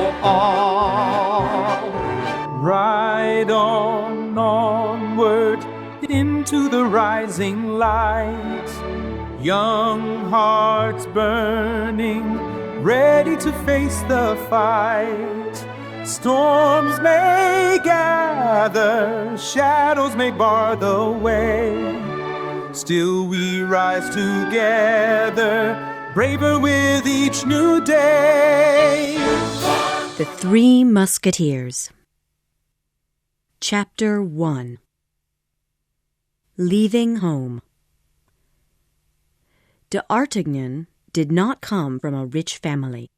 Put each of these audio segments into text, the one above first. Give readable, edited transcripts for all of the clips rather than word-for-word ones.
for all. Ride on onward into the rising light, young hearts burning, ready to face the fight. Storms may gather, shadows may bar the way, still we rise together, braver with each new day. The Three Musketeers. Chapter 1. Leaving Home. D'Artagnan did not come from a rich family.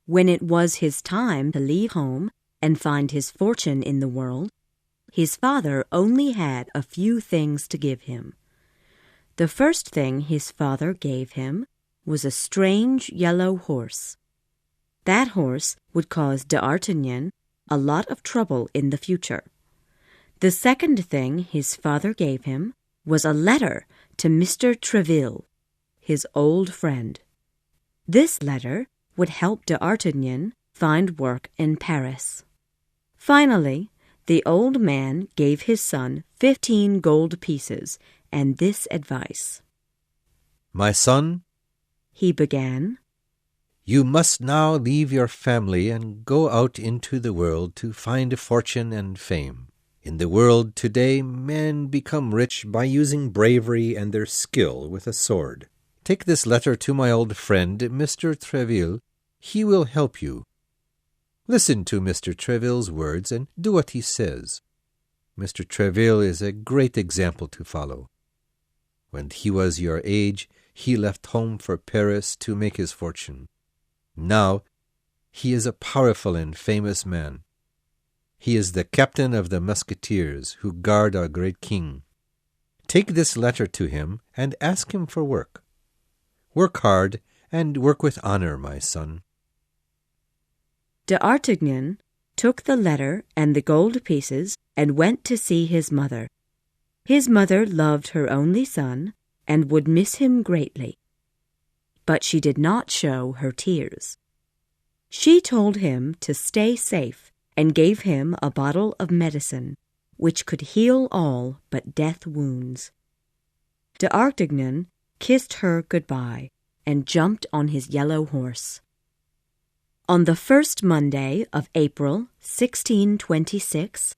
When it was his time to leave home and find his fortune in the world, his father only had a few things to give him. The first thing his father gave him was a strange yellow horse. That horse would cause D'Artagnan a lot of trouble in the future. The second thing his father gave him was a letter to Mr. Treville, his old friend. This letter would help D'Artagnan find work in Paris. Finally, the old man gave his son 15 gold pieces and this advice. "My son," he began, "you must now leave your family and go out into the world to find fortune and fame. In the world today, men become rich by using bravery and their skill with a sword. Take this letter to my old friend, Mr. Treville. He will help you. Listen to Mr. Treville's words and do what he says. Mr. Treville is a great example to follow. When he was your age, he left home for Paris to make his fortune. Now, he is a powerful and famous man. He is the captain of the Musketeers who guard our great king. Take this letter to him and ask him for work. Work hard and work with honor, my son." D'Artagnan took the letter and the gold pieces and went to see his mother. His mother loved her only son and would miss him greatly. But she did not show her tears. She told him to stay safe and gave him a bottle of medicine, which could heal all but death wounds. D'Artagnan kissed her goodbye and jumped on his yellow horse. On the first Monday of April, 1626,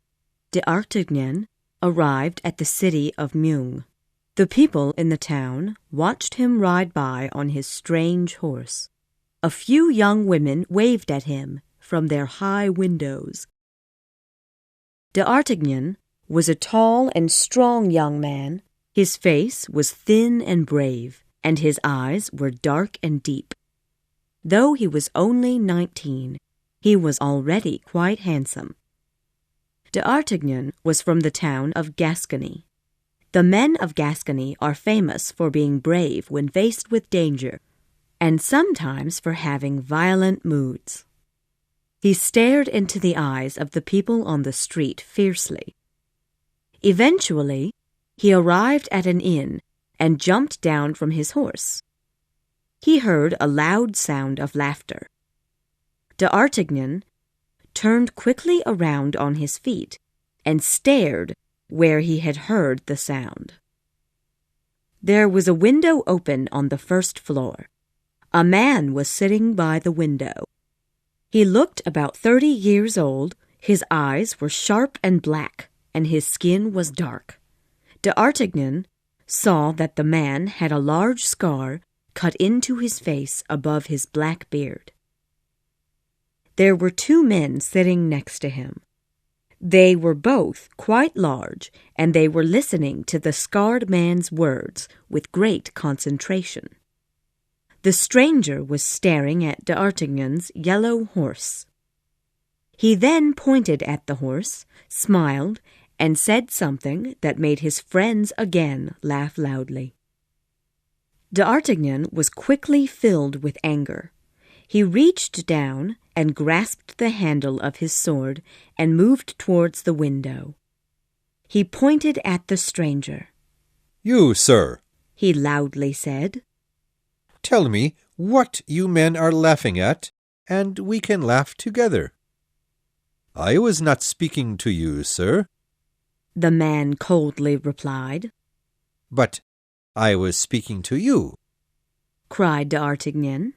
D'Artagnan arrived at the city of Meung. The people in the town watched him ride by on his strange horse. A few young women waved at him from their high windows. D'Artagnan was a tall and strong young man. His face was thin and brave, and his eyes were dark and deep. Though he was only 19, he was already quite handsome. D'Artagnan was from the town of Gascony. The men of Gascony are famous for being brave when faced with danger, and sometimes for having violent moods. He stared into the eyes of the people on the street fiercely. Eventually, he arrived at an inn and jumped down from his horse. He heard a loud sound of laughter. D'Artagnan turned quickly around on his feet and stared where he had heard the sound. There was a window open on the first floor. A man was sitting by the window. He looked about 30 years old, his eyes were sharp and black, and his skin was dark. D'Artagnan saw that the man had a large scar cut into his face above his black beard. There were 2 men sitting next to him. They were both quite large, and they were listening to the scarred man's words with great concentration. The stranger was staring at D'Artagnan's yellow horse. He then pointed at the horse, smiled, and said something that made his friends again laugh loudly. D'Artagnan was quickly filled with anger. He reached down and grasped the handle of his sword and moved towards the window. He pointed at the stranger. "You, sir," he loudly said, "tell me what you men are laughing at, and we can laugh together." "I was not speaking to you, sir," the man coldly replied. "But I was speaking to you," cried D'Artagnan.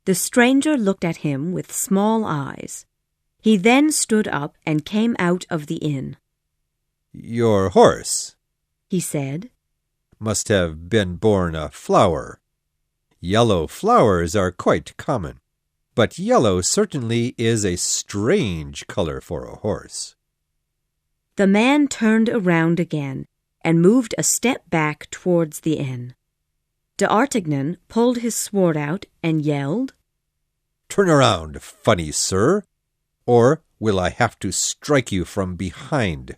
The stranger looked at him with small eyes. He then stood up and came out of the inn. "Your horse," he said, "must have been born a flower. Yellow flowers are quite common, but yellow certainly is a strange color for a horse." The man turned around again and moved a step back towards the inn. D'Artagnan pulled his sword out and yelled, "Turn around, funny sir, or will I have to strike you from behind?"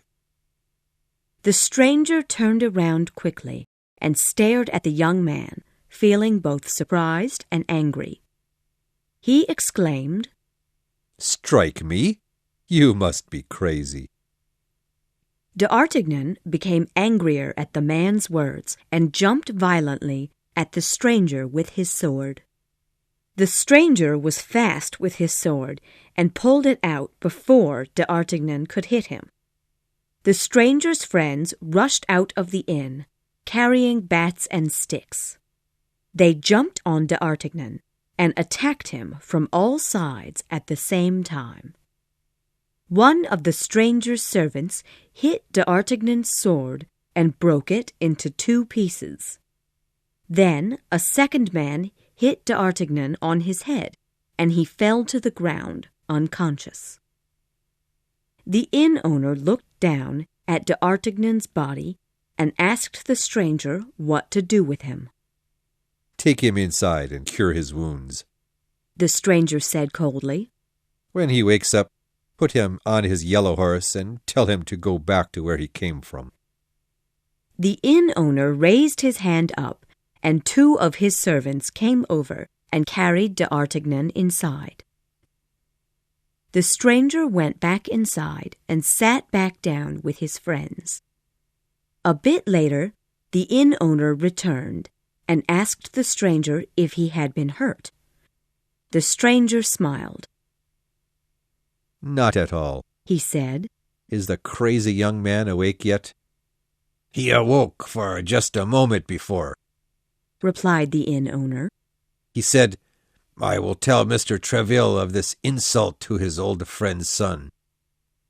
The stranger turned around quickly and stared at the young man, feeling both surprised and angry. He exclaimed, "Strike me? You must be crazy." D'Artagnan became angrier at the man's words and jumped violently at the stranger with his sword. The stranger was fast with his sword and pulled it out before D'Artagnan could hit him. The stranger's friends rushed out of the inn, carrying bats and sticks. They jumped on D'Artagnan and attacked him from all sides at the same time. One of the stranger's servants hit D'Artagnan's sword and broke it into 2 pieces. Then a second man hit D'Artagnan on his head, and he fell to the ground, unconscious. The inn owner looked down at D'Artagnan's body and asked the stranger what to do with him. "Take him inside and cure his wounds," the stranger said coldly. "When he wakes up, put him on his yellow horse and tell him to go back to where he came from." The inn owner raised his hand up, and 2 of his servants came over and carried D'Artagnan inside. The stranger went back inside and sat back down with his friends. A bit later, the inn owner returned and asked the stranger if he had been hurt. The stranger smiled. "Not at all," he said. "Is the crazy young man awake yet?" "He awoke for just a moment before," replied the inn owner. "He said, 'I will tell Mr. Treville of this insult to his old friend's son.'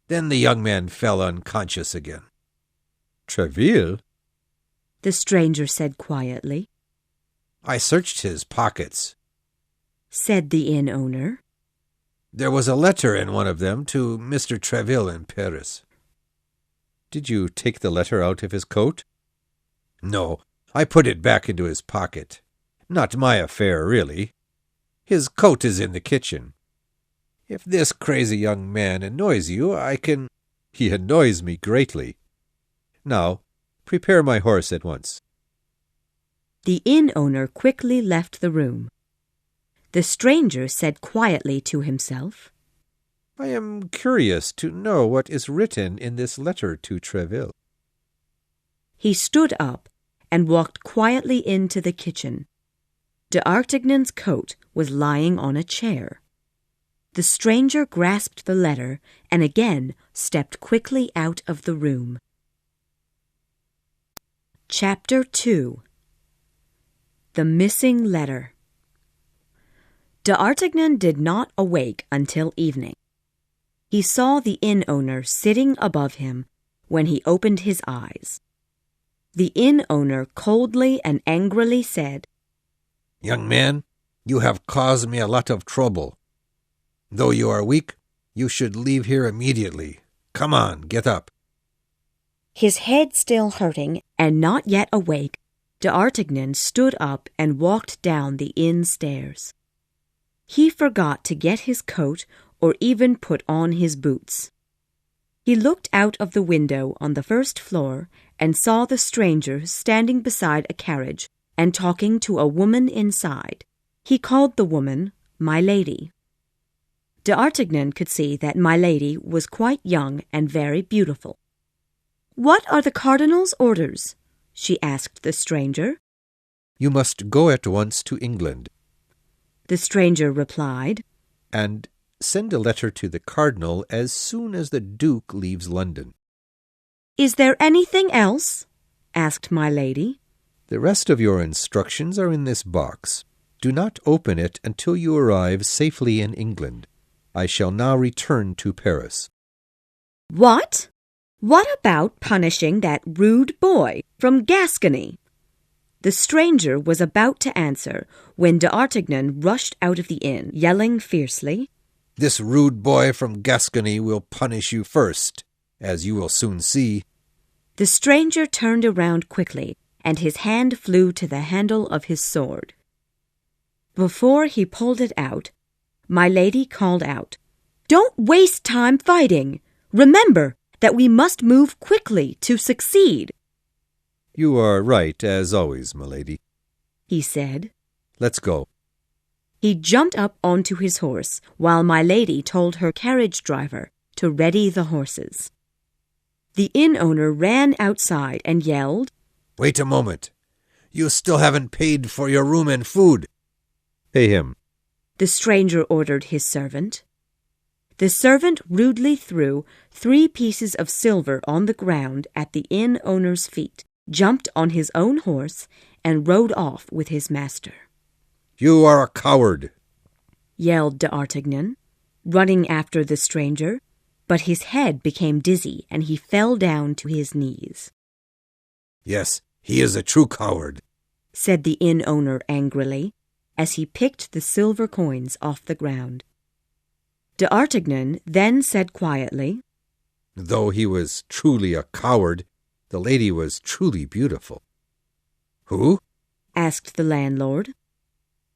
Then the young man fell unconscious again." "Treville?" the stranger said quietly. "I searched his pockets," said the inn owner. "There was a letter in one of them to Mr. Treville in Paris." "Did you take the letter out of his coat?" "No, I put it back into his pocket. Not my affair, really. His coat is in the kitchen. If this crazy young man annoys you, I can—" "He annoys me greatly. Now, prepare my horse at once." The inn owner quickly left the room. The stranger said quietly to himself, "I am curious to know what is written in this letter to Treville." He stood up and walked quietly into the kitchen. D'Artagnan's coat was lying on a chair. The stranger grasped the letter and again stepped quickly out of the room. Chapter 2. The Missing Letter. D'Artagnan did not awake until evening. He saw the inn owner sitting above him when he opened his eyes. The inn owner coldly and angrily said, "Young man, you have caused me a lot of trouble. Though you are weak, you should leave here immediately. Come on, get up." His head still hurting and not yet awake, D'Artagnan stood up and walked down the inn stairs. He forgot to get his coat or even put on his boots. He looked out of the window on the first floor and saw the stranger standing beside a carriage and talking to a woman inside. He called the woman My Lady. D'Artagnan could see that My Lady was quite young and very beautiful. "What are the Cardinal's orders?" she asked the stranger. "You must go at once to England." The stranger replied, and send a letter to the Cardinal as soon as the Duke leaves London." "Is there anything else?" asked my lady. "The rest of your instructions are in this box. Do not open it until you arrive safely in England. I shall now return to Paris." "What? What about punishing that rude boy from Gascony?" The stranger was about to answer when D'Artagnan rushed out of the inn, yelling fiercely, "This rude boy from Gascony will punish you first, as you will soon see." The stranger turned around quickly, and his hand flew to the handle of his sword. Before he pulled it out, my lady called out, "Don't waste time fighting! Remember that we must move quickly to succeed." "You are right, as always, milady," he said. "Let's go." He jumped up onto his horse, while my lady told her carriage driver to ready the horses. The inn owner ran outside and yelled, "Wait a moment. You still haven't paid for your room and food." "Pay him," the stranger ordered his servant. The servant rudely threw 3 pieces of silver on the ground at the inn owner's feet, jumped on his own horse, and rode off with his master. "You are a coward," yelled D'Artagnan, running after the stranger, but his head became dizzy and he fell down to his knees. "Yes, he is a true coward," said the inn owner angrily, as he picked the silver coins off the ground. D'Artagnan then said quietly, "Though he was truly a coward, the lady was truly beautiful." "Who?" asked the landlord.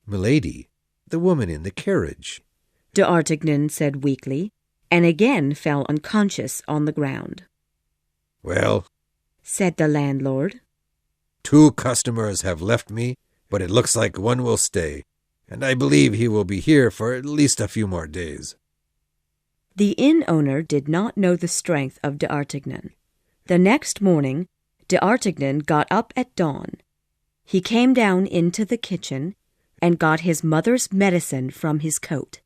"Milady, the woman in the carriage," D'Artagnan said weakly, and again fell unconscious on the ground. "Well," said the landlord, 2 customers have left me, but it looks like one will stay, and I believe he will be here for at least a few more days." The inn owner did not know the strength of D'Artagnan. The next morning, D'Artagnan got up at dawn. He came down into the kitchen and got his mother's medicine from his coat.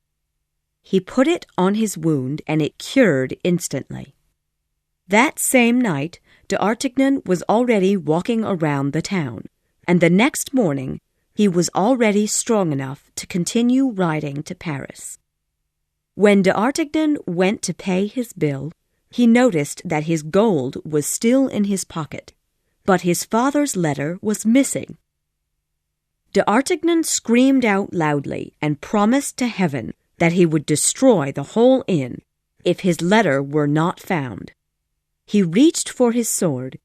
He put it on his wound, and it cured instantly. That same night, D'Artagnan was already walking around the town, and the next morning he was already strong enough to continue riding to Paris. When D'Artagnan went to pay his bill, he noticed that his gold was still in his pocket, but his father's letter was missing. D'Artagnan screamed out loudly and promised to heaven that he would destroy the whole inn if his letter were not found. He reached for his sword,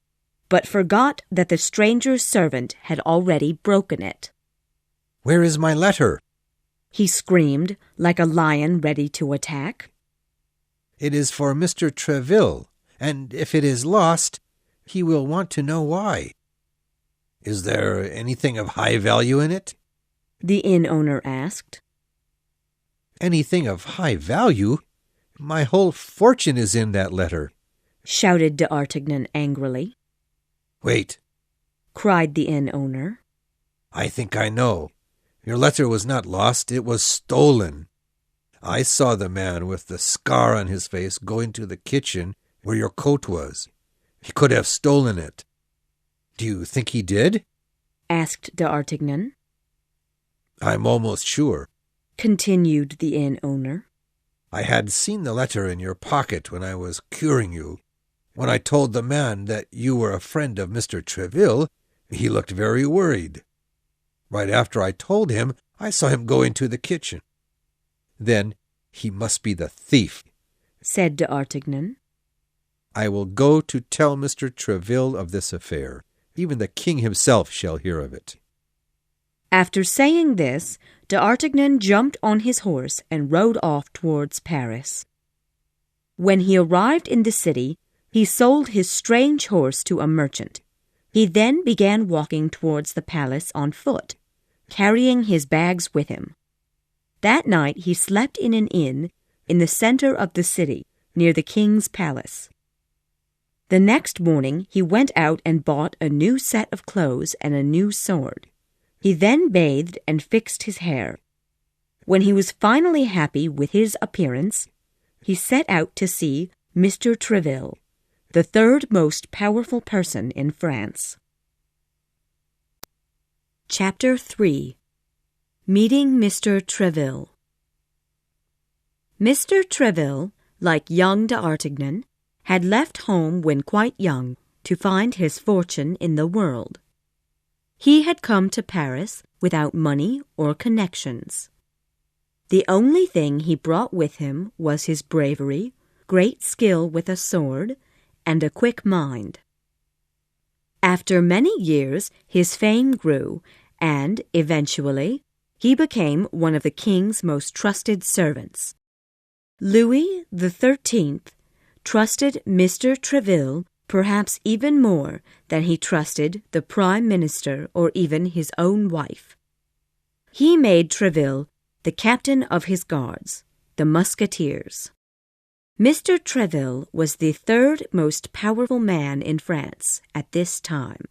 but forgot that the stranger's servant had already broken it. "Where is my letter?" he screamed like a lion ready to attack. "It is for Mr. Treville, and if it is lost, he will want to know why." "Is there anything of high value in it?" the inn owner asked. "Anything of high value? My whole fortune is in that letter," shouted D'Artagnan angrily. "Wait," cried the inn owner. "I think I know. Your letter was not lost, it was stolen. I saw the man with the scar on his face go into the kitchen where your coat was. He could have stolen it." "Do you think he did?" asked D'Artagnan. "I'm almost sure," continued the inn owner. "I had seen the letter in your pocket when I was curing you. When I told the man that you were a friend of Mr. Treville, he looked very worried. Right after I told him, I saw him go into the kitchen." "Then he must be the thief," said D'Artagnan. "I will go to tell Mr. Treville of this affair. Even the king himself shall hear of it." After saying this, D'Artagnan jumped on his horse and rode off towards Paris. When he arrived in the city, he sold his strange horse to a merchant. He then began walking towards the palace on foot, carrying his bags with him. That night he slept in an inn in the center of the city, near the king's palace. The next morning he went out and bought a new set of clothes and a new sword. He then bathed and fixed his hair. When he was finally happy with his appearance, he set out to see Mr. Treville, the third most powerful person in France. Chapter 3. Meeting Mr. Treville. Mr. Treville, like young d'Artagnan, had left home when quite young to find his fortune in the world. He had come to Paris without money or connections. The only thing he brought with him was his bravery, great skill with a sword, and a quick mind. After many years, his fame grew, and, eventually, he became one of the king's most trusted servants. Louis XIII trusted Mr. Treville perhaps even more than he trusted the Prime Minister or even his own wife. He made Treville the captain of his guards, the Musketeers. Mr. Treville was the third most powerful man in France at this time.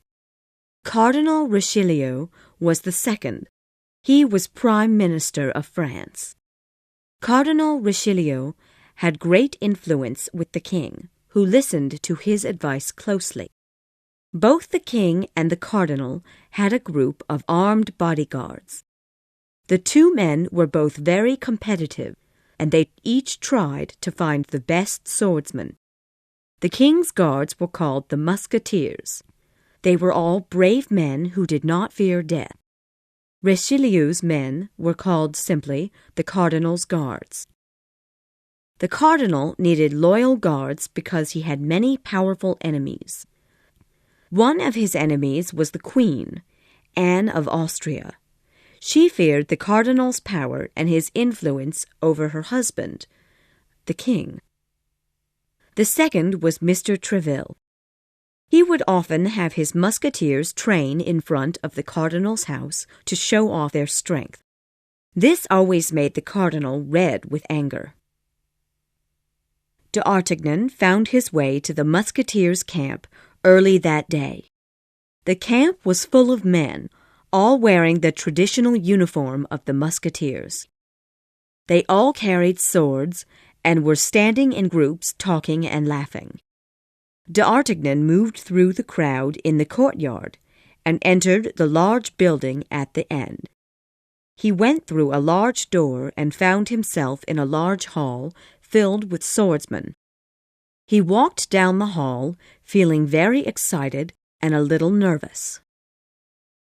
Cardinal Richelieu was the second. He was Prime Minister of France. Cardinal Richelieu had great influence with the king, who listened to his advice closely. Both the king and the cardinal had a group of armed bodyguards. The two men were both very competitive, and they each tried to find the best swordsman. The king's guards were called the Musketeers. They were all brave men who did not fear death. Richelieu's men were called simply the Cardinal's guards. The Cardinal needed loyal guards because he had many powerful enemies. One of his enemies was the Queen, Anne of Austria. She feared the Cardinal's power and his influence over her husband, the king. The second was Mr. Treville. He would often have his musketeers train in front of the Cardinal's house to show off their strength. This always made the Cardinal red with anger. D'Artagnan found his way to the Musketeers' camp early that day. The camp was full of men, all wearing the traditional uniform of the Musketeers. They all carried swords and were standing in groups talking and laughing. D'Artagnan moved through the crowd in the courtyard and entered the large building at the end. He went through a large door and found himself in a large hall filled with swordsmen. He walked down the hall, feeling very excited and a little nervous.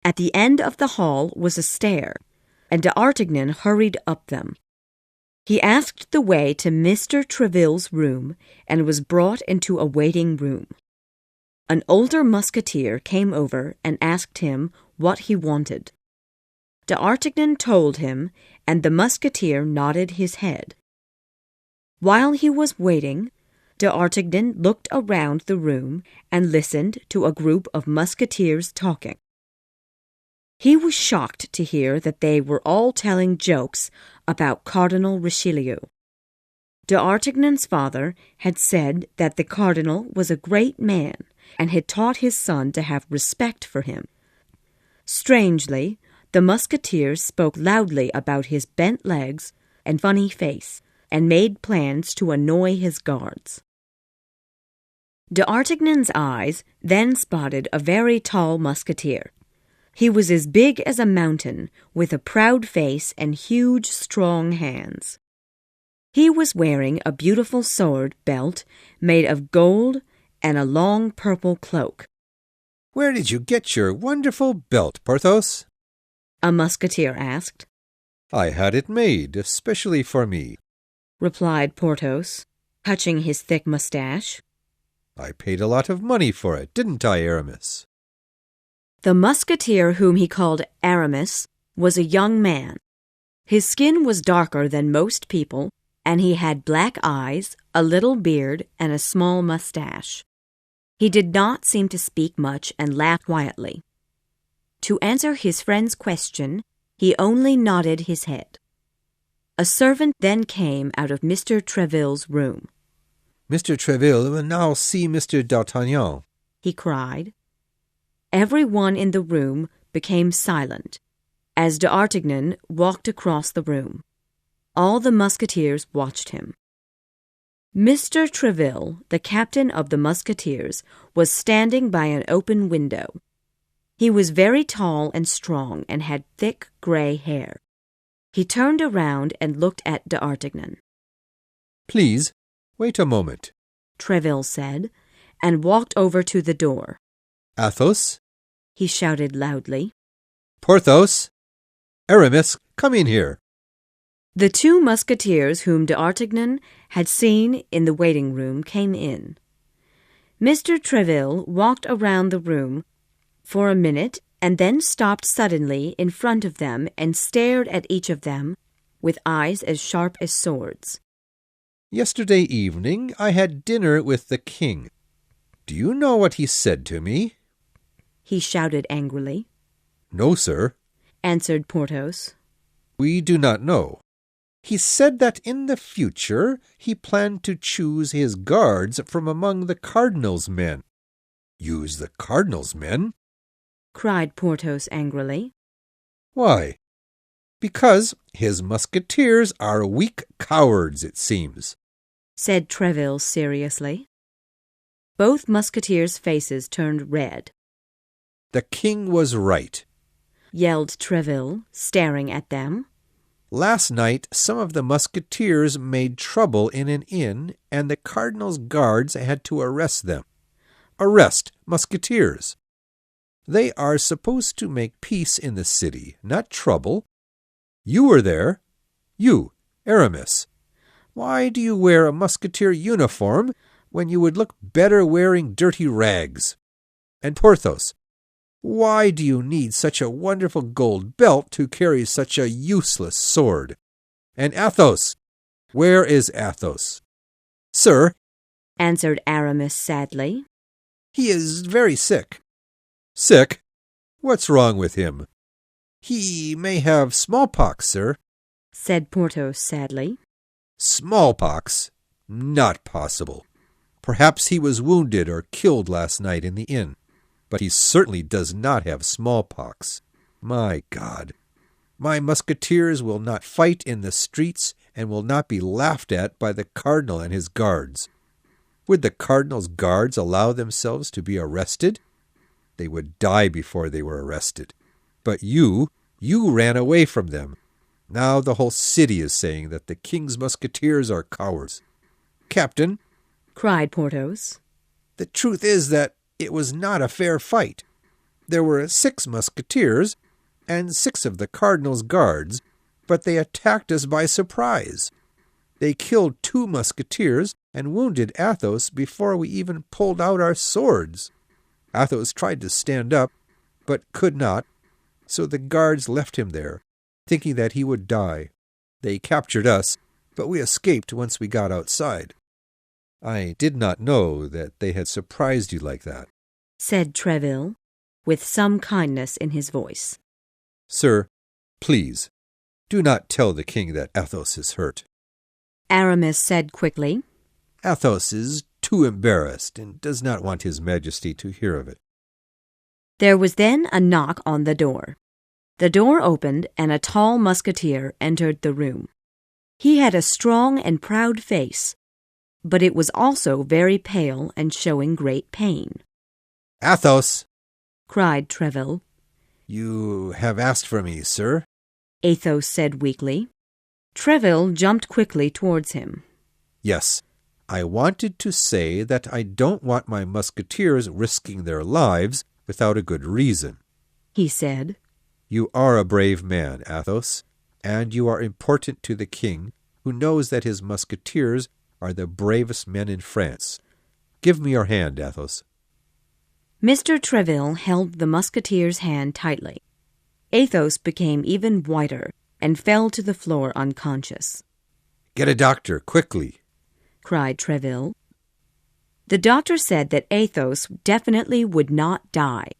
At the end of the hall was a stair, and D'Artagnan hurried up them. He asked the way to Mr. Treville's room and was brought into a waiting room. An older musketeer came over and asked him what he wanted. D'Artagnan told him, and the musketeer nodded his head. While he was waiting, D'Artagnan looked around the room and listened to a group of musketeers talking. He was shocked to hear that they were all telling jokes about Cardinal Richelieu. D'Artagnan's father had said that the Cardinal was a great man and had taught his son to have respect for him. Strangely, the musketeers spoke loudly about his bent legs and funny face and made plans to annoy his guards. D'Artagnan's eyes then spotted a very tall musketeer. He was as big as a mountain, with a proud face and huge, strong hands. He was wearing a beautiful sword belt made of gold and a long purple cloak. "Where did you get your wonderful belt, Porthos?" A musketeer asked. "I had it made especially for me," replied Porthos, touching his thick mustache. "I paid a lot of money for it, didn't I, Aramis?" The musketeer whom he called Aramis was a young man. His skin was darker than most people, and he had black eyes, a little beard, and a small mustache. He did not seem to speak much and laughed quietly. To answer his friend's question, he only nodded his head. A servant then came out of Mr. Treville's room. "Mr. Treville will now see Mr. d'Artagnan," he cried. Everyone in the room became silent as D'Artagnan walked across the room. All the musketeers watched him. Mr. Treville, the captain of the musketeers, was standing by an open window. He was very tall and strong and had thick grey hair. He turned around and looked at d'Artagnan. "Please, wait a moment," Treville said, and walked over to the door. "Athos, He shouted loudly. Porthos, Aramis, come in here." The two musketeers whom d'Artagnan had seen in the waiting-room came in. Mr. Treville walked around the room for a minute and then stopped suddenly in front of them and stared at each of them with eyes as sharp as swords. "Yesterday evening I had dinner with the king. Do you know what he said to me?" He shouted angrily. "No, sir." Answered Porthos. "We do not know. He said that in the future he planned to choose his guards from among the cardinal's men." "Use the cardinal's men?" cried Porthos angrily. "Why? Because his musketeers are weak cowards, it seems," said Treville seriously. Both musketeers' faces turned red. "The king was right. Yelled Treville, staring at them. Last night some of the musketeers made trouble in an inn, and the cardinal's guards had to arrest them. Arrest musketeers. They are supposed to make peace in the city, not trouble. You were there. You, Aramis. Why do you wear a musketeer uniform when you would look better wearing dirty rags? And Porthos, why do you need such a wonderful gold belt to carry such a useless sword? And Athos, where is Athos?" "Sir," answered Aramis sadly. "he is very sick." "Sick? What's wrong with him?" "He may have smallpox, sir," said Porthos sadly. "Smallpox? Not possible. Perhaps he was wounded or killed last night in the inn. But he certainly does not have smallpox. My God! My musketeers will not fight in the streets and will not be laughed at by the cardinal and his guards. Would the cardinal's guards allow themselves to be arrested? They would die before they were arrested. But you ran away from them. Now the whole city is saying that the king's musketeers are cowards." "Captain," cried Porthos, "the truth is that it was not a fair fight. There were 6 musketeers and 6 of the cardinal's guards, but they attacked us by surprise. They killed 2 musketeers and wounded Athos before we even pulled out our swords. Athos tried to stand up, but could not, so the guards left him there, thinking that he would die. They captured us, but we escaped once we got outside." "I did not know that they had surprised you like that," said Treville, with some kindness in his voice. "Sir, please, do not tell the king that Athos is hurt." Aramis said quickly. "Athos is too embarrassed and does not want his majesty to hear of it." There was then a knock on the door. The door opened, and a tall musketeer entered the room. He had a strong and proud face, but it was also very pale and showing great pain. "Athos!" cried Treville. "You have asked for me, sir?" Athos said weakly. Treville jumped quickly towards him. "Yes, I wanted to say that I don't want my musketeers risking their lives without a good reason," he said. "You are a brave man, Athos, and you are important to the king, who knows that his musketeers are the bravest men in France. Give me your hand, Athos." Mr. Treville held the musketeer's hand tightly. Athos became even whiter and fell to the floor unconscious. "Get a doctor, quickly," cried Treville. The doctor said that Athos definitely would not die,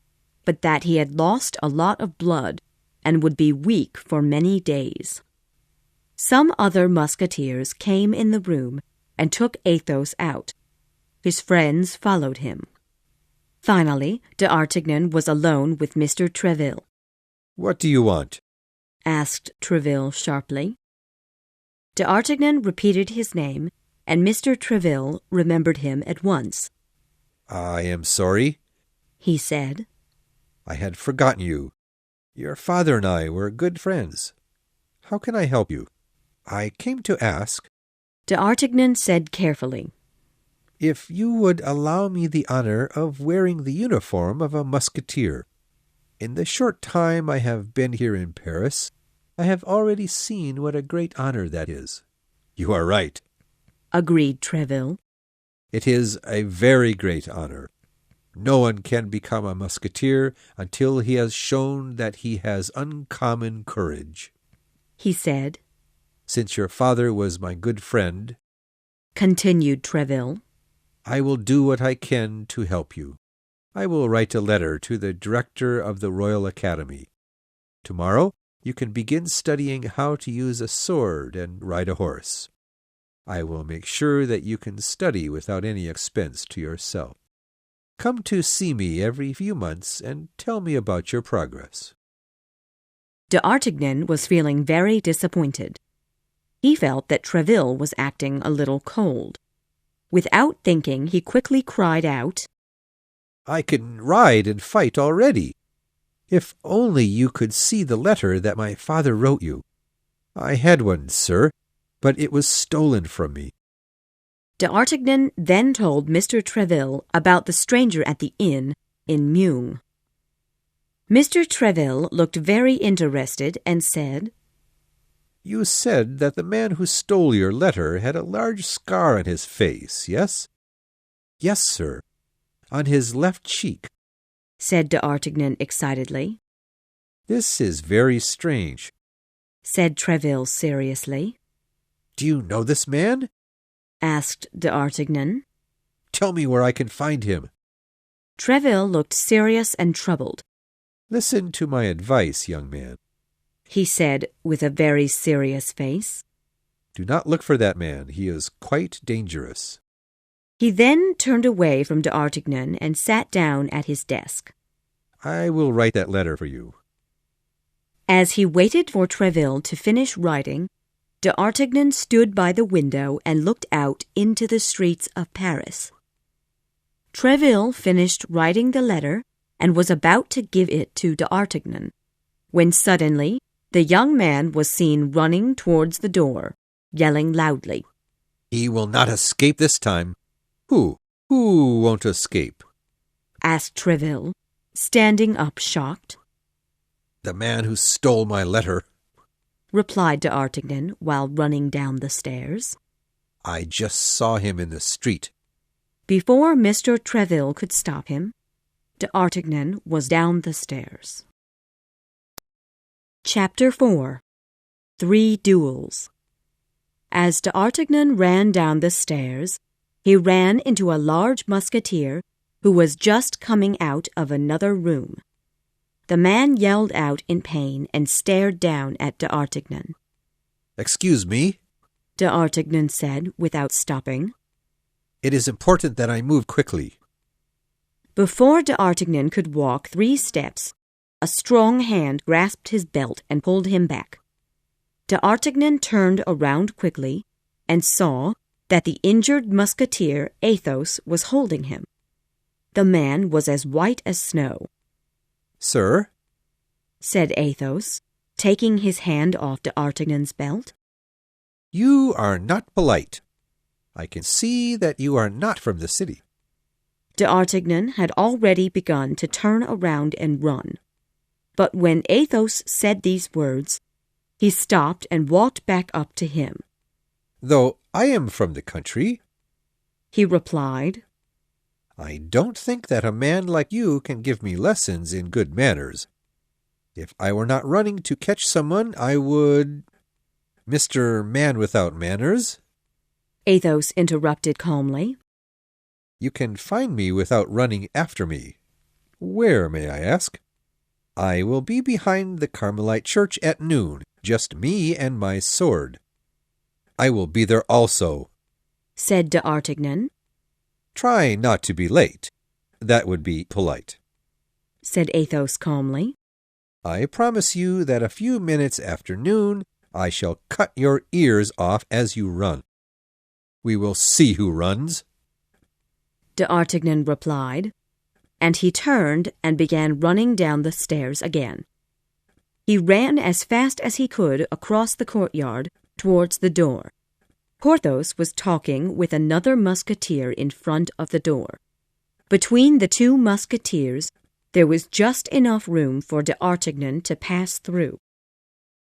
but that he had lost a lot of blood and would be weak for many days. Some other musketeers came in the room and took Athos out. His friends followed him. Finally, d'Artagnan was alone with Mr. Treville. "What do you want?" asked Treville sharply. D'Artagnan repeated his name, and Mr. Treville remembered him at once. I am sorry, he said. I had forgotten you. Your father and I were good friends. How can I help you? I came to ask, D'Artagnan said carefully, if you would allow me the honor of wearing the uniform of a musketeer. In the short time I have been here in Paris, I have already seen what a great honor that is. You are right, agreed Treville. It is a very great honor. No one can become a musketeer until he has shown that he has uncommon courage. He said, Since your father was my good friend, continued Treville, I will do what I can to help you. I will write a letter to the director of the Royal Academy. Tomorrow you can begin studying how to use a sword and ride a horse. I will make sure that you can study without any expense to yourself. Come to see me every few months and tell me about your progress. D'Artagnan was feeling very disappointed. He felt that Treville was acting a little cold. Without thinking, he quickly cried out, I can ride and fight already. If only you could see the letter that my father wrote you. I had one, sir, but it was stolen from me. D'Artagnan then told Mr. Treville about the stranger at the inn in Meung. Mr. Treville looked very interested and said, You said that the man who stole your letter had a large scar on his face, yes? Yes, sir, on his left cheek, said D'Artagnan excitedly. This is very strange, said Treville seriously. Do you know this man? Asked D'Artagnan. Tell me where I can find him. Treville looked serious and troubled. Listen to my advice, young man, he said with a very serious face. Do not look for that man. He is quite dangerous. He then turned away from D'Artagnan and sat down at his desk. I will write that letter for you. As he waited for Treville to finish writing, D'Artagnan stood by the window and looked out into the streets of Paris. Treville finished writing the letter and was about to give it to D'Artagnan, when suddenly the young man was seen running towards the door, yelling loudly. He will not escape this time. Who won't escape? Asked Treville, standing up shocked. The man who stole my letter, replied D'Artagnan while running down the stairs. I just saw him in the street. Before Mr. Treville could stop him, D'Artagnan was down the stairs. Chapter 4. Three Duels. As D'Artagnan ran down the stairs, he ran into a large musketeer who was just coming out of another room. The man yelled out in pain and stared down at D'Artagnan. Excuse me, D'Artagnan said without stopping. It is important that I move quickly. Before D'Artagnan could walk 3 steps, a strong hand grasped his belt and pulled him back. D'Artagnan turned around quickly and saw that the injured musketeer Athos was holding him. The man was as white as snow. Sir, said Athos, taking his hand off D'Artagnan's belt. You are not polite. I can see that you are not from the city. D'Artagnan had already begun to turn around and run. But when Athos said these words, he stopped and walked back up to him. Though I am from the country, he replied, I don't think that a man like you can give me lessons in good manners. If I were not running to catch someone, I would— Mr. Man without manners, Athos interrupted calmly. You can find me without running after me. Where, may I ask? I will be behind the Carmelite church at noon, just me and my sword. I will be there also, said D'Artagnan. Try not to be late. That would be polite, said Athos calmly. I promise you that a few minutes after noon I shall cut your ears off as you run. We will see who runs. D'Artagnan replied, and he turned and began running down the stairs again. He ran as fast as he could across the courtyard towards the door. Porthos was talking with another musketeer in front of the door. Between the two musketeers, there was just enough room for D'Artagnan to pass through.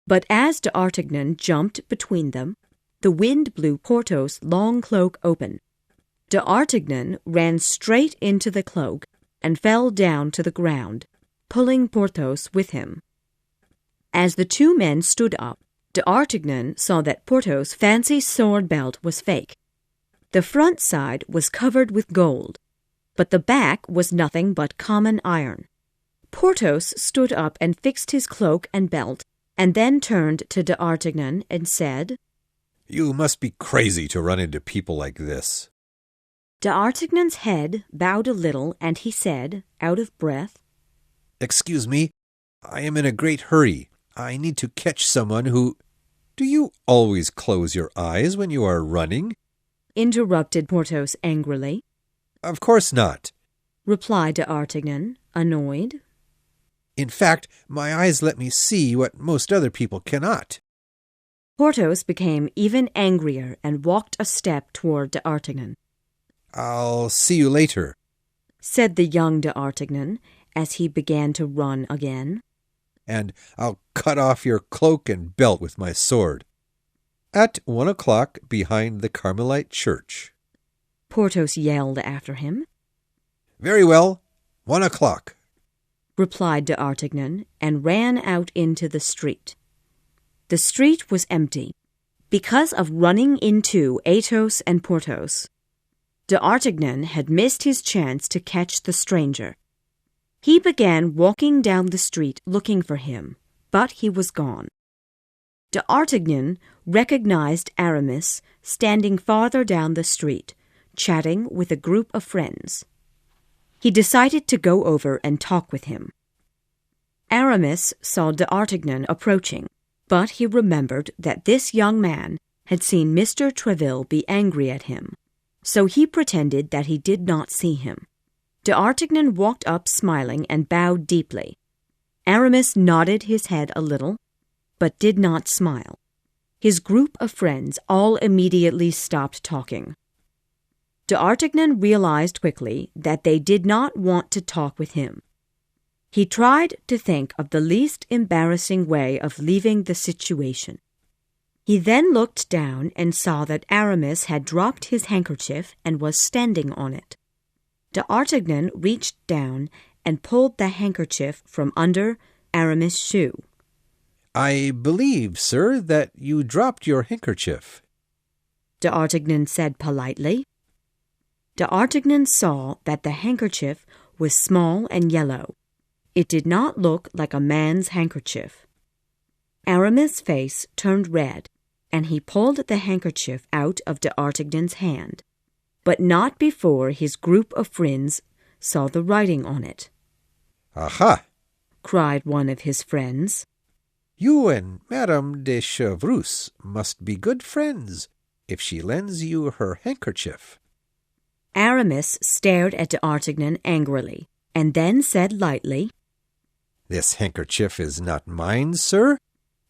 But as D'Artagnan jumped between them, the wind blew Porthos' long cloak open. D'Artagnan ran straight into the cloak and fell down to the ground, pulling Porthos with him. As the two men stood up, D'Artagnan saw that Porthos' fancy sword belt was fake. The front side was covered with gold, but the back was nothing but common iron. Porthos stood up and fixed his cloak and belt, and then turned to D'Artagnan and said, You must be crazy to run into people like this. D'Artagnan's head bowed a little, and he said, out of breath, Excuse me, I am in a great hurry. I need to catch someone who— Do you always close your eyes when you are running? Interrupted Porthos angrily. Of course not, replied D'Artagnan, annoyed. In fact, my eyes let me see what most other people cannot. Porthos became even angrier and walked a step toward D'Artagnan. I'll see you later, said the young D'Artagnan as he began to run again. And I'll cut off your cloak and belt with my sword. At 1 o'clock behind the Carmelite church. Porthos yelled after him. Very well, 1 o'clock, replied D'Artagnan, and ran out into the street. The street was empty. Because of running into Athos and Porthos, D'Artagnan had missed his chance to catch the stranger. He began walking down the street looking for him, but he was gone. D'Artagnan recognized Aramis standing farther down the street, chatting with a group of friends. He decided to go over and talk with him. Aramis saw D'Artagnan approaching, but he remembered that this young man had seen Mr. Treville be angry at him, so he pretended that he did not see him. D'Artagnan walked up smiling and bowed deeply. Aramis nodded his head a little, but did not smile. His group of friends all immediately stopped talking. D'Artagnan realized quickly that they did not want to talk with him. He tried to think of the least embarrassing way of leaving the situation. He then looked down and saw that Aramis had dropped his handkerchief and was standing on it. D'Artagnan reached down and pulled the handkerchief from under Aramis' shoe. I believe, sir, that you dropped your handkerchief, D'Artagnan said politely. D'Artagnan saw that the handkerchief was small and yellow. It did not look like a man's handkerchief. Aramis' face turned red, and he pulled the handkerchief out of D'Artagnan's hand, but not before his group of friends saw the writing on it. Aha! cried one of his friends. You and Madame de Chevreuse must be good friends, if she lends you her handkerchief. Aramis stared at D'Artagnan angrily, and then said lightly, This handkerchief is not mine, sir.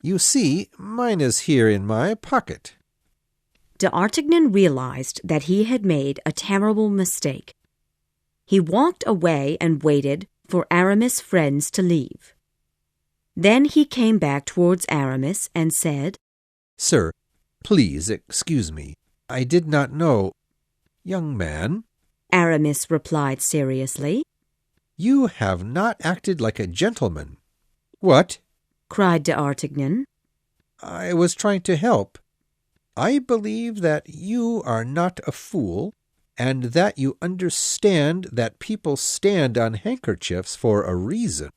You see, mine is here in my pocket. D'Artagnan realized that he had made a terrible mistake. He walked away and waited for Aramis' friends to leave. Then he came back towards Aramis and said, Sir, please excuse me. I did not know— Young man, Aramis replied seriously. You have not acted like a gentleman. What? cried D'Artagnan. I was trying to help. I believe that you are not a fool, and that you understand that people stand on handkerchiefs for a reason.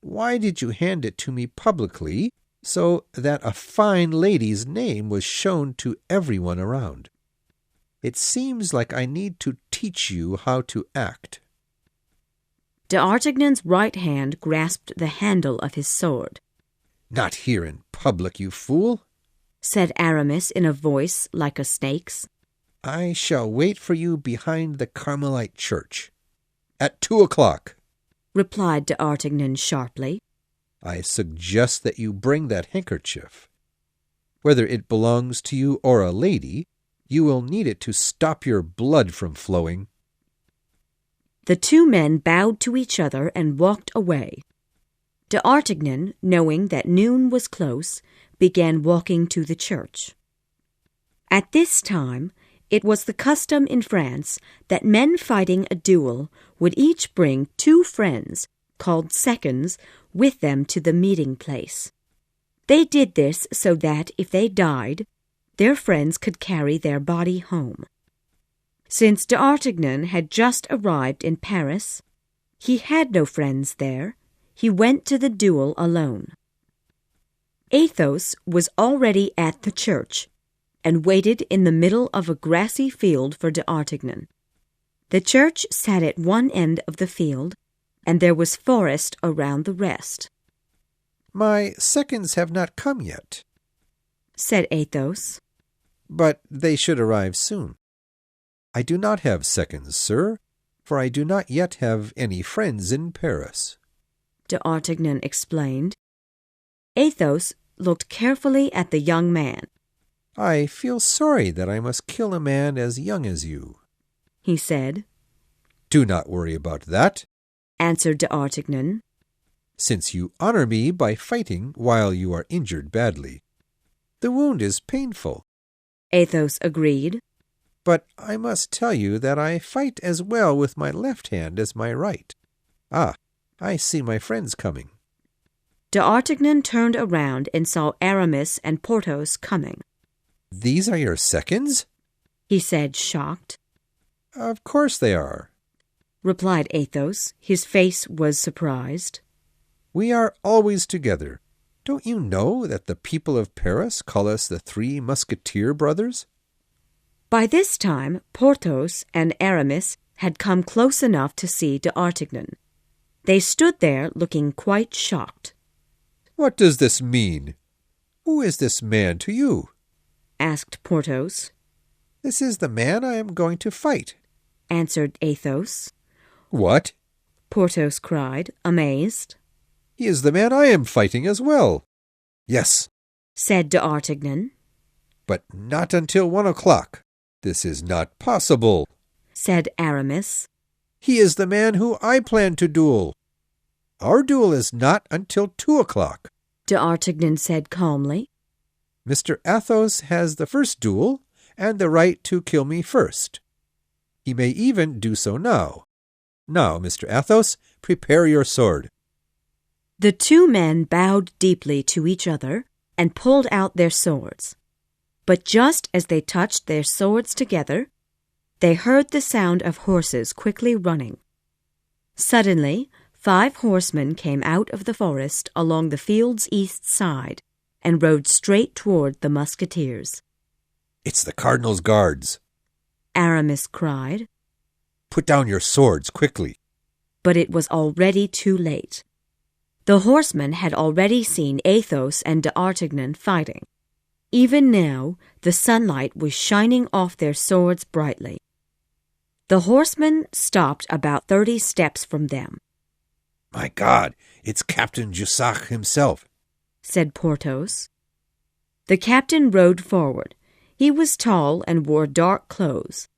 Why did you hand it to me publicly, so that a fine lady's name was shown to everyone around? It seems like I need to teach you how to act. D'Artagnan's right hand grasped the handle of his sword. Not here in public, you fool. said Aramis in a voice like a snake's. I shall wait for you behind the Carmelite church. At 2:00, replied D'Artagnan sharply. I suggest that you bring that handkerchief. Whether it belongs to you or a lady, you will need it to stop your blood from flowing. The two men bowed to each other and walked away. D'Artagnan, knowing that noon was close, began walking to the church. At this time, it was the custom in France that men fighting a duel would each bring 2 friends, called seconds, with them to the meeting place. They did this so that, if they died, their friends could carry their body home. Since D'Artagnan had just arrived in Paris, he had no friends there. He went to the duel alone. Athos was already at the church, and waited in the middle of a grassy field for D'Artagnan. The church sat at one end of the field, and there was forest around the rest. My seconds have not come yet, said Athos. but they should arrive soon. I do not have seconds, sir, for I do not yet have any friends in Paris. D'Artagnan explained. Athos looked carefully at the young man. I feel sorry that I must kill a man as young as you, he said. Do not worry about that, answered D'Artagnan, since you honor me by fighting while you are injured badly. The wound is painful. Athos agreed. But I must tell you that I fight as well with my left hand as my right. Ah, I see my friends coming. D'Artagnan turned around and saw Aramis and Porthos coming. These are your seconds? He said, shocked. Of course they are, replied Athos. His face was surprised. We are always together. Don't you know that the people of Paris call us the Three Musketeer brothers? By this time, Porthos and Aramis had come close enough to see D'Artagnan. They stood there looking quite shocked. What does this mean? Who is this man to you? asked Porthos. This is the man I am going to fight, answered Athos. What? Porthos cried, amazed. He is the man I am fighting as well. Yes, said D'Artagnan. But not until 1:00. This is not possible, said Aramis. He is the man who I plan to duel. Our duel is not until 2:00. D'Artagnan said calmly. Mr. Athos has the first duel and the right to kill me first. He may even do so now. Now, Mr. Athos, prepare your sword. The two men bowed deeply to each other and pulled out their swords. But just as they touched their swords together, they heard the sound of horses quickly running. Suddenly, 5 horsemen came out of the forest along the field's east side and rode straight toward the Musketeers. It's the Cardinal's guards, Aramis cried. Put down your swords quickly. But it was already too late. The horsemen had already seen Athos and D'Artagnan fighting. Even now, the sunlight was shining off their swords brightly. The horsemen stopped about 30 steps from them. My God, it's Captain Jussac himself, said Porthos. The captain rode forward. He was tall and wore dark clothes.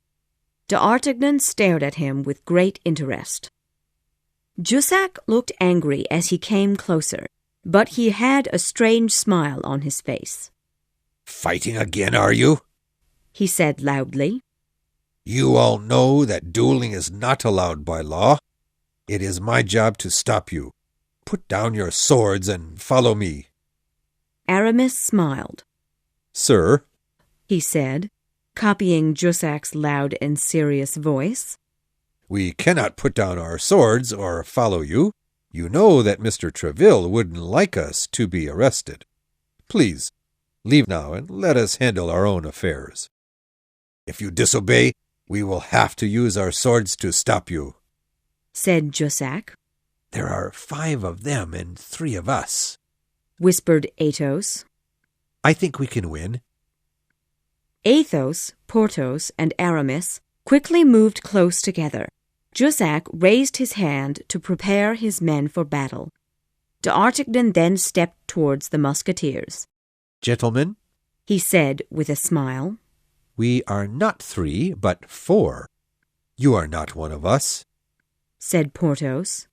D'Artagnan stared at him with great interest. Jussac looked angry as he came closer, but he had a strange smile on his face. Fighting again, are you? He said loudly. You all know that dueling is not allowed by law. It is my job to stop you. Put down your swords and follow me. Aramis smiled. Sir, he said, copying Jussac's loud and serious voice. We cannot put down our swords or follow you. You know that Mr. Treville wouldn't like us to be arrested. Please, leave now and let us handle our own affairs. If you disobey, we will have to use our swords to stop you, said Jussac. There are 5 of them and 3 of us, whispered Athos. I think we can win. Athos, Porthos, and Aramis quickly moved close together. Jussac raised his hand to prepare his men for battle. D'Artagnan then stepped towards the Musketeers. Gentlemen, He said with a smile, we are not 3, but 4. You are not one of us. said Porthos.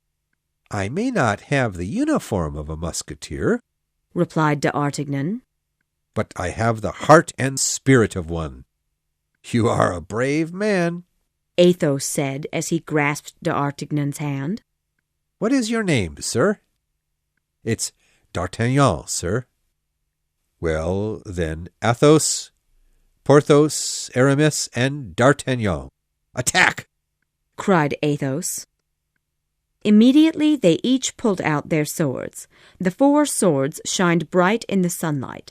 I may not have the uniform of a musketeer, Replied D'Artagnan. but I have the heart and spirit of one. You are a brave man. Athos said as he grasped D'Artagnan's hand. What is your name, sir? It's D'Artagnan, sir. Well, then, Athos, Porthos, Aramis, and D'Artagnan. Attack! Cried Athos. Immediately they each pulled out their swords. The 4 swords shined bright in the sunlight.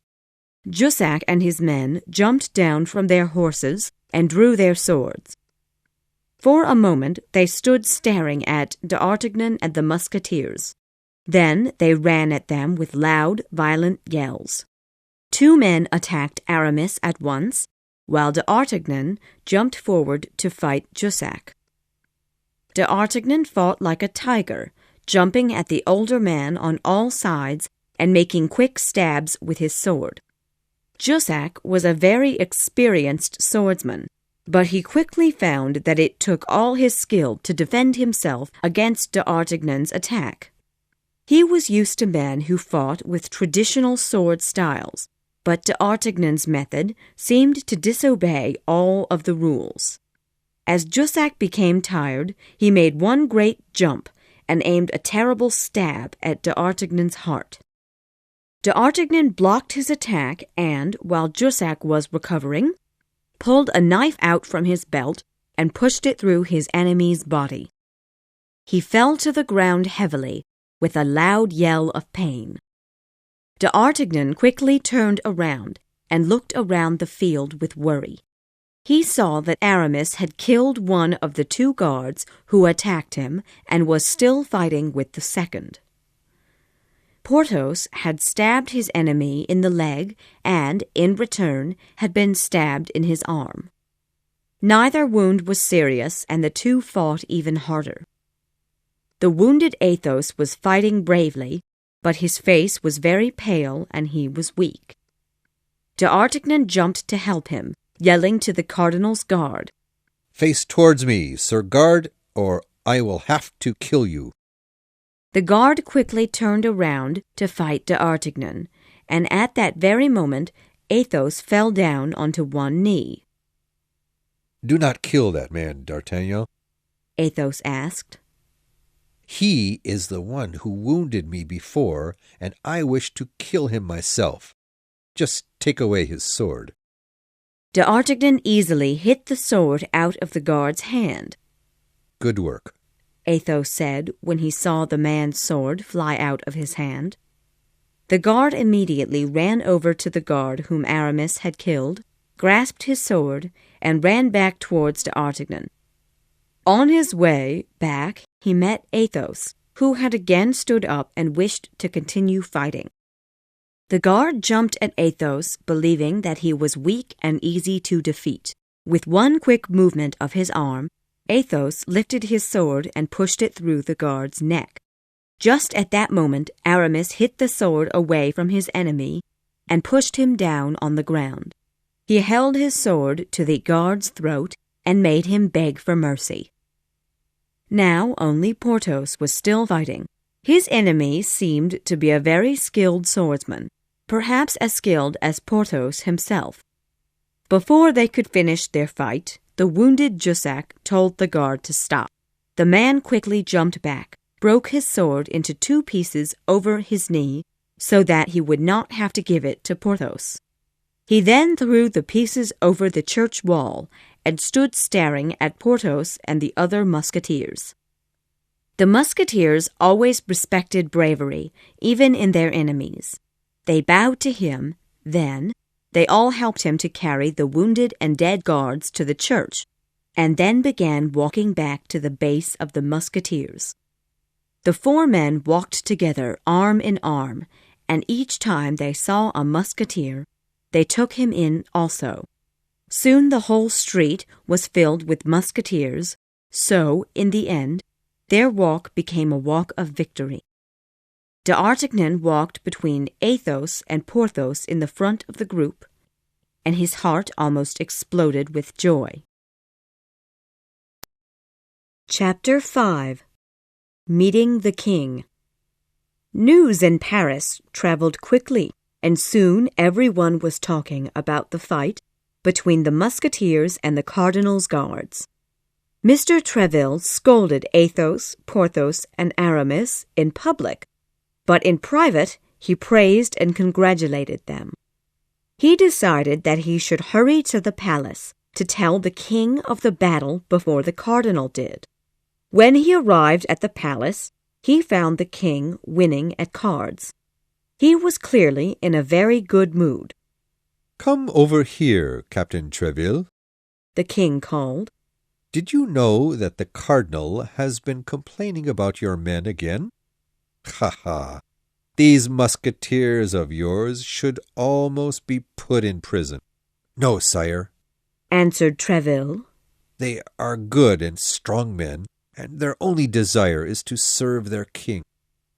Jussac and his men jumped down from their horses and drew their swords. For a moment they stood staring at D'Artagnan and the Musketeers. Then they ran at them with loud, violent yells. 2 men attacked Aramis at once, while D'Artagnan jumped forward to fight Jussac. D'Artagnan fought like a tiger, jumping at the older man on all sides and making quick stabs with his sword. Jussac was a very experienced swordsman, but he quickly found that it took all his skill to defend himself against D'Artagnan's attack. He was used to men who fought with traditional sword styles, but D'Artagnan's method seemed to disobey all of the rules. As Jussac became tired, he made one great jump and aimed a terrible stab at D'Artagnan's heart. D'Artagnan blocked his attack and, while Jussac was recovering, pulled a knife out from his belt and pushed it through his enemy's body. He fell to the ground heavily, with a loud yell of pain. D'Artagnan quickly turned around and looked around the field with worry. He saw that Aramis had killed one of the 2 guards who attacked him and was still fighting with the second. Porthos had stabbed his enemy in the leg and, in return, had been stabbed in his arm. Neither wound was serious, and the 2 fought even harder. The wounded Athos was fighting bravely, but his face was very pale and he was weak. D'Artagnan jumped to help him, yelling to the Cardinal's guard, Face towards me, Sir Guard, or I will have to kill you. The guard quickly turned around to fight D'Artagnan, and at that very moment Athos fell down onto one knee. Do not kill that man, D'Artagnan. Athos asked. He is the one who wounded me before, and I wish to kill him myself. Just take away his sword. D'Artagnan easily hit the sword out of the guard's hand. Good work, Athos said when he saw the man's sword fly out of his hand. The guard immediately ran over to the guard whom Aramis had killed, grasped his sword, and ran back towards D'Artagnan. On his way back, he met Athos, who had again stood up and wished to continue fighting. The guard jumped at Athos, believing that he was weak and easy to defeat. With one quick movement of his arm, Athos lifted his sword and pushed it through the guard's neck. Just at that moment, Aramis hit the sword away from his enemy and pushed him down on the ground. He held his sword to the guard's throat and made him beg for mercy. Now only Porthos was still fighting. His enemy seemed to be a very skilled swordsman, perhaps as skilled as Porthos himself. Before they could finish their fight, the wounded Jussac told the guard to stop. The man quickly jumped back, broke his sword into 2 pieces over his knee so that he would not have to give it to Porthos. He then threw the pieces over the church wall and stood staring at Porthos and the other musketeers. The musketeers always respected bravery, even in their enemies. They bowed to him, then they all helped him to carry the wounded and dead guards to the church, and then began walking back to the base of the musketeers. The 4 men walked together arm in arm, and each time they saw a musketeer, they took him in also. Soon the whole street was filled with musketeers, so, in the end, their walk became a walk of victory. D'Artagnan walked between Athos and Porthos in the front of the group, and his heart almost exploded with joy. Chapter 5. Meeting the King. News in Paris traveled quickly, and soon everyone was talking about the fight between the Musketeers and the Cardinal's guards. Mr. Treville scolded Athos, Porthos, and Aramis in public, but in private he praised and congratulated them. He decided that he should hurry to the palace to tell the king of the battle before the cardinal did. When he arrived at the palace, he found the king winning at cards. He was clearly in a very good mood. "Come over here, Captain Treville," the king called. "Did you know that the cardinal has been complaining about your men again? Ha ha! These musketeers of yours should almost be put in prison." "No, sire," answered Treville. "They are good and strong men, and their only desire is to serve their king.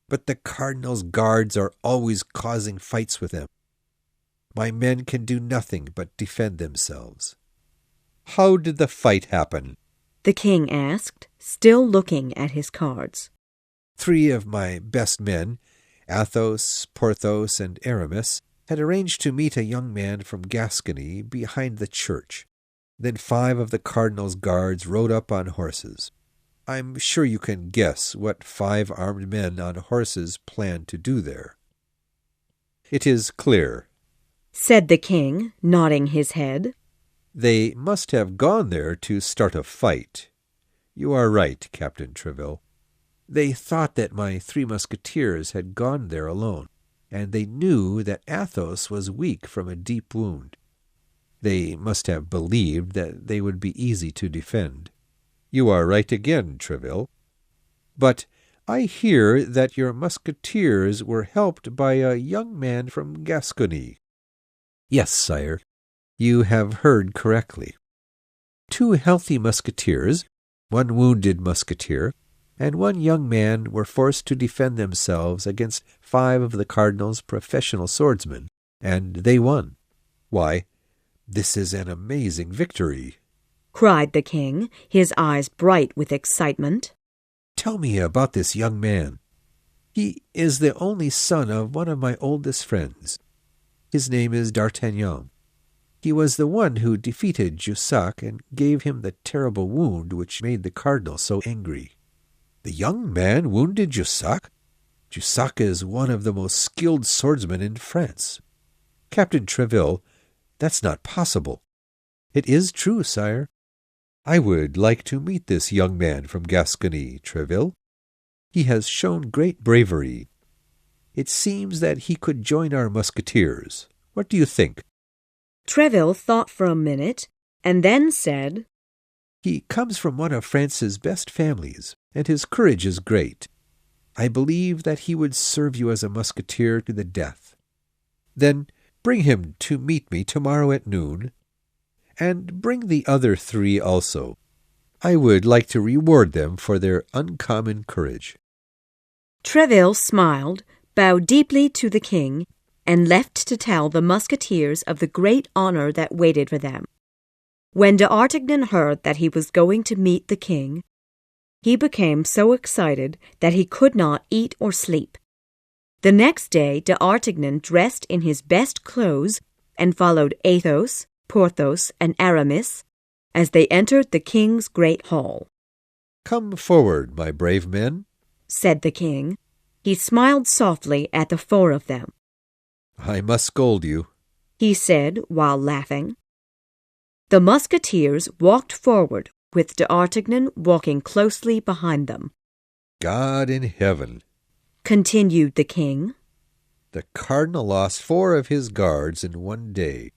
But the cardinal's guards are always causing fights with them. My men can do nothing but defend themselves." "How did the fight happen?" the king asked, still looking at his cards. 3 of my best men, Athos, Porthos, and Aramis, had arranged to meet a young man from Gascony behind the church. Then 5 of the cardinal's guards rode up on horses. I'm sure you can guess what 5 armed men on horses planned to do there. "It is clear," said the king, nodding his head. "They must have gone there to start a fight. You are right, Captain Treville. They thought that my 3 musketeers had gone there alone, and they knew that Athos was weak from a deep wound. They must have believed that they would be easy to defend. You are right again, Treville. But I hear that your musketeers were helped by a young man from Gascony." "Yes, sire, you have heard correctly. 2 healthy musketeers, 1 wounded musketeer, and 1 young man were forced to defend themselves against 5 of the cardinal's professional swordsmen, and they won. Why, this is an amazing victory," cried the king, his eyes bright with excitement. "Tell me about this young man." "He is the only son of one of my oldest friends. His name is D'Artagnan. He was the one who defeated Jussac and gave him the terrible wound which made the cardinal so angry." "The young man wounded Jussac? Jussac is one of the most skilled swordsmen in France." "Captain Treville, that's not possible." "It is true, sire." "I would like to meet this young man from Gascony, Treville. He has shown great bravery. It seems that he could join our musketeers. What do you think?" Treville thought for a minute, and then said, "He comes from one of France's best families, and his courage is great. I believe that he would serve you as a musketeer to the death. Then bring him to meet me tomorrow at noon, and bring the other 3 also. I would like to reward them for their uncommon courage." Treville smiled, bowed deeply to the king, and left to tell the musketeers of the great honor that waited for them. When D'Artagnan heard that he was going to meet the king, he became so excited that he could not eat or sleep. The next day D'Artagnan dressed in his best clothes and followed Athos, Porthos, and Aramis as they entered the king's great hall. "Come forward, my brave men," said the king. He smiled softly at the 4 of them. "I must scold you," he said while laughing. The musketeers walked forward, with D'Artagnan walking closely behind them. "God in heaven," continued the king, "the cardinal lost 4 of his guards in one day.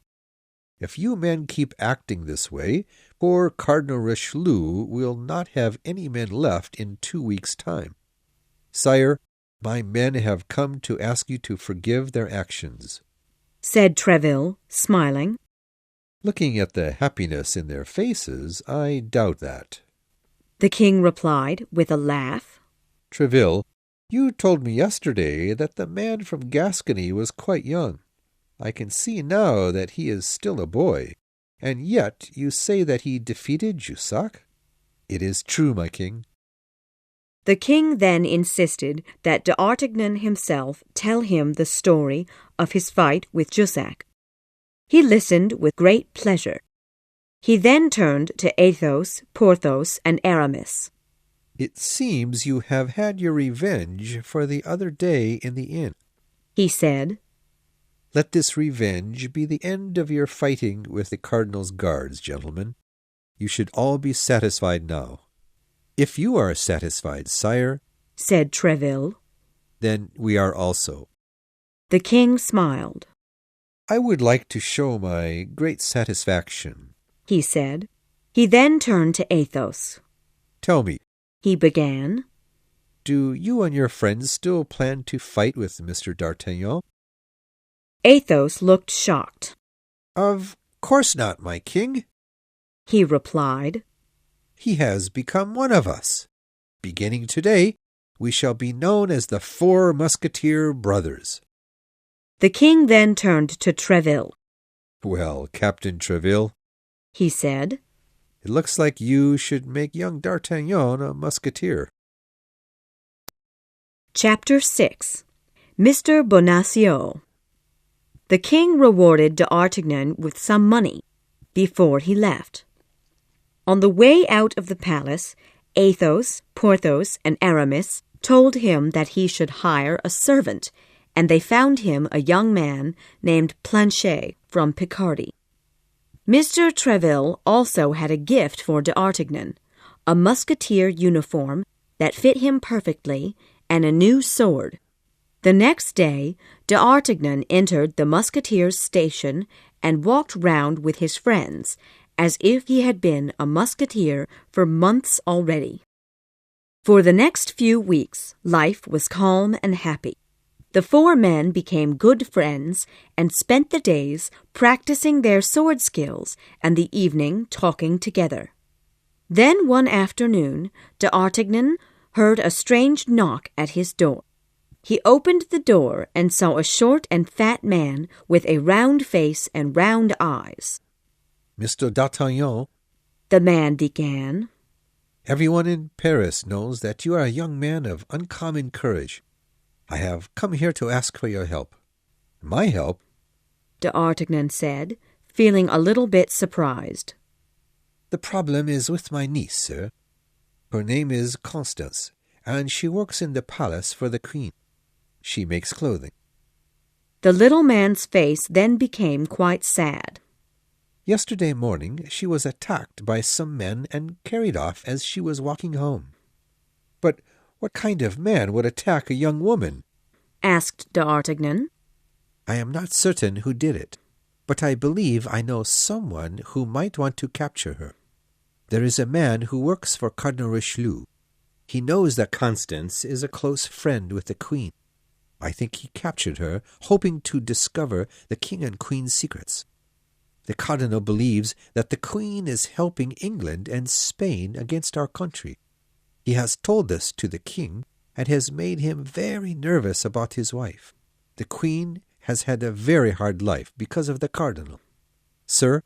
If you men keep acting this way, poor Cardinal Richelieu will not have any men left in 2 weeks' time. Sire, my men have come to ask you to forgive their actions." said Treville, smiling. Looking at the happiness in their faces, I doubt that. The king replied with a laugh. Treville, you told me yesterday that the man from Gascony was quite young. I can see now that he is still a boy, and yet you say that he defeated Jussac? It is true, my king. The king then insisted that d'Artagnan himself tell him the story of his fight with Jussac. He listened with great pleasure. He then turned to Athos, Porthos, and Aramis. It seems you have had your revenge for the other day in the inn, he said. Let this revenge be the end of your fighting with the cardinal's guards, gentlemen. You should all be satisfied now. If you are satisfied, sire, said Treville, then we are also. The king smiled. I would like to show my great satisfaction, he said. He then turned to Athos. Tell me, he began, do you and your friends still plan to fight with Mr. d'Artagnan? Athos looked shocked. Of course not, my king, he replied. He has become one of us. Beginning today, we shall be known as the Four Musketeer brothers. The king then turned to Treville. Well, Captain Treville, he said, it looks like you should make young d'Artagnan a musketeer. Chapter 6. Mr. Bonacieux. The king rewarded d'Artagnan with some money before he left. On the way out of the palace, Athos, Porthos, and Aramis told him that he should hire a servant, and they found him a young man named Planchet from Picardy. Mr. Treville also had a gift for d'Artagnan, a musketeer uniform that fit him perfectly, and a new sword. The next day, d'Artagnan entered the musketeers' station and walked round with his friends, as if he had been a musketeer for months already. For the next few weeks, life was calm and happy. The four men became good friends and spent the days practicing their sword skills and the evening talking together. Then one afternoon, d'Artagnan heard a strange knock at his door. He opened the door and saw a short and fat man with a round face and round eyes. Mr. d'Artagnan, the man began, everyone in Paris knows that you are a young man of uncommon courage. I have come here to ask for your help. My help? d'Artagnan said, feeling a little bit surprised. The problem is with my niece, sir. Her name is Constance, and she works in the palace for the queen. She makes clothing. The little man's face then became quite sad. Yesterday morning she was attacked by some men and carried off as she was walking home. But what kind of man would attack a young woman? Asked d'Artagnan. I am not certain who did it, but I believe I know someone who might want to capture her. There is a man who works for Cardinal Richelieu. He knows that Constance is a close friend with the Queen. I think he captured her, hoping to discover the King and Queen's secrets. The Cardinal believes that the Queen is helping England and Spain against our country. He has told this to the King and has made him very nervous about his wife. The Queen has had a very hard life because of the Cardinal. Sir,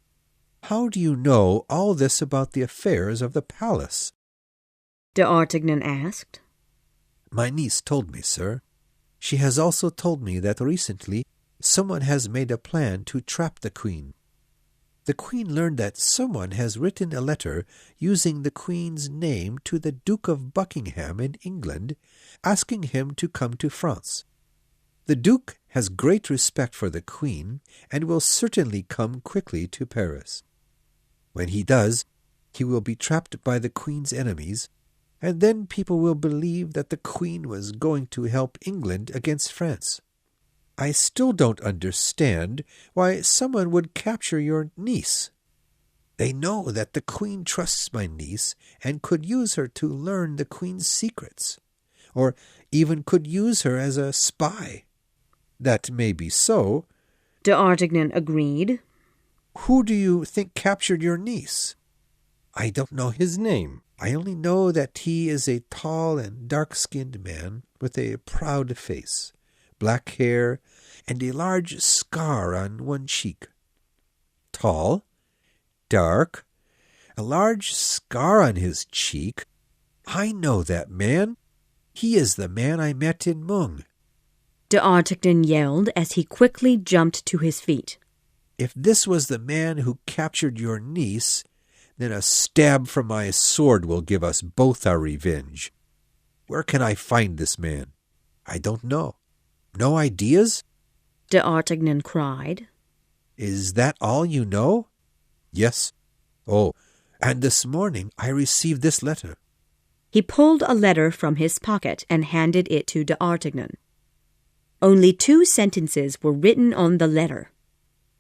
how do you know all this about the affairs of the palace? d'Artagnan asked. My niece told me, sir. She has also told me that recently someone has made a plan to trap the Queen. The Queen learned that someone has written a letter using the Queen's name to the Duke of Buckingham in England, asking him to come to France. The Duke has great respect for the Queen and will certainly come quickly to Paris. When he does, he will be trapped by the Queen's enemies, and then people will believe that the Queen was going to help England against France. I still don't understand why someone would capture your niece. They know that the Queen trusts my niece and could use her to learn the Queen's secrets, or even could use her as a spy. That may be so, D'Artagnan agreed. Who do you think captured your niece? I don't know his name. I only know that he is a tall and dark-skinned man with a proud face, black hair, and a large scar on one cheek. Tall, dark, a large scar on his cheek. I know that man. He is the man I met in Meung. D'Artagnan yelled as he quickly jumped to his feet. If this was the man who captured your niece, then a stab from my sword will give us both our revenge. Where can I find this man? I don't know. No ideas? D'Artagnan cried. Is that all you know? Yes. Oh, and this morning I received this letter. He pulled a letter from his pocket and handed it to D'Artagnan. Only 2 sentences were written on the letter.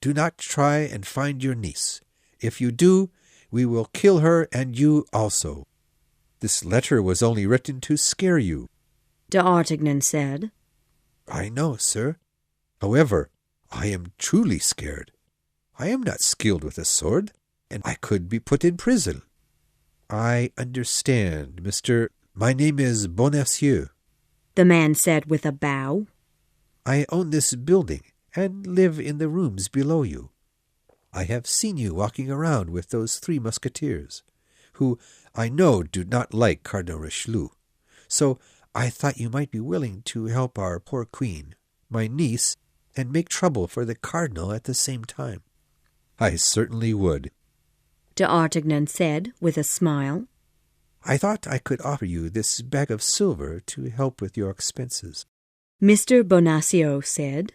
Do not try and find your niece. If you do, we will kill her and you also. This letter was only written to scare you. D'Artagnan said. I know, sir. However, I am truly scared. I am not skilled with a sword, and I could be put in prison. I understand, Mr. My name is Bonacieux. The man said with a bow. I own this building and live in the rooms below you. I have seen you walking around with those 3 Musketeers, who I know do not like Cardinal Richelieu. So I thought you might be willing to help our poor queen, my niece, and make trouble for the Cardinal at the same time. I certainly would. D'Artagnan said with a smile. I thought I could offer you this bag of silver to help with your expenses. Mr. Bonacieux said.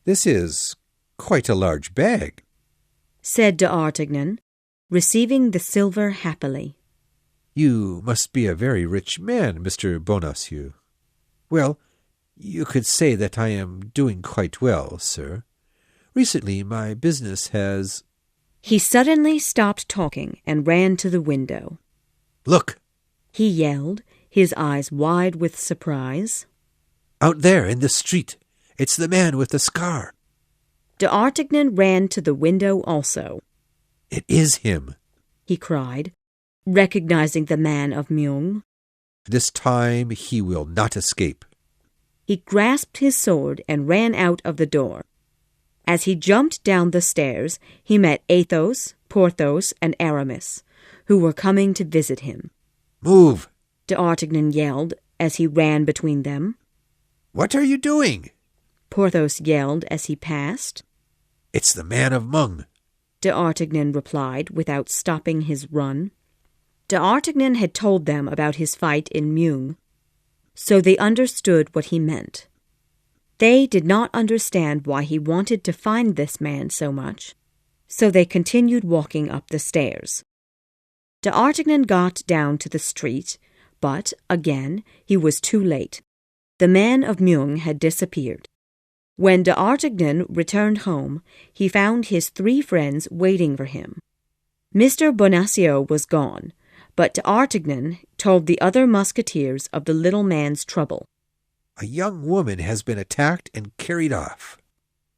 This is quite a large bag, said D'Artagnan, receiving the silver happily. You must be a very rich man, Mr. Bonacieux. Well, you could say that I am doing quite well, sir. Recently my business has... He suddenly stopped talking and ran to the window. Look! He yelled, his eyes wide with surprise. Out there in the street. It's the man with the scar. D'Artagnan ran to the window also. It is him, he cried, recognizing the man of Meung. This time he will not escape. He grasped his sword and ran out of the door. As he jumped down the stairs, he met Athos, Porthos, and Aramis, who were coming to visit him. Move! D'Artagnan yelled as he ran between them. What are you doing? Porthos yelled as he passed. It's the man of Meung, D'Artagnan replied without stopping his run. D'Artagnan had told them about his fight in Meung, so they understood what he meant. They did not understand why he wanted to find this man so much, so they continued walking up the stairs. D'Artagnan got down to the street, but, again, he was too late. The man of Meung had disappeared. When D'Artagnan returned home, he found his 3 friends waiting for him. Mr. Bonacieux was gone, but D'Artagnan told the other musketeers of the little man's trouble. A young woman has been attacked and carried off,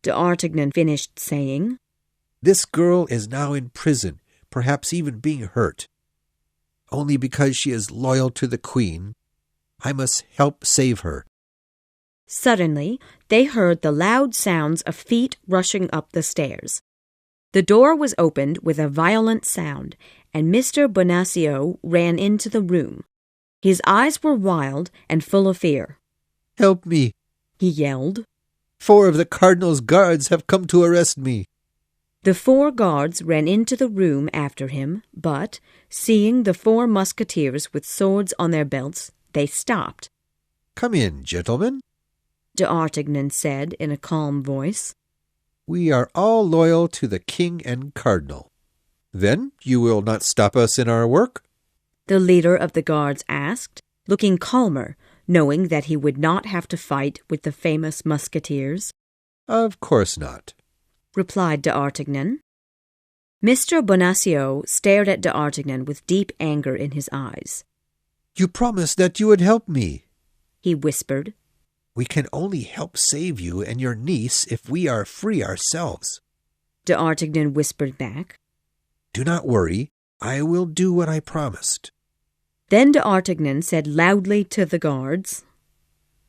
D'Artagnan finished saying. This girl is now in prison, perhaps even being hurt. Only because she is loyal to the Queen, I must help save her. Suddenly, they heard the loud sounds of feet rushing up the stairs. The door was opened with a violent sound, and Mr. Bonacieux ran into the room. His eyes were wild and full of fear. Help me, he yelled. 4 of the Cardinal's guards have come to arrest me. The 4 guards ran into the room after him, but, seeing the 4 musketeers with swords on their belts, they stopped. Come in, gentlemen, D'Artagnan said in a calm voice. We are all loyal to the King and Cardinal. Then you will not stop us in our work? The leader of the guards asked, looking calmer, knowing that he would not have to fight with the famous musketeers. Of course not, replied D'Artagnan. Mr. Bonacieux stared at D'Artagnan with deep anger in his eyes. You promised that you would help me, he whispered. We can only help save you and your niece if we are free ourselves. D'Artagnan whispered back. Do not worry. I will do what I promised. Then D'Artagnan said loudly to the guards,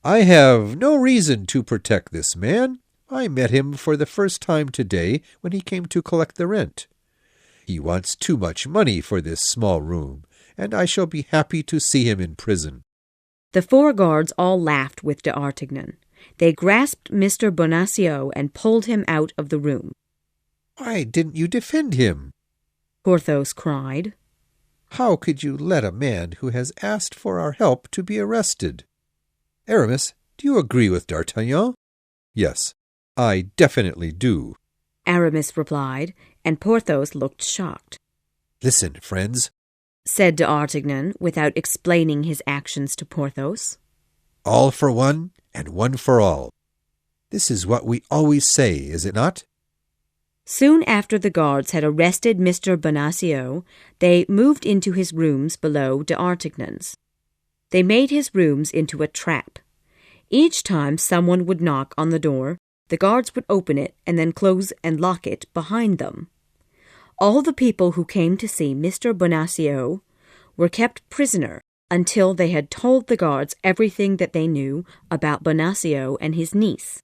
I have no reason to protect this man. I met him for the first time today when he came to collect the rent. He wants too much money for this small room, and I shall be happy to see him in prison. The 4 guards all laughed with D'Artagnan. They grasped Mr. Bonacieux and pulled him out of the room. Why didn't you defend him? Porthos cried. How could you let a man who has asked for our help to be arrested? Aramis, do you agree with D'Artagnan? Yes, I definitely do. Aramis replied, and Porthos looked shocked. Listen, friends, said D'Artagnan without explaining his actions to Porthos. All for one and one for all. This is what we always say, is it not? Soon after the guards had arrested Mr. Bonacieux, they moved into his rooms below D'Artagnan's. They made his rooms into a trap. Each time someone would knock on the door, the guards would open it and then close and lock it behind them. All the people who came to see Mr. Bonacieux were kept prisoner until they had told the guards everything that they knew about Bonacieux and his niece.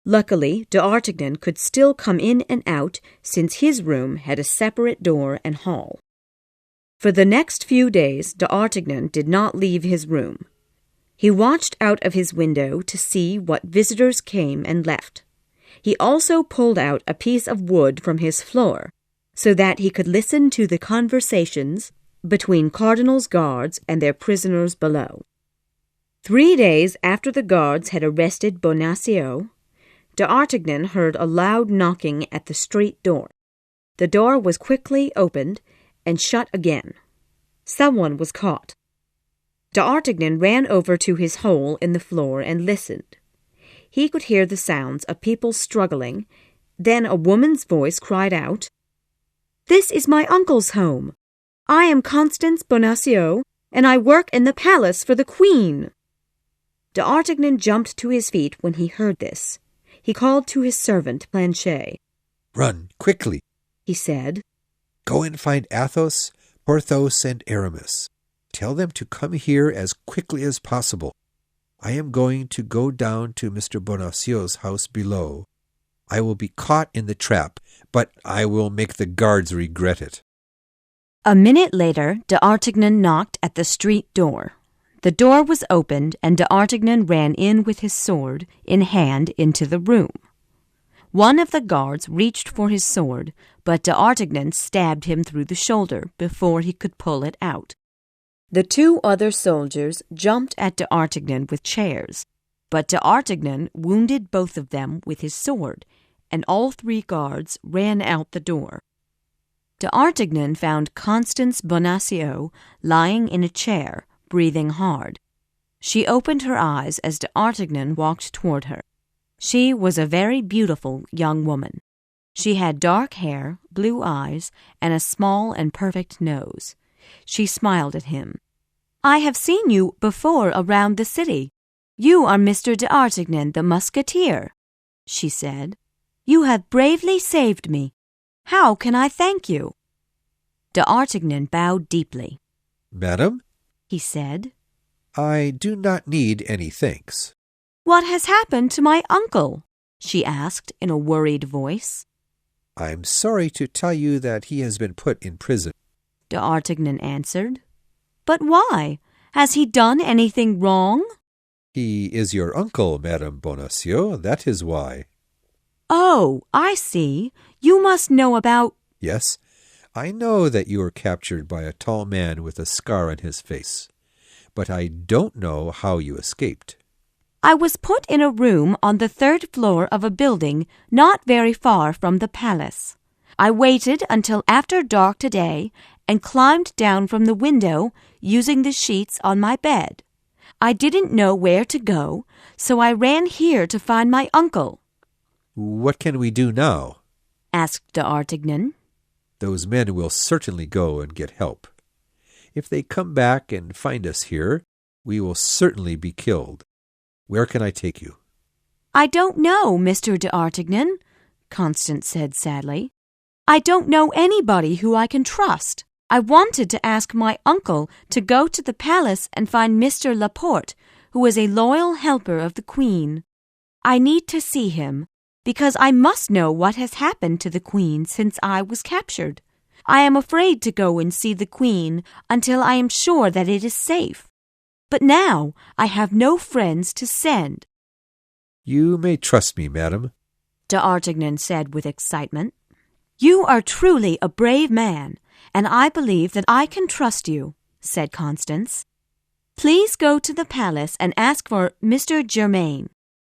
Luckily, D'Artagnan could still come in and out since his room had a separate door and hall. For the next few days, D'Artagnan did not leave his room. He watched out of his window to see what visitors came and left. He also pulled out a piece of wood from his floor, so that he could listen to the conversations between Cardinal's guards and their prisoners below. 3 days after the guards had arrested Bonacieux, D'Artagnan heard a loud knocking at the street door. The door was quickly opened and shut again. Someone was caught. D'Artagnan ran over to his hole in the floor and listened. He could hear the sounds of people struggling. Then a woman's voice cried out, "This is my uncle's home. I am Constance Bonacieux, and I work in the palace for the Queen." D'Artagnan jumped to his feet when he heard this. He called to his servant Planchet. "Run, quickly," he said. "Go and find Athos, Porthos, and Aramis. Tell them to come here as quickly as possible. I am going to go down to Mr. Bonacieux's house below. I will be caught in the trap, but I will make the guards regret it." A minute later, D'Artagnan knocked at the street door. The door was opened, and D'Artagnan ran in with his sword in hand into the room. One of the guards reached for his sword, but D'Artagnan stabbed him through the shoulder before he could pull it out. The 2 other soldiers jumped at D'Artagnan with chairs, but D'Artagnan wounded both of them with his sword, and all 3 guards ran out the door. D'Artagnan found Constance Bonacieux lying in a chair, breathing hard. She opened her eyes as D'Artagnan walked toward her. She was a very beautiful young woman. She had dark hair, blue eyes, and a small and perfect nose. She smiled at him. "I have seen you before around the city. You are Mr. D'Artagnan, the Musketeer," she said. "You have bravely saved me. How can I thank you?" D'Artagnan bowed deeply. "Madam," he said, "I do not need any thanks." "What has happened to my uncle?" she asked in a worried voice. "I'm sorry to tell you that he has been put in prison," D'Artagnan answered. "But why? Has he done anything wrong?" "He is your uncle, Madame Bonacieux, that is why." "Oh, I see. You must know about—" "Yes, I know that you were captured by a tall man with a scar on his face, but I don't know how you escaped." "I was put in a room on the 3rd floor of a building not very far from the palace. I waited until after dark today and climbed down from the window using the sheets on my bed. I didn't know where to go, so I ran here to find my uncle." "What can we do now?" asked D'Artagnan. "Those men will certainly go and get help. If they come back and find us here, we will certainly be killed. Where can I take you? I don't know, Mr. d'Artagnan, Constance said sadly. I don't know anybody who I can trust. I wanted to ask my uncle to go to the palace and find Mr. Laporte, who is a loyal helper of the Queen. I need to see him, because I must know what has happened to the Queen since I was captured. I am afraid to go and see the Queen until I am sure that it is safe. But now I have no friends to send. You may trust me, madam, d'Artagnan said with excitement. You are truly a brave man, and I believe that I can trust you, said Constance. Please go to the palace and ask for Mr. Germain.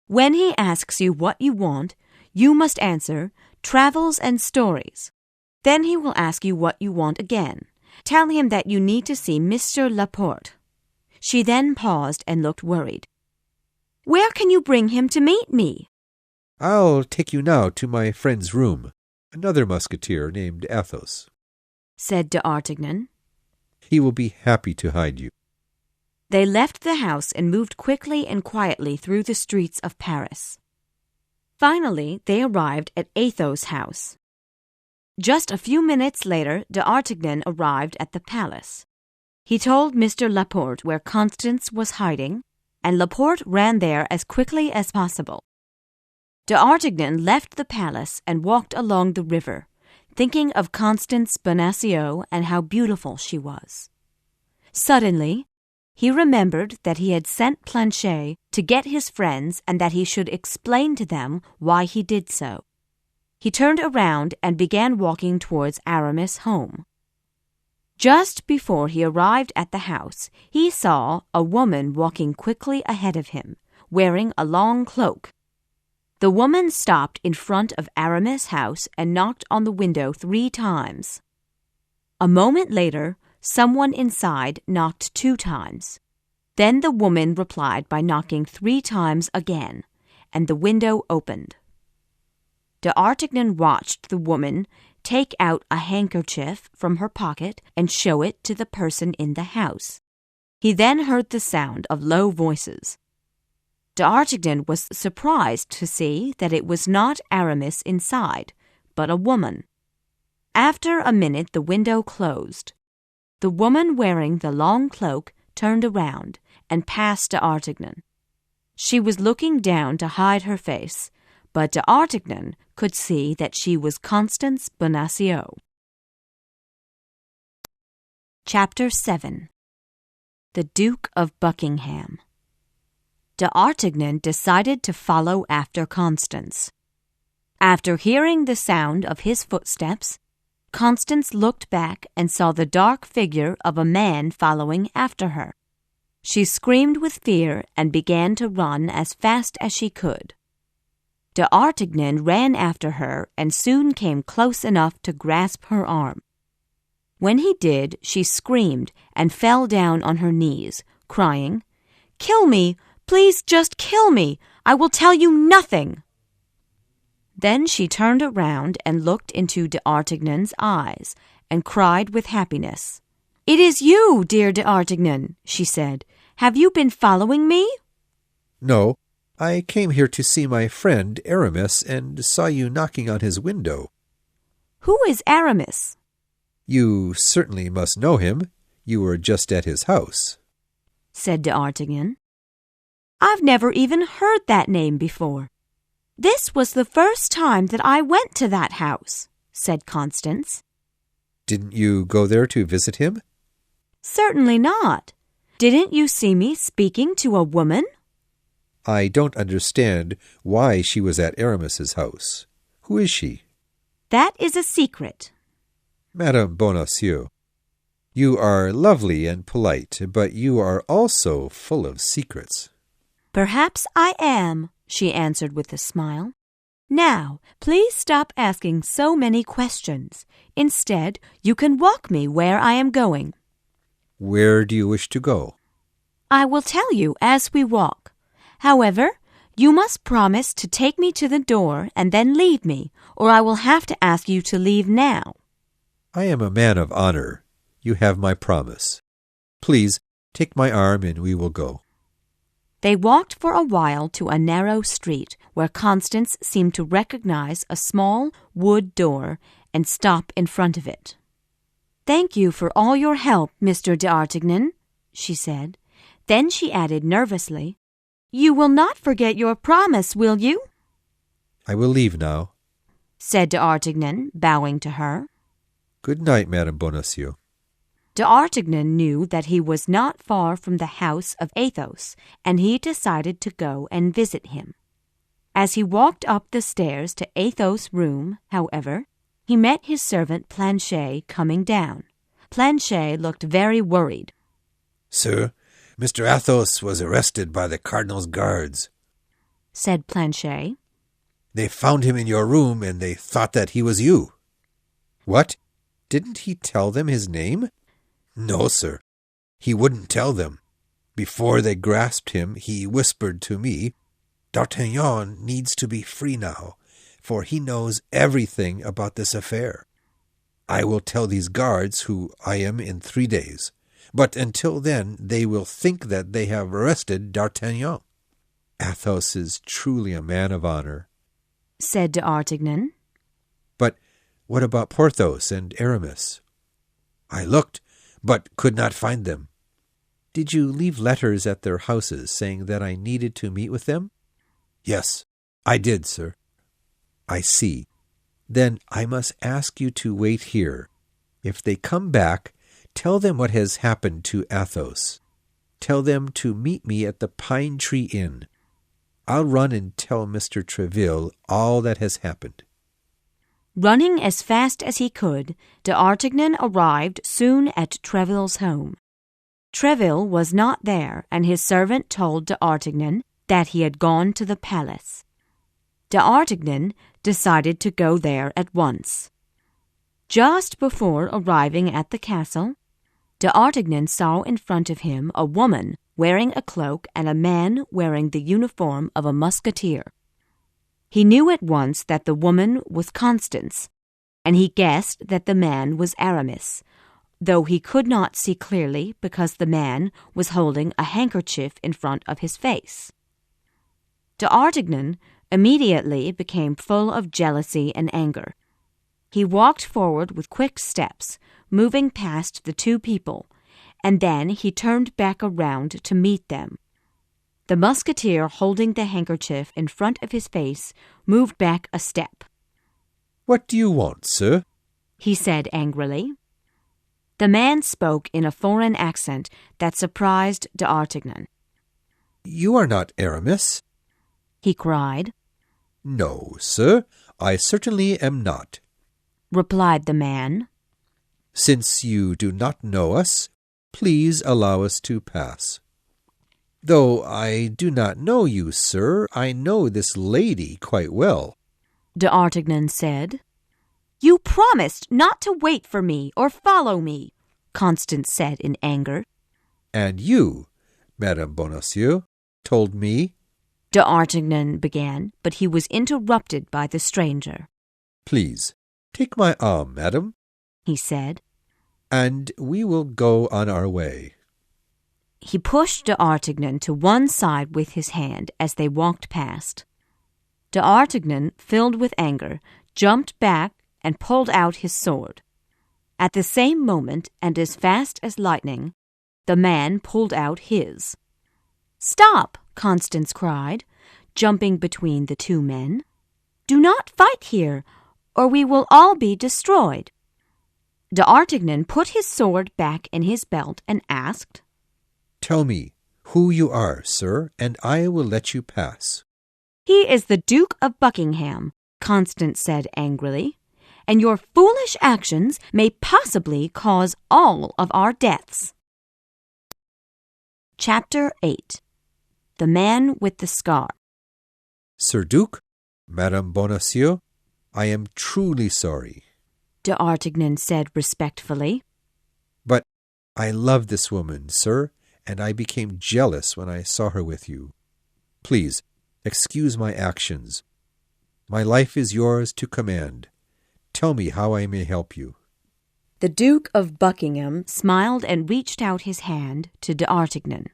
When he asks you what you want, you must answer, travels and stories. Then he will ask you what you want again. Tell him that you need to see Mr. Laporte. She then paused and looked worried. Where can you bring him to meet me? I'll take you now to my friend's room, another musketeer named Athos, said d'Artagnan. He will be happy to hide you. They left the house and moved quickly and quietly through the streets of Paris. Finally, they arrived at Athos' house. Just a few minutes later, d'Artagnan arrived at the palace. He told Mr. Laporte where Constance was hiding, and Laporte ran there as quickly as possible. D'Artagnan left the palace and walked along the river, thinking of Constance Bonacieux and how beautiful she was. Suddenly, he remembered that he had sent Planchet to get his friends and that he should explain to them why he did so. He turned around and began walking towards Aramis' home. Just before he arrived at the house, he saw a woman walking quickly ahead of him, wearing a long cloak. The woman stopped in front of Aramis' house and knocked on the window 3 times. A moment later, someone inside knocked 2 times. Then the woman replied by knocking 3 times again, and the window opened. D'Artagnan watched the woman take out a handkerchief from her pocket and show it to the person in the house. He then heard the sound of low voices. D'Artagnan was surprised to see that it was not Aramis inside, but a woman. After a minute, the window closed. The woman wearing the long cloak turned around and passed d'Artagnan. She was looking down to hide her face, but d'Artagnan could see that she was Constance Bonacieux. Chapter 7. The Duke of Buckingham. D'Artagnan decided to follow after Constance. After hearing the sound of his footsteps, Constance looked back and saw the dark figure of a man following after her. She screamed with fear and began to run as fast as she could. D'Artagnan ran after her and soon came close enough to grasp her arm. When he did, she screamed and fell down on her knees, crying, "Kill me! Please just kill me! I will tell you nothing!" Then she turned around and looked into d'Artagnan's eyes and cried with happiness. "It is you, dear d'Artagnan," she said. "Have you been following me?" No, I came here to see my friend Aramis and saw you knocking on his window. Who is Aramis? You certainly must know him. You were just at his house, said d'Artagnan. I've never even heard that name before. This was the first time that I went to that house, said Constance. Didn't you go there to visit him? Certainly not. Didn't you see me speaking to a woman? I don't understand why she was at Aramis's house. Who is she? That is a secret. Madame Bonacieux, you are lovely and polite, but you are also full of secrets. Perhaps I am, she answered with a smile. Now, please stop asking so many questions. Instead, you can walk me where I am going. Where do you wish to go? I will tell you as we walk. However, you must promise to take me to the door and then leave me, or I will have to ask you to leave now. I am a man of honor. You have my promise. Please, take my arm and we will go. They walked for a while to a narrow street where Constance seemed to recognize a small wood door and stop in front of it. "Thank you for all your help, Mr. d'Artagnan," she said. Then she added nervously, "You will not forget your promise, will you?" "I will leave now," said d'Artagnan, bowing to her. "Good night, Madame Bonacieux." D'Artagnan knew that he was not far from the house of Athos, and he decided to go and visit him. As he walked up the stairs to Athos' room, however, he met his servant Planchet coming down. Planchet looked very worried. "Sir, Mr. Athos was arrested by the Cardinal's guards," said Planchet. "They found him in your room, and they thought that he was you." "What? Didn't he tell them his name?" "No, sir. He wouldn't tell them. Before they grasped him, he whispered to me, 'D'Artagnan needs to be free now, for he knows everything about this affair. I will tell these guards who I am in 3 days, but until then they will think that they have arrested D'Artagnan.' Athos is truly a man of honor," said d'Artagnan. "But what about Porthos and Aramis?" "I looked, but could not find them." "Did you leave letters at their houses saying that I needed to meet with them?" "Yes, I did, sir." "I see. Then I must ask you to wait here. If they come back, tell them what has happened to Athos. Tell them to meet me at the Pine Tree Inn. I'll run and tell Mr. Treville all that has happened." Running as fast as he could, d'Artagnan arrived soon at Treville's home. Treville was not there, and his servant told d'Artagnan that he had gone to the palace. D'Artagnan decided to go there at once. Just before arriving at the castle, d'Artagnan saw in front of him a woman wearing a cloak and a man wearing the uniform of a musketeer. He knew at once that the woman was Constance, and he guessed that the man was Aramis, though he could not see clearly because the man was holding a handkerchief in front of his face. D'Artagnan immediately became full of jealousy and anger. He walked forward with quick steps, moving past the two people, and then he turned back around to meet them. The musketeer holding the handkerchief in front of his face moved back a step. "What do you want, sir?" he said angrily. The man spoke in a foreign accent that surprised d'Artagnan. "You are not Aramis?" he cried. "No, sir, I certainly am not," replied the man. "Since you do not know us, please allow us to pass." "Though I do not know you, sir, I know this lady quite well," d'Artagnan said. "You promised not to wait for me or follow me," Constance said in anger. "And you, Madame Bonacieux, told me—" d'Artagnan began, but he was interrupted by the stranger. "Please, take my arm, madam," he said, "and we will go on our way." He pushed d'Artagnan to one side with his hand as they walked past. D'Artagnan, filled with anger, jumped back and pulled out his sword. At the same moment, and as fast as lightning, the man pulled out his. "Stop!" Constance cried, jumping between the two men. "Do not fight here, or we will all be destroyed." D'Artagnan put his sword back in his belt and asked, "Tell me who you are, sir, and I will let you pass." "He is the Duke of Buckingham," Constance said angrily, "and your foolish actions may possibly cause all of our deaths." Chapter 8. The Man with the Scar. "Sir Duke, Madame Bonacieux, I am truly sorry," D'Artagnan said respectfully. "But I love this woman, sir, and I became jealous when I saw her with you. Please, excuse my actions. My life is yours to command. Tell me how I may help you." The Duke of Buckingham smiled and reached out his hand to D'Artagnan.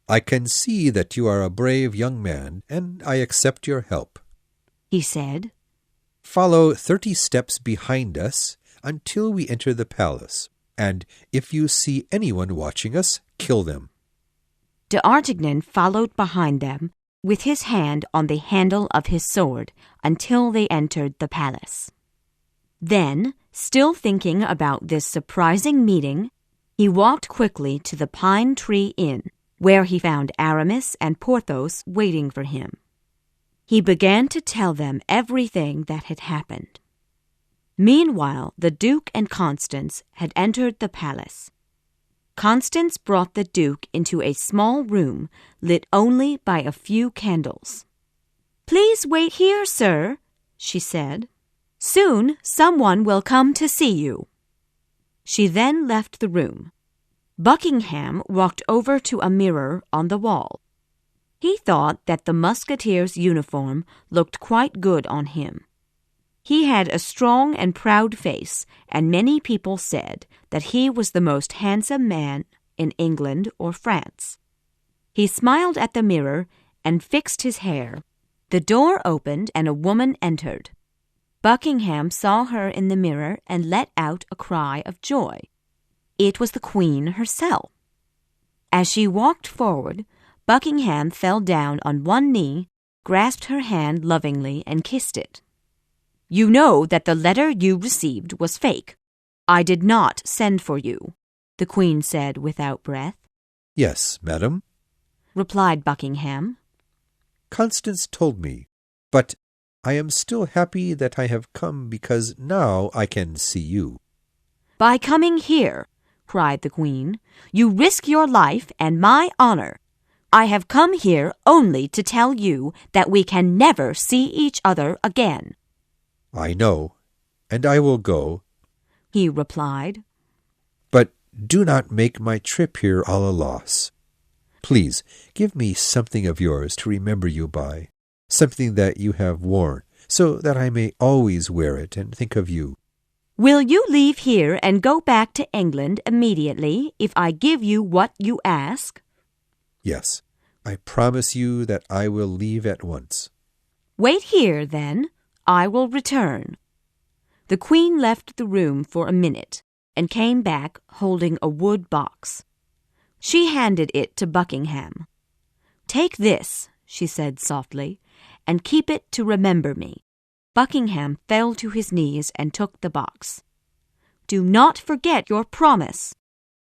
I can see that you are a brave young man, and I accept your help," he said. "Follow 30 steps behind us until we enter the palace, and if you see anyone watching us, kill them." D'Artagnan followed behind them with his hand on the handle of his sword until they entered the palace. Then, still thinking about this surprising meeting, he walked quickly to the Pine Tree Inn, where he found Aramis and Porthos waiting for him. He began to tell them everything that had happened. Meanwhile, the Duke and Constance had entered the palace. Constance brought the Duke into a small room lit only by a few candles. "Please wait here, sir," she said. "Soon someone will come to see you." She then left the room. Buckingham walked over to a mirror on the wall. He thought that the Musketeer's uniform looked quite good on him. He had a strong and proud face, and many people said that he was the most handsome man in England or France. He smiled at the mirror and fixed his hair. The door opened and a woman entered. Buckingham saw her in the mirror and let out a cry of joy. It was the Queen herself. As she walked forward, Buckingham fell down on one knee, grasped her hand lovingly, and kissed it. "You know that the letter you received was fake. I did not send for you," the Queen said without breath. "Yes, madam," replied Buckingham. "Constance told me, but I am still happy that I have come because now I can see you." "By coming here," cried the Queen, "you risk your life and my honor. I have come here only to tell you that we can never see each other again." "I know, and I will go," he replied. "But do not make my trip here all a loss. Please give me something of yours to remember you by, something that you have worn, so that I may always wear it and think of you." "Will you leave here and go back to England immediately if I give you what you ask?" "Yes, I promise you that I will leave at once." "Wait here, then. I will return." The Queen left the room for a minute and came back holding a wood box. She handed it to Buckingham. "Take this," she said softly, "and keep it to remember me." Buckingham fell to his knees and took the box. "Do not forget your promise,"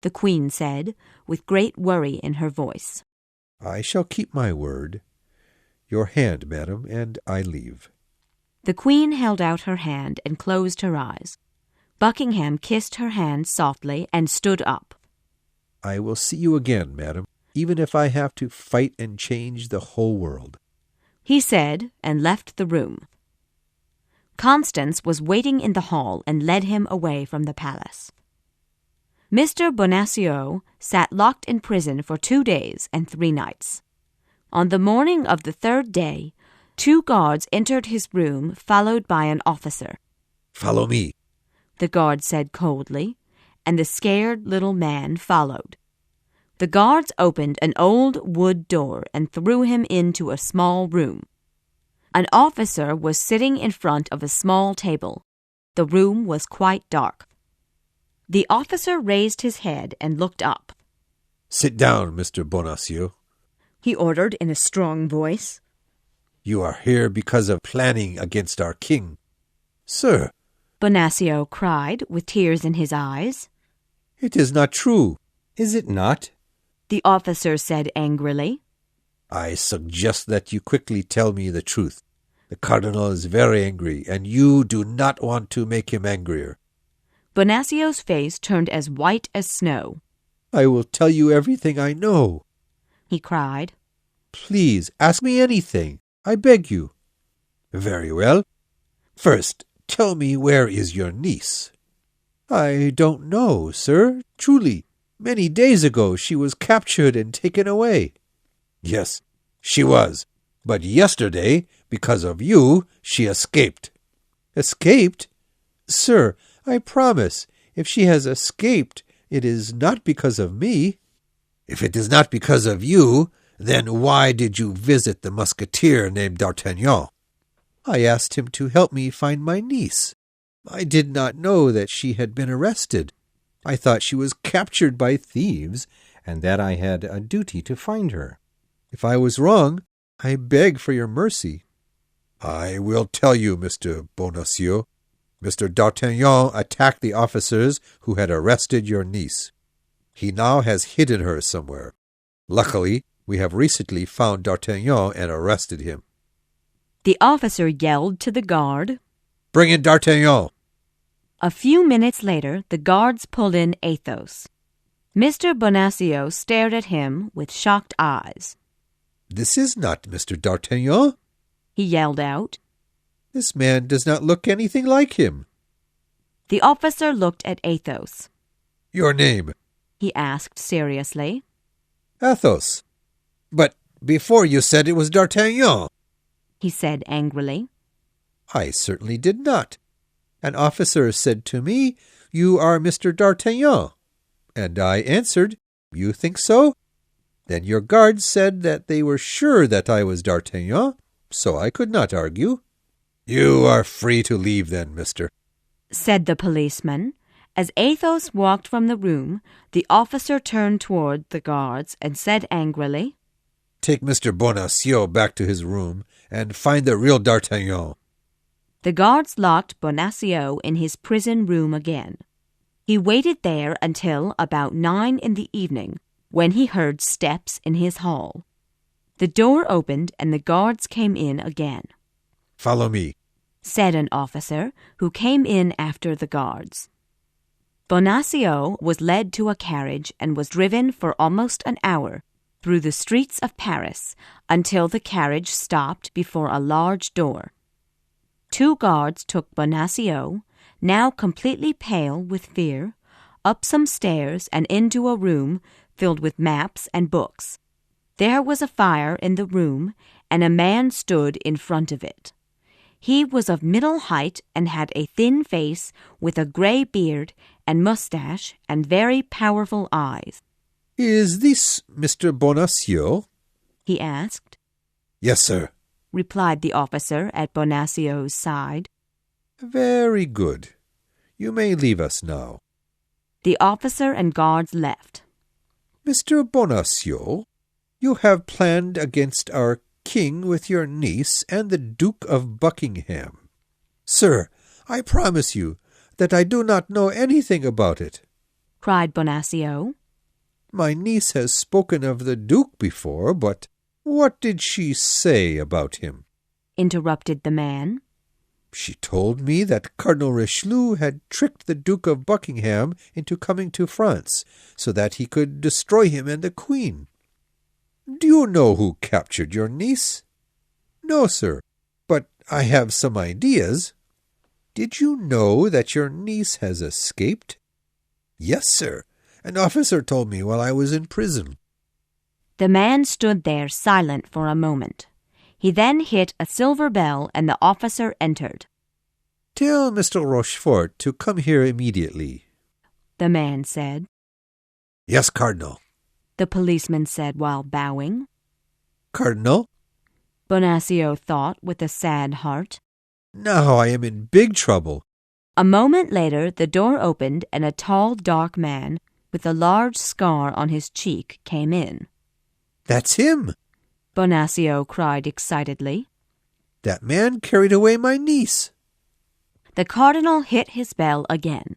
the Queen said, with great worry in her voice. "I shall keep my word. Your hand, madam, and I leave." The Queen held out her hand and closed her eyes. Buckingham kissed her hand softly and stood up. "I will see you again, madam, even if I have to fight and change the whole world," he said, and left the room. Constance was waiting in the hall and led him away from the palace. Mr. Bonacieux sat locked in prison for 2 days and 3 nights. On the morning of the 3rd day, 2 guards entered his room, followed by an officer. "Follow me," the guard said coldly, and the scared little man followed. The guards opened an old wood door and threw him into a small room. An officer was sitting in front of a small table. The room was quite dark. The officer raised his head and looked up. "Sit down, Mr. Bonacieux," he ordered in a strong voice. "You are here because of planning against our king." "Sir," Bonacieux cried with tears in his eyes. "It is not true, is it not?" the officer said angrily. "I suggest that you quickly tell me the truth. The Cardinal is very angry, and you do not want to make him angrier." Bonacieux's face turned as white as snow. "I will tell you everything I know," he cried. "Please ask me anything, I beg you." "Very well. First, tell me, where is your niece?" "I don't know, sir, truly. Many days ago she was captured and taken away." "Yes, she was. But yesterday, because of you, she escaped." "Escaped? Sir, I promise, if she has escaped, it is not because of me." If it is not because of you, then why did you visit the musketeer named D'Artagnan? I asked him to help me find my niece. I did not know that she had been arrested. I thought she was captured by thieves, and that I had a duty to find her. If I was wrong, I beg for your mercy. I will tell you, Mr. Bonacieux. Mr. D'Artagnan attacked the officers who had arrested your niece. He now has hidden her somewhere. Luckily, we have recently found D'Artagnan and arrested him. The officer yelled to the guard, Bring in D'Artagnan. A few minutes later, the guards pulled in Athos. Mr. Bonacieux stared at him with shocked eyes. This is not Mr. D'Artagnan, he yelled out. This man does not look anything like him. The officer looked at Athos. Your name? He asked seriously. Athos. But before you said it was D'Artagnan, he said angrily. I certainly did not. An officer said to me, You are Mr. D'Artagnan. And I answered, You think so? Then your guards said that they were sure that I was D'Artagnan, so I could not argue. You are free to leave then, mister, said the policeman. As Athos walked from the room, the officer turned toward the guards and said angrily, Take Mr. Bonacieux back to his room and find the real D'Artagnan. The guards locked Bonacieux in his prison room again. He waited there until about 9 in the evening, when he heard steps in his hall. The door opened and the guards came in again. Follow me, said an officer who came in after the guards. Bonacieux was led to a carriage and was driven for almost an hour through the streets of Paris until the carriage stopped before a large door. 2 guards took Bonacieux, now completely pale with fear, up some stairs and into a room filled with maps and books. There was a fire in the room, and a man stood in front of it. He was of middle height and had a thin face with a grey beard and moustache and very powerful eyes. Is this Mr. Bonacieux? He asked. Yes, sir, replied the officer at Bonacieux's side. Very good. You may leave us now. The officer and guards left. Mr. Bonacieux, you have planned against our king with your niece and the Duke of Buckingham. Sir, I promise you that I do not know anything about it, cried Bonacieux. My niece has spoken of the Duke before, but what did she say about him? Interrupted the man. She told me that Cardinal Richelieu had tricked the Duke of Buckingham into coming to France, so that he could destroy him and the Queen. Do you know who captured your niece? No, sir, but I have some ideas. Did you know that your niece has escaped? Yes, sir. An officer told me while I was in prison. The man stood there silent for a moment. He then hit a silver bell and the officer entered. Tell Mr. Rochefort to come here immediately, the man said. Yes, Cardinal, the policeman said while bowing. Cardinal? Bonacieux thought with a sad heart. Now I am in big trouble. A moment later the door opened and a tall, dark man with a large scar on his cheek came in. That's him, Bonacieux cried excitedly. That man carried away my niece. The cardinal hit his bell again.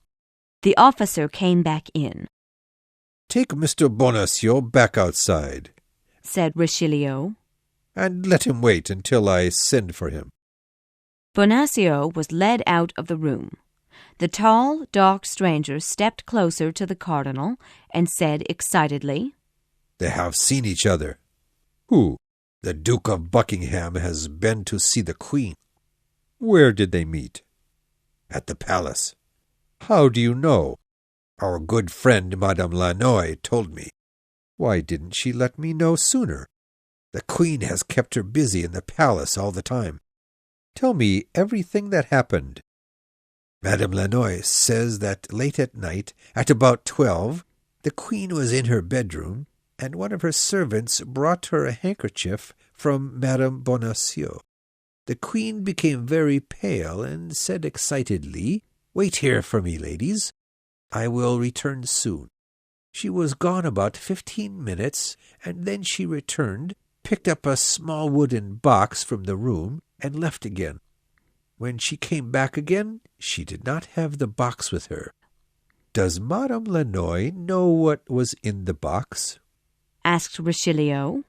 The officer came back in. Take Mr. Bonacieux back outside, said Richelieu, and let him wait until I send for him. Bonacieux was led out of the room. The tall, dark stranger stepped closer to the cardinal and said excitedly, They have seen each other. Who? The Duke of Buckingham has been to see the Queen. Where did they meet? At the palace. How do you know? Our good friend Madame Lannoy told me. Why didn't she let me know sooner? The Queen has kept her busy in the palace all the time. Tell me everything that happened. Madame Lannoy says that late at night, at about 12, the Queen was in her bedroom, and one of her servants brought her a handkerchief from Madame Bonacieux. The queen became very pale and said excitedly, "Wait here for me, ladies. I will return soon." She was gone about 15 minutes, and then she returned, picked up a small wooden box from the room, and left again. When she came back again, she did not have the box with her. "Does Madame Lannoy know what was in the box?" asked Richelieu.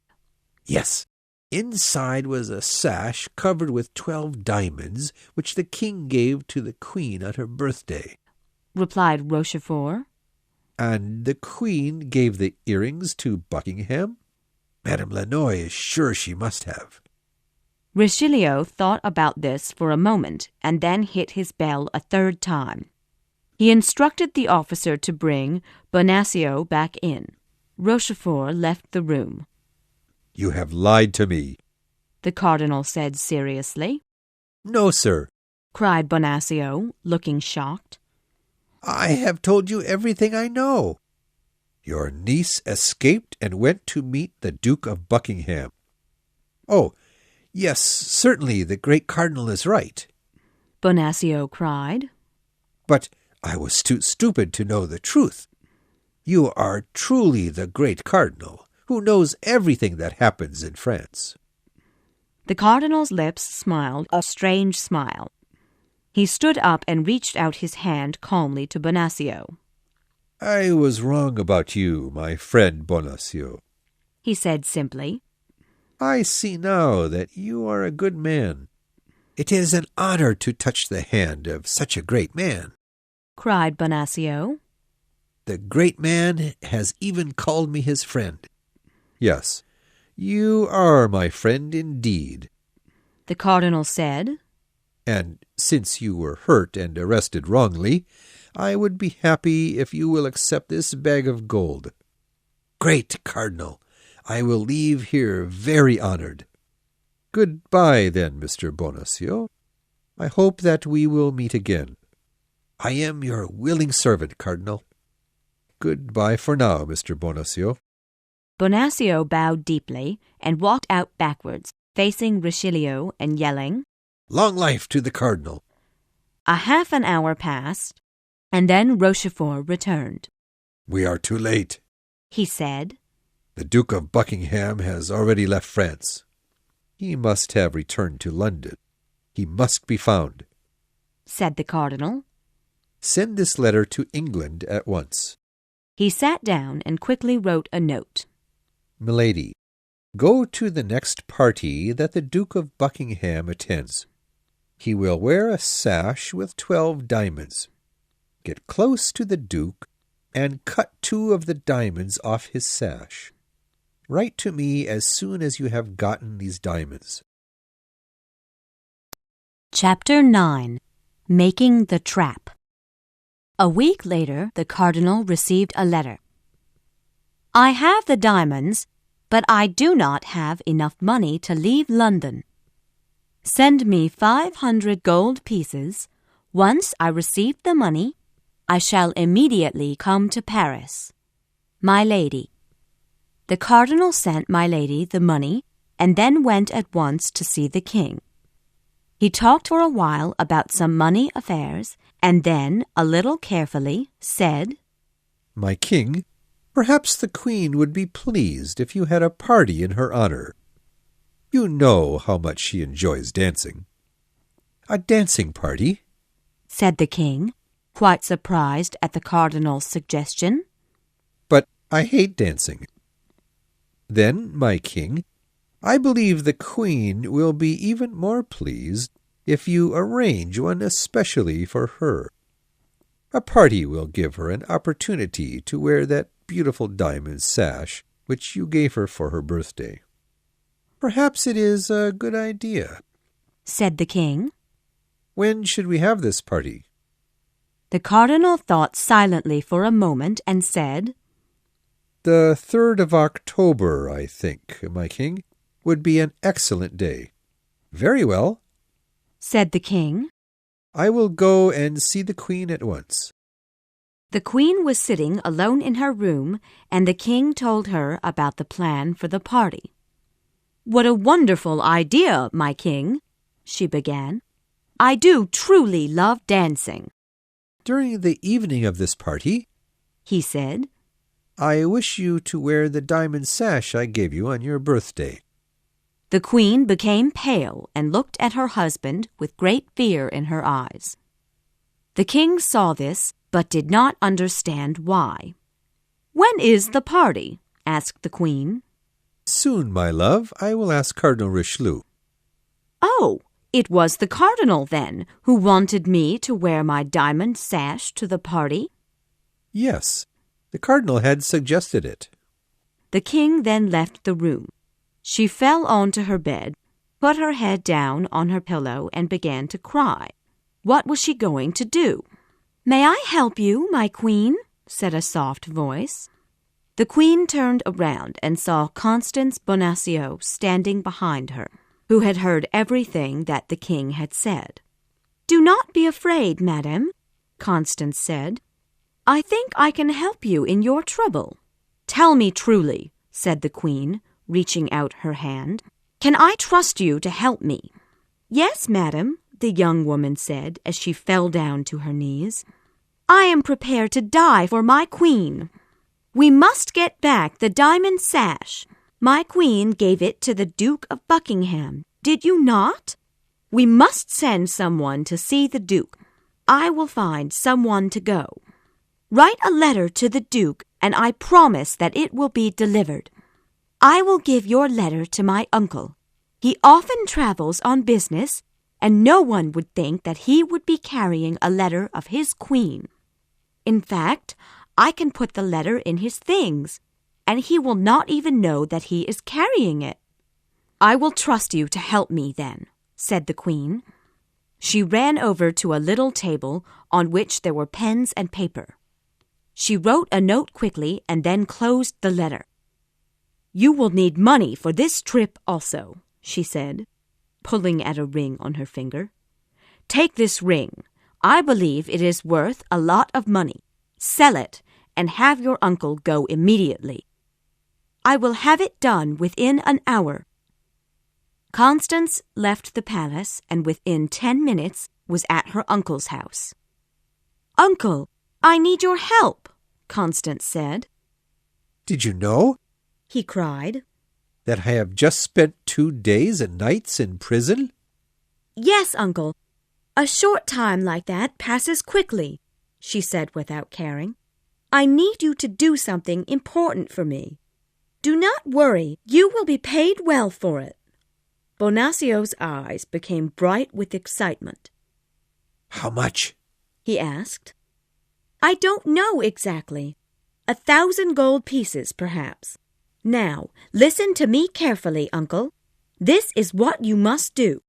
"Yes. Inside was a sash covered with 12 diamonds, which the king gave to the queen on her birthday," replied Rochefort. "And the queen gave the earrings to Buckingham? Madame Lannoy is sure she must have." Richelieu thought about this for a moment and then hit his bell a third time. He instructed the officer to bring Bonacieux back in. Rochefort left the room. "You have lied to me," the cardinal said seriously. "No, sir. Cried Bonacieux, looking shocked. I have told you everything I know. Your niece escaped and went to meet the Duke of Buckingham. Oh, yes, certainly the great cardinal is right," Bonacieux cried. "But I was too stupid to know the truth. You are truly the great cardinal, who knows everything that happens in France." The cardinal's lips smiled a strange smile. He stood up and reached out his hand calmly to Bonacieux. "I was wrong about you, my friend Bonacieux," he said simply. "I see now that you are a good man. It is an honor to touch the hand of such a great man," cried Bonacieux. "The great man has even called me his friend." "Yes, you are my friend indeed," the cardinal said. "And since you were hurt and arrested wrongly, I would be happy if you will accept this bag of gold. Great cardinal, I will leave here very honored. Goodbye, then, Mr. Bonacieux. I hope that we will meet again. I am your willing servant, Cardinal. Goodbye for now, Mr. Bonacieux." Bonacieux bowed deeply and walked out backwards, facing Richelieu and yelling, "Long life to the cardinal!" A half an hour passed, and then Rochefort returned. "We are too late," he said. "The Duke of Buckingham has already left France. He must have returned to London. He must be found," said the cardinal. "Send this letter to England at once." He sat down and quickly wrote a note. "Milady, go to the next party that the Duke of Buckingham attends. He will wear a sash with 12 diamonds. Get close to the Duke and cut 2 of the diamonds off his sash. Write to me as soon as you have gotten these diamonds." Chapter 9. Making the Trap. A week later, the cardinal received a letter. "I have the diamonds, but I do not have enough money to leave London. Send me 500 gold pieces. Once I receive the money, I shall immediately come to Paris. My Lady." The cardinal sent my lady the money and then went at once to see the king. He talked for a while about some money affairs and then, a little carefully, said, "My king, perhaps the Queen would be pleased if you had a party in her honor. You know how much she enjoys dancing." "A dancing party?" said the king, quite surprised at the cardinal's suggestion. "But I hate dancing." "Then, my king, I believe the Queen will be even more pleased if you arrange one especially for her. A party will give her an opportunity to wear that beautiful diamond sash which you gave her for her birthday. Perhaps it is a good idea," said the king. "When should we have this party?" The cardinal thought silently for a moment and said, "The 3rd of October, I think, my king, would be an excellent day." "Very well," said the king. "I will go and see the Queen at once." The Queen was sitting alone in her room, and the King told her about the plan for the party. "What a wonderful idea, my King," she began. "I do truly love dancing." "During the evening of this party," he said, "I wish you to wear the diamond sash I gave you on your birthday." The Queen became pale and looked at her husband with great fear in her eyes. The King saw this, but did not understand why. "When is the party?" asked the Queen. "Soon, my love, I will ask Cardinal Richelieu." "Oh, it was the Cardinal, then, who wanted me to wear my diamond sash to the party?" "Yes, the Cardinal had suggested it." The King then left the room. She fell onto her bed, put her head down on her pillow, and began to cry. What was she going to do? "May I help you, my Queen?" said a soft voice. The Queen turned around and saw Constance Bonacieux standing behind her, who had heard everything that the King had said. "Do not be afraid, madam," Constance said. "I think I can help you in your trouble." "Tell me truly," said the Queen, reaching out her hand. "Can I trust you to help me?" "Yes, madam," the young woman said as she fell down to her knees. "I am prepared to die for my Queen. We must get back the diamond sash. My Queen gave it to the Duke of Buckingham. Did you not? We must send someone to see the Duke. I will find someone to go. Write a letter to the Duke, and I promise that it will be delivered. I will give your letter to my uncle. He often travels on business, and no one would think that he would be carrying a letter of his Queen. In fact, I can put the letter in his things, and he will not even know that he is carrying it." "I will trust you to help me, then," said the Queen. She ran over to a little table on which there were pens and paper. She wrote a note quickly and then closed the letter. "You will need money for this trip also," she said, pulling at a ring on her finger. "Take this ring. I believe it is worth a lot of money. Sell it and have your uncle go immediately. I will have it done within an hour." Constance left the palace and within 10 minutes was at her uncle's house. "Uncle, I need your help," Constance said. "Did you know," he cried, "that I have just spent 2 days and nights in prison?" "Yes, uncle. A short time like that passes quickly," she said without caring. "I need you to do something important for me. Do not worry, you will be paid well for it." Bonacieux's eyes became bright with excitement. "How much?" he asked. "I don't know exactly. 1,000 gold pieces, perhaps. Now, listen to me carefully, uncle. This is what you must do.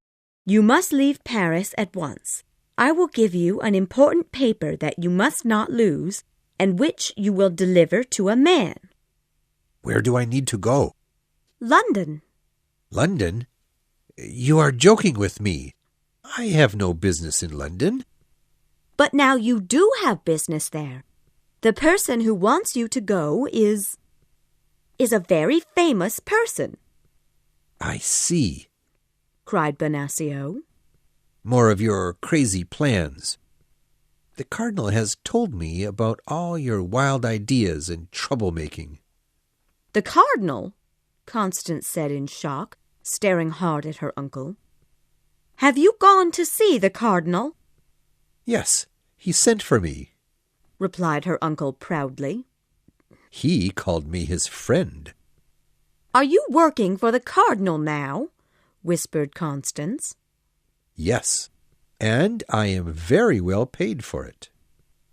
You must leave Paris at once. I will give you an important paper that you must not lose, and which you will deliver to a man." "Where do I need to go?" "London." "London? You are joking with me. I have no business in London." "But now you do have business there. The person who wants you to go is a very famous person." "I see," cried Bonacieux. "More of your crazy plans. The Cardinal has told me about all your wild ideas and troublemaking." "The Cardinal?" Constance said in shock, staring hard at her uncle. "Have you gone to see the Cardinal?" "Yes, he sent for me," replied her uncle proudly. "He called me his friend." "Are you working for the Cardinal now?" whispered Constance. "Yes, and I am very well paid for it,"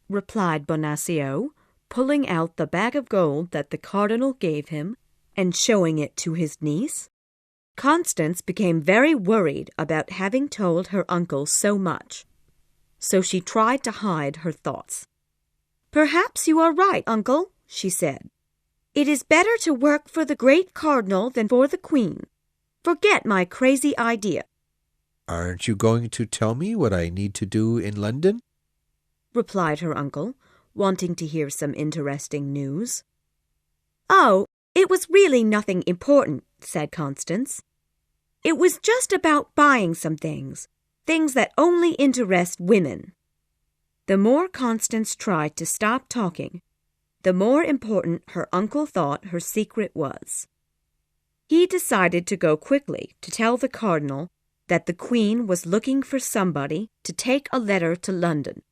replied Bonacieux, pulling out the bag of gold that the Cardinal gave him and showing it to his niece. Constance became very worried about having told her uncle so much, so she tried to hide her thoughts. "Perhaps you are right, uncle," she said. "It is better to work for the great Cardinal than for the Queen. Forget my crazy idea." "Aren't you going to tell me what I need to do in London?" replied her uncle, wanting to hear some interesting news. "Oh, it was really nothing important," said Constance. "It was just about buying some things that only interest women." The more Constance tried to stop talking, the more important her uncle thought her secret was. He decided to go quickly to tell the Cardinal that the Queen was looking for somebody to take a letter to London.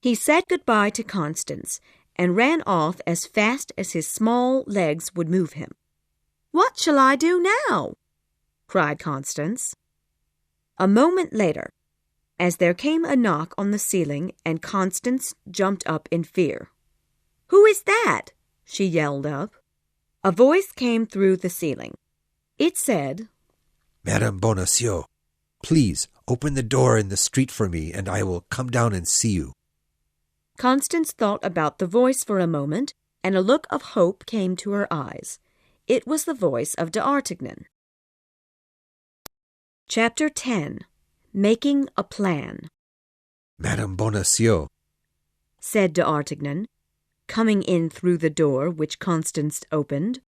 He said goodbye to Constance and ran off as fast as his small legs would move him. "What shall I do now?" cried Constance. A moment later, as there came a knock on the ceiling and Constance jumped up in fear. "Who is that?" she yelled up. A voice came through the ceiling. It said, "Madame Bonacieux, please open the door in the street for me, and I will come down and see you." Constance thought about the voice for a moment, and a look of hope came to her eyes. It was the voice of d'Artagnan. Chapter 10. Making a Plan. "Madame Bonacieux," said d'Artagnan, coming in through the door which Constance opened.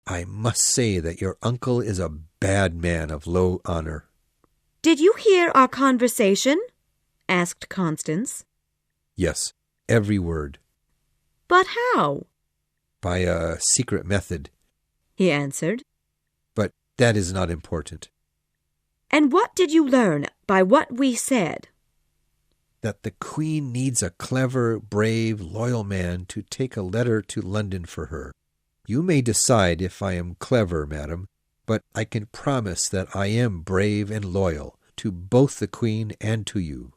"I must say that your uncle is a bad man of low honor." "Did you hear our conversation?" asked Constance. "Yes, every word." "But how?" "By a secret method." he answered. "But that is not important." "And what did you learn by what we said?" "That the Queen needs a clever, brave, loyal man to take a letter to London for her. You may decide if I am clever, madam, but I can promise that I am brave and loyal to both the Queen and to you."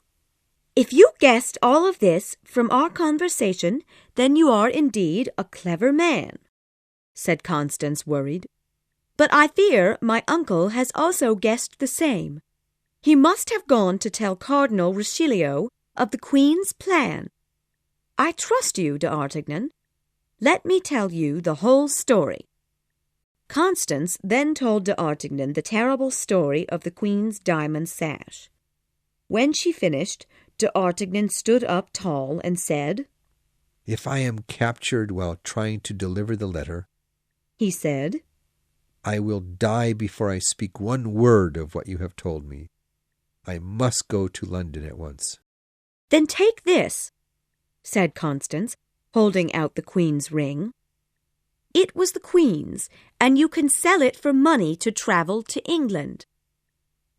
"If you guessed all of this from our conversation, then you are indeed a clever man," said Constance, worried. "But I fear my uncle has also guessed the same. He must have gone to tell Cardinal Richelieu of the Queen's plan. I trust you, d'Artagnan. Let me tell you the whole story." Constance then told d'Artagnan the terrible story of the Queen's diamond sash. When she finished, d'Artagnan stood up tall and said, "If I am captured while trying to deliver the letter," he said, "I will die before I speak one word of what you have told me. I must go to London at once." "Then take this," said Constance, holding out the Queen's ring. "It was the Queen's, and you can sell it for money to travel to England."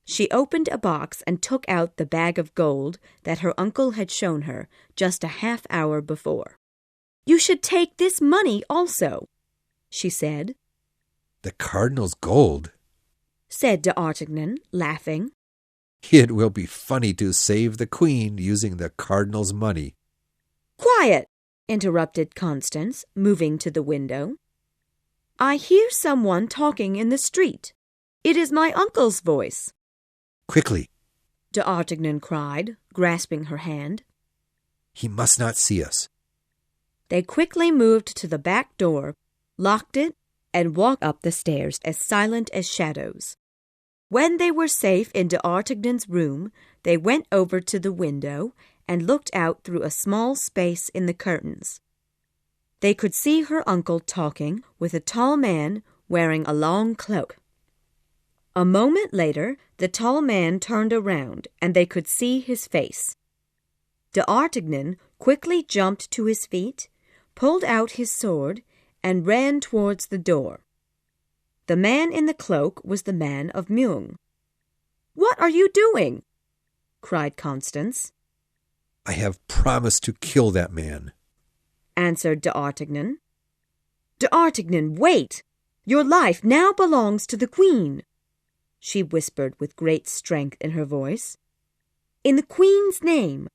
She opened a box and took out the bag of gold that her uncle had shown her just a half-hour before. "You should take this money also," she said. "The Cardinal's gold?" said d'Artagnan, laughing. "It will be funny to save the Queen using the Cardinal's money." "Quiet!" interrupted Constance, moving to the window. "I hear someone talking in the street. It is my uncle's voice." "Quickly!" d'Artagnan cried, grasping her hand. "He must not see us." They quickly moved to the back door, locked it, and walked up the stairs as silent as shadows. When they were safe in d'Artagnan's room, they went over to the window and looked out through a small space in the curtains. They could see her uncle talking with a tall man wearing a long cloak. A moment later, the tall man turned around and they could see his face. D'Artagnan quickly jumped to his feet, pulled out his sword, and ran towards the door. The man in the cloak was the man of Meung. "What are you doing?" cried Constance. "I have promised to kill that man," answered d'Artagnan. "D'Artagnan, wait! Your life now belongs to the Queen," she whispered with great strength in her voice. "In the Queen's name,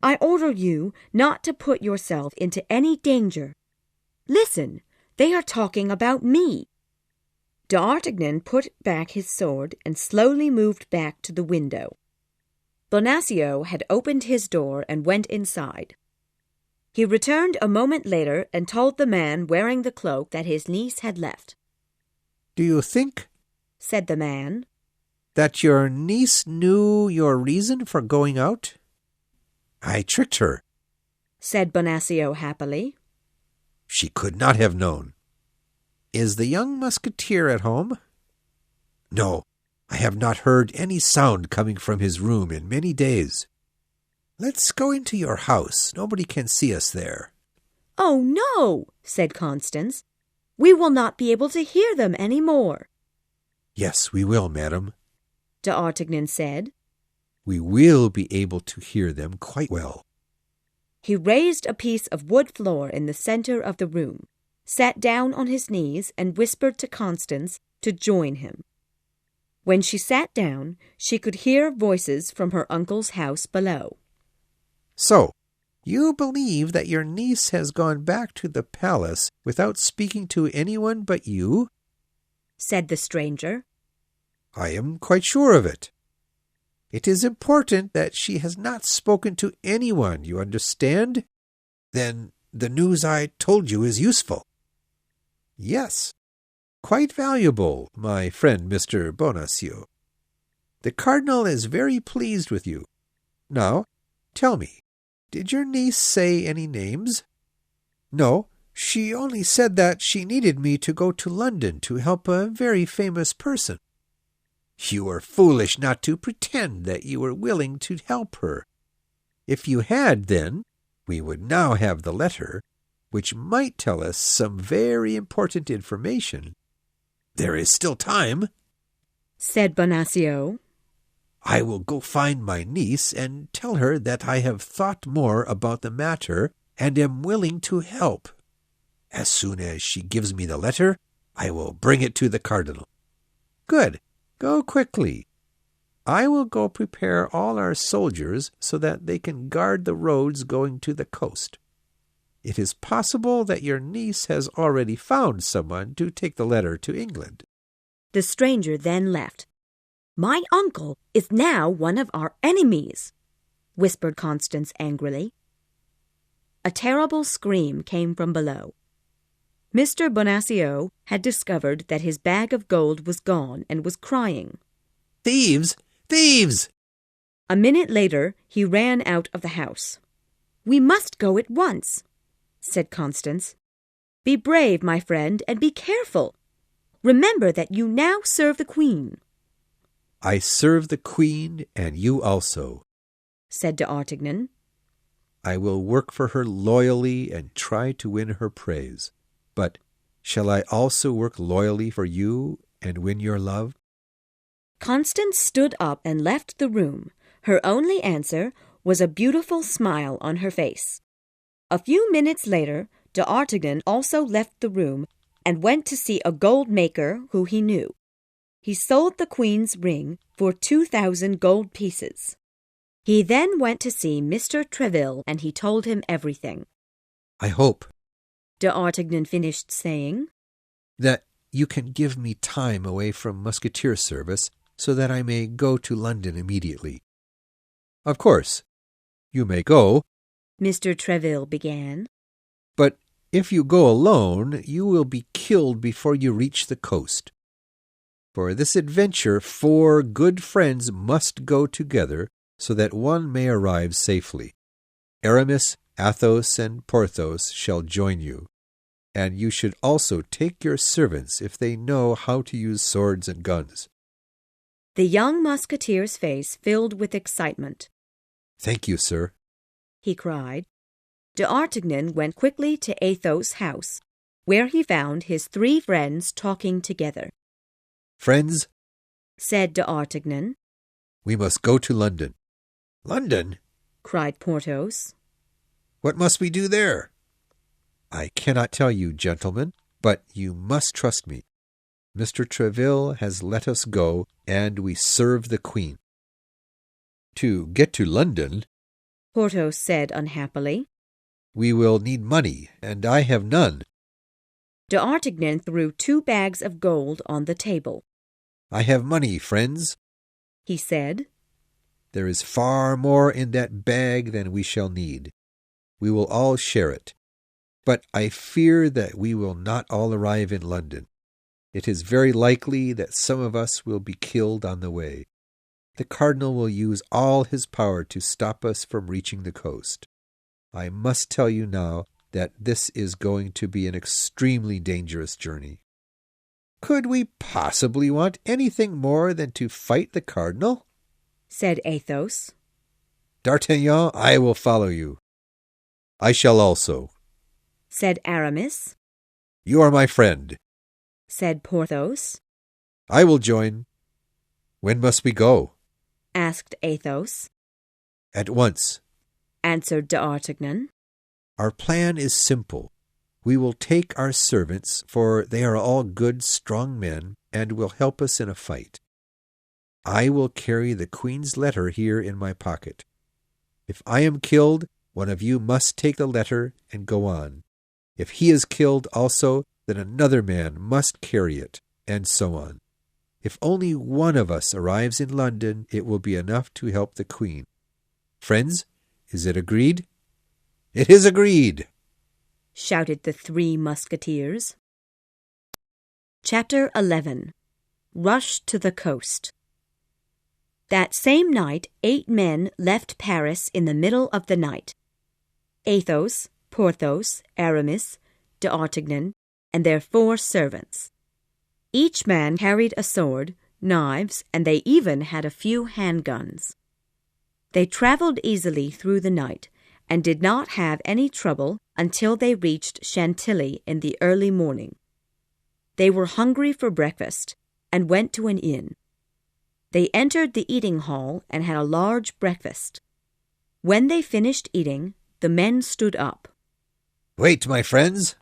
I order you not to put yourself into any danger. Listen, they are talking about me." D'Artagnan put back his sword and slowly moved back to the window. Bonacieux had opened his door and went inside. He returned a moment later and told the man wearing the cloak that his niece had left. "Do you think," said the man, "that your niece knew your reason for going out?" "I tricked her," said Bonacieux happily. She could not have known. Is the young musketeer at home? No, I have not heard any sound coming from his room in many days. Let's go into your house. Nobody can see us there. Oh, no, said Constance. We will not be able to hear them any more. Yes, we will, madam, D'Artagnan said. We will be able to hear them quite well. He raised a piece of wood floor in the center of the room, sat down on his knees, and whispered to Constance to join him. When she sat down, she could hear voices from her uncle's house below. So, you believe that your niece has gone back to the palace without speaking to anyone but you? Said the stranger. I am quite sure of it. It is important that she has not spoken to anyone, you understand? Then the news I told you is useful. Yes, quite valuable, my friend Mr. Bonacieux. The Cardinal is very pleased with you. Now, tell me, did your niece say any names? No, she only said that she needed me to go to London to help a very famous person. You were foolish not to pretend that you were willing to help her. If you had, then, we would now have the letter, which might tell us some very important information. There is still time, said Bonacieux. I will go find my niece and tell her that I have thought more about the matter and am willing to help. As soon as she gives me the letter, I will bring it to the Cardinal. Good. Go quickly. I will go prepare all our soldiers so that they can guard the roads going to the coast. It is possible that your niece has already found someone to take the letter to England. The stranger then left. My uncle is now one of our enemies, whispered Constance angrily. A terrible scream came from below. Mr. Bonacieux had discovered that his bag of gold was gone and was crying. Thieves! Thieves! A minute later, he ran out of the house. We must go at once, said Constance. Be brave, my friend, and be careful. Remember that you now serve the Queen. I serve the Queen, and you also, said D'Artagnan. I will work for her loyally and try to win her praise. But shall I also work loyally for you and win your love? Constance stood up and left the room. Her only answer was a beautiful smile on her face. A few minutes later, D'Artagnan also left the room and went to see a gold maker who he knew. He sold the Queen's ring for 2,000 gold pieces. He then went to see Mr. Treville, and he told him everything. I hope, D'Artagnan finished saying, that you can give me time away from musketeer service so that I may go to London immediately. Of course, you may go, Mr. Treville began. But if you go alone, you will be killed before you reach the coast. For this adventure, 4 good friends must go together so that one may arrive safely. Aramis, Athos, and Porthos shall join you, and you should also take your servants if they know how to use swords and guns. The young musketeer's face filled with excitement. Thank you, sir, he cried. D'Artagnan went quickly to Athos' house, where he found his 3 friends talking together. Friends, said D'Artagnan, we must go to London. London? cried Porthos. What must we do there? I cannot tell you, gentlemen, but you must trust me. Mr. Treville has let us go, and we serve the Queen. To get to London, Porthos said unhappily, we will need money, and I have none. D'Artagnan threw 2 bags of gold on the table. I have money, friends, he said. There is far more in that bag than we shall need. We will all share it. But I fear that we will not all arrive in London. It is very likely that some of us will be killed on the way. The Cardinal will use all his power to stop us from reaching the coast. I must tell you now that this is going to be an extremely dangerous journey. Could we possibly want anything more than to fight the Cardinal? Said Athos. D'Artagnan, I will follow you. I shall also. Said Aramis. You are my friend. Said Porthos. I will join. When must we go? Asked Athos. At once. Answered D'Artagnan. Our plan is simple. We will take our servants, for they are all good, strong men, and will help us in a fight. I will carry the Queen's letter here in my pocket. If I am killed, one of you must take the letter and go on. If he is killed also, then another man must carry it, and so on. If only one of us arrives in London, it will be enough to help the Queen. Friends, is it agreed? It is agreed! Shouted the Three Musketeers. Chapter 11. Rush to the Coast. That same night 8 men left Paris in the middle of the night. Athos, Porthos, Aramis, D'Artagnan, and their 4 servants. Each man carried a sword, knives, and they even had a few handguns. They traveled easily through the night, and did not have any trouble until they reached Chantilly in the early morning. They were hungry for breakfast, and went to an inn. They entered the eating hall and had a large breakfast. When they finished eating, the men stood up. Wait, my friends,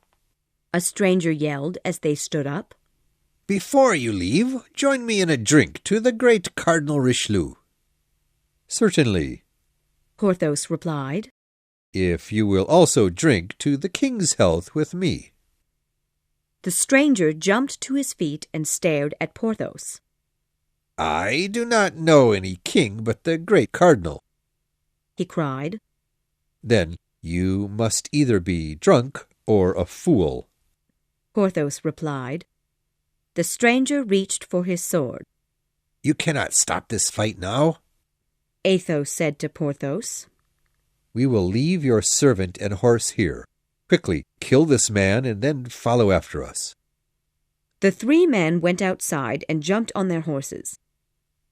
a stranger yelled as they stood up. Before you leave, join me in a drink to the great Cardinal Richelieu. Certainly, Porthos replied. If you will also drink to the king's health with me. The stranger jumped to his feet and stared at Porthos. I do not know any king but the great cardinal, he cried. Then you must either be drunk or a fool, Porthos replied. The stranger reached for his sword. You cannot stop this fight now, Athos said to Porthos. We will leave your servant and horse here. Quickly, kill this man and then follow after us. The 3 men went outside and jumped on their horses.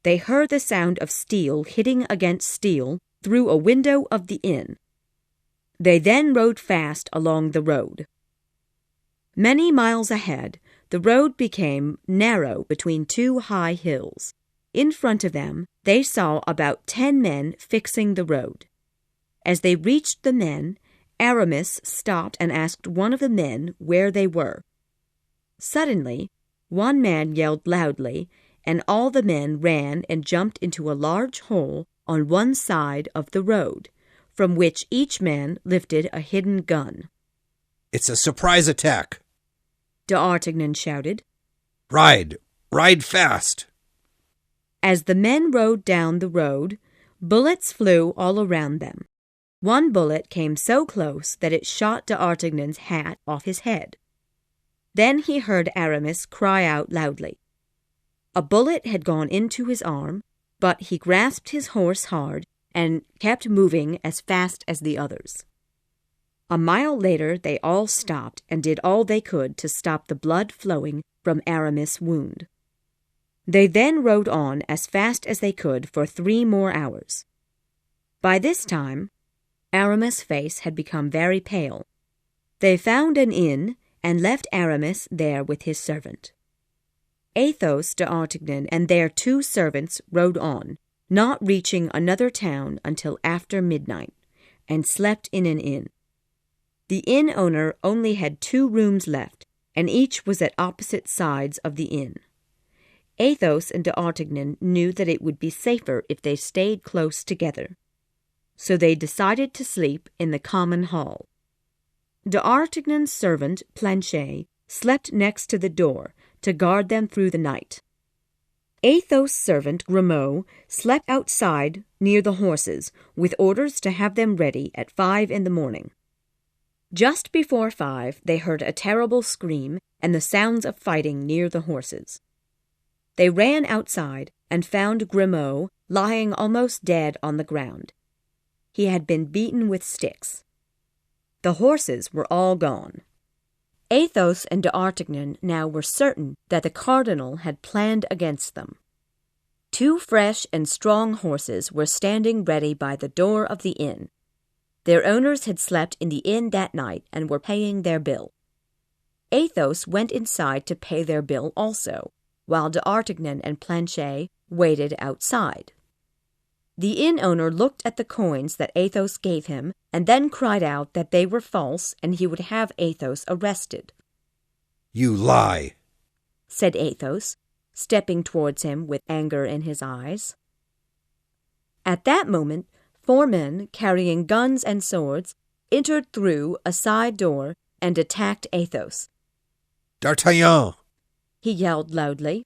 They heard the sound of steel hitting against steel through a window of the inn. They then rode fast along the road. Many miles ahead, the road became narrow between 2 high hills. In front of them, they saw about 10 men fixing the road. As they reached the men, Aramis stopped and asked one of the men where they were. Suddenly, one man yelled loudly, and all the men ran and jumped into a large hole on one side of the road, from which each man lifted a hidden gun. It's a surprise attack, D'Artagnan shouted. Ride fast. As the men rode down the road, bullets flew all around them. One bullet came so close that it shot D'Artagnan's hat off his head. Then he heard Aramis cry out loudly. A bullet had gone into his arm, but he grasped his horse hard and kept moving as fast as the others. A mile later they all stopped and did all they could to stop the blood flowing from Aramis' wound. They then rode on as fast as they could for 3 more hours. By this time, Aramis' face had become very pale. They found an inn and left Aramis there with his servant. Athos, D'Artagnan, and their 2 servants rode on, not reaching another town until after midnight, and slept in an inn. The inn owner only had 2 rooms left, and each was at opposite sides of the inn. Athos and D'Artagnan knew that it would be safer if they stayed close together, so they decided to sleep in the common hall. D'Artagnan's servant, Planchet, slept next to the door to guard them through the night. Athos' servant, Grimaud, slept outside near the horses, with orders to have them ready at 5 in the morning. Just before 5, they heard a terrible scream and the sounds of fighting near the horses. They ran outside and found Grimaud lying almost dead on the ground. He had been beaten with sticks. The horses were all gone. Athos and d'Artagnan now were certain that the Cardinal had planned against them. 2 fresh and strong horses were standing ready by the door of the inn. Their owners had slept in the inn that night and were paying their bill. Athos went inside to pay their bill also, while d'Artagnan and Planchet waited outside. The inn owner looked at the coins that Athos gave him and then cried out that they were false and he would have Athos arrested. "You lie," said Athos, stepping towards him with anger in his eyes. At that moment, 4 men carrying guns and swords entered through a side door and attacked Athos. "D'Artagnan," he yelled loudly.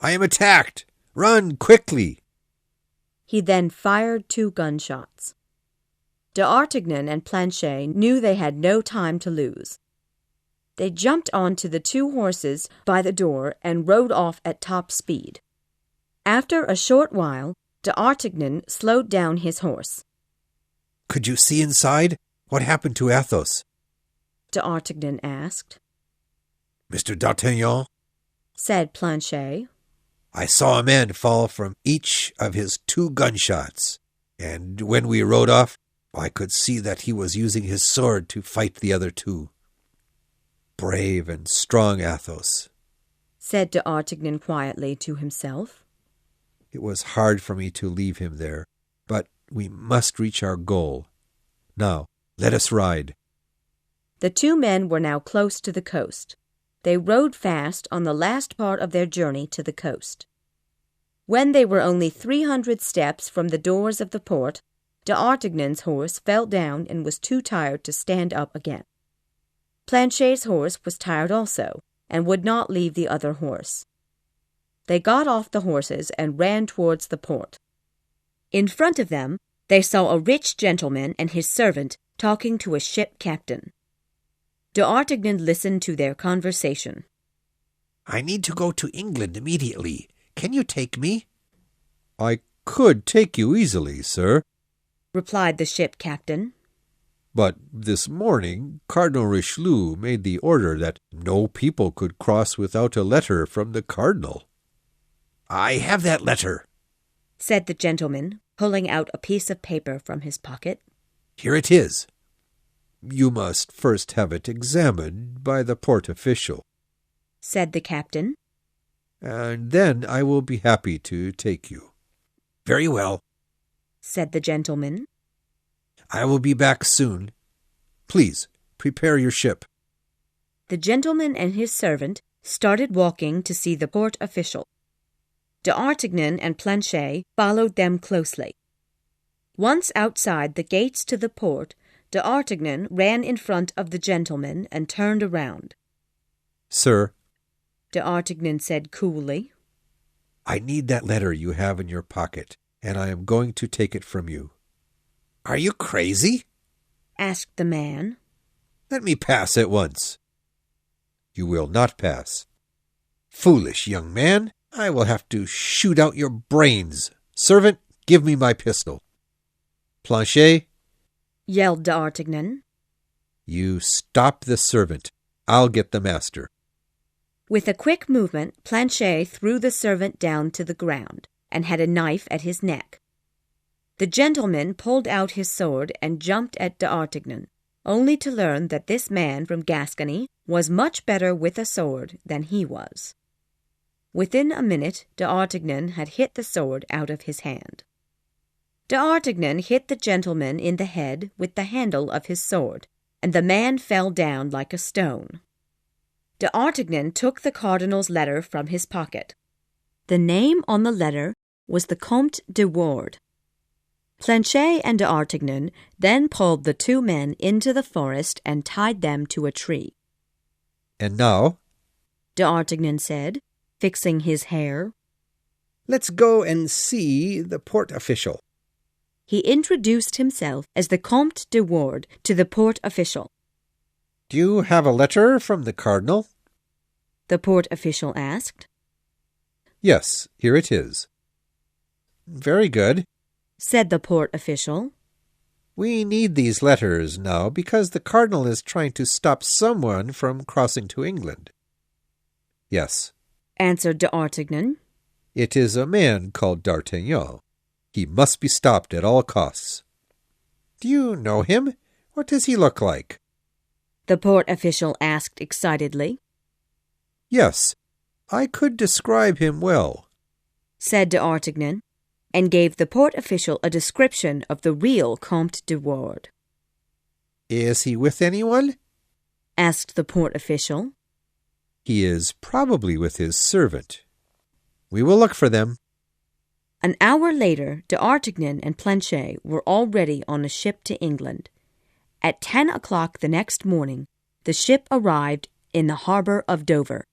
"I am attacked! Run quickly!" He then fired 2 gunshots. D'Artagnan and Planchet knew they had no time to lose. They jumped onto the 2 horses by the door and rode off at top speed. After a short while, D'Artagnan slowed down his horse. "Could you see inside? What happened to Athos?" D'Artagnan asked. "Mr. D'Artagnan," said Planchet, "I saw a man fall from each of his 2 gunshots, and when we rode off, I could see that he was using his sword to fight the other 2. Brave and strong Athos," said D'Artagnan quietly to himself. "It was hard for me to leave him there, but we must reach our goal. Now, let us ride." The 2 men were now close to the coast. They rode fast on the last part of their journey to the coast. When they were only 300 steps from the doors of the port, D'Artagnan's horse fell down and was too tired to stand up again. Planchet's horse was tired also, and would not leave the other horse. They got off the horses and ran towards the port. In front of them, they saw a rich gentleman and his servant talking to a ship captain. D'Artagnan listened to their conversation. "I need to go to England immediately. Can you take me?" "I could take you easily, sir," replied the ship captain. "But this morning Cardinal Richelieu made the order that no people could cross without a letter from the Cardinal." "I have that letter," said the gentleman, pulling out a piece of paper from his pocket. "Here it is." "You must first have it examined by the port official," said the captain. "and then I will be happy to take you." "Very well," said the gentleman. "I will be back soon. Please, prepare your ship." The gentleman and his servant started walking to see the port official. D'Artagnan and Planchet followed them closely. Once outside the gates to the port, D'Artagnan ran in front of the gentleman and turned around. "Sir," D'Artagnan said coolly, "I need that letter you have in your pocket, and I am going to take it from you." "Are you crazy?" asked the man. "Let me pass at once." "You will not pass." "Foolish young man, I will have to shoot out your brains. Servant, give me my pistol." "Planchet," yelled D'Artagnan. "You stop the servant. I'll get the master." With a quick movement, Planchet threw the servant down to the ground and had a knife at his neck. The gentleman pulled out his sword and jumped at D'Artagnan, only to learn that this man from Gascony was much better with a sword than he was. Within a minute, D'Artagnan had hit the sword out of his hand. D'Artagnan hit the gentleman in the head with the handle of his sword, and the man fell down like a stone. D'Artagnan took the cardinal's letter from his pocket. The name on the letter was the Comte de Ward. Planchet and D'Artagnan then pulled the 2 men into the forest and tied them to a tree. "And now," D'Artagnan said, fixing his hair, "let's go and see the port official." He introduced himself as the Comte de Ward to the port official. "Do you have a letter from the Cardinal?" The port official asked. "Yes, here it is." "Very good," said the port official. We need these letters now because the Cardinal is trying to stop someone from crossing to England. Yes, answered d'Artagnan. it is a man called D'Artagnan. He must be stopped at all costs. Do you know him? What does he look like? The port official asked excitedly. Yes, I could describe him well, said d'Artagnan, and gave the port official a description of the real Comte de Wardes. Is he with anyone? asked the port official. He is probably with his servant. We will look for them. An hour later, d'Artagnan and Planchet were already on a ship to England. At 10 o'clock the next morning, the ship arrived in the harbor of Dover.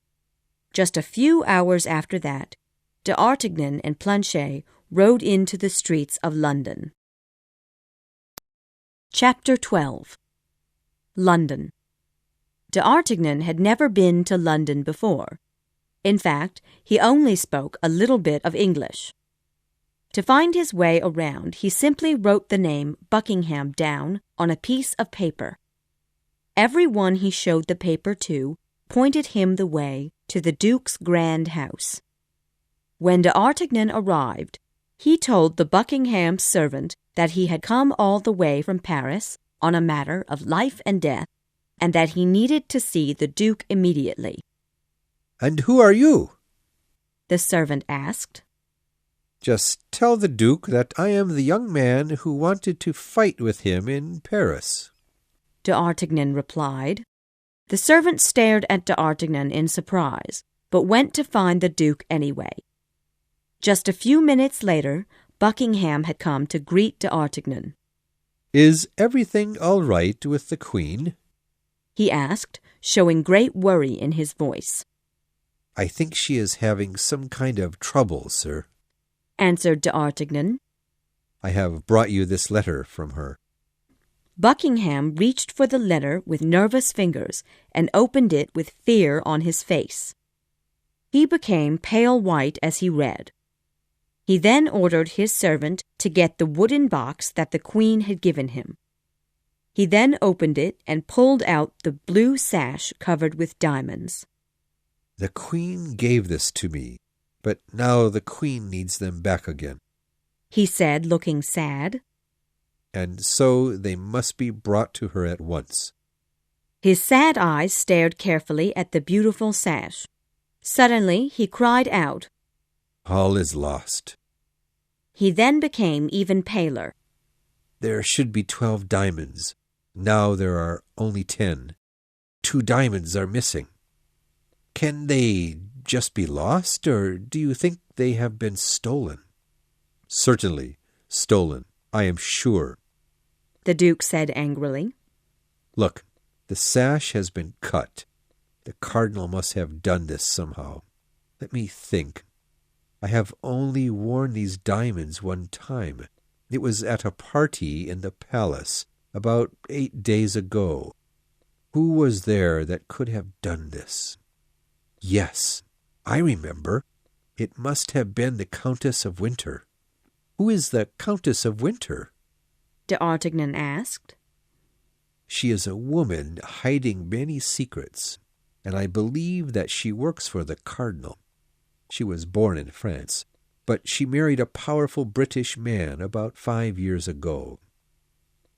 Just a few hours after that, d'Artagnan and Planchet rode into the streets of London. Chapter 12. London. D'Artagnan had never been to London before. In fact, he only spoke a little bit of English. To find his way around, he simply wrote the name Buckingham down on a piece of paper. Every one he showed the paper to pointed him the way to the Duke's grand house. When d'Artagnan arrived, he told the Buckingham servant that he had come all the way from Paris on a matter of life and death, and that he needed to see the Duke immediately. And who are you? The servant asked. Just tell the Duke that I am the young man who wanted to fight with him in Paris. D'Artagnan replied. The servant stared at d'Artagnan in surprise, but went to find the Duke anyway. Just a few minutes later, Buckingham had come to greet d'Artagnan. Is everything all right with the Queen? He asked, showing great worry in his voice. I think she is having some kind of trouble, sir, answered d'Artagnan. I have brought you this letter from her. Buckingham reached for the letter with nervous fingers and opened it with fear on his face. He became pale white as he read. He then ordered his servant to get the wooden box that the Queen had given him. He then opened it and pulled out the blue sash covered with diamonds. The Queen gave this to me, but now the Queen needs them back again, he said, looking sad. And so they must be brought to her at once. His sad eyes stared carefully at the beautiful sash. Suddenly he cried out. All is lost. He then became even paler. There should be 12 diamonds. Now there are only 10. 2 diamonds are missing. Can they just be lost, or do you think they have been stolen? Certainly, stolen, I am sure, the Duke said angrily. Look, the sash has been cut. The Cardinal must have done this somehow. Let me think. I have only worn these diamonds one time. It was at a party in the palace about 8 days ago. Who was there that could have done this? Yes, I remember. It must have been the Countess of Winter. Who is the Countess of Winter? D'Artagnan asked. She is a woman hiding many secrets, and I believe that she works for the Cardinal. She was born in France, but she married a powerful British man about 5 years ago.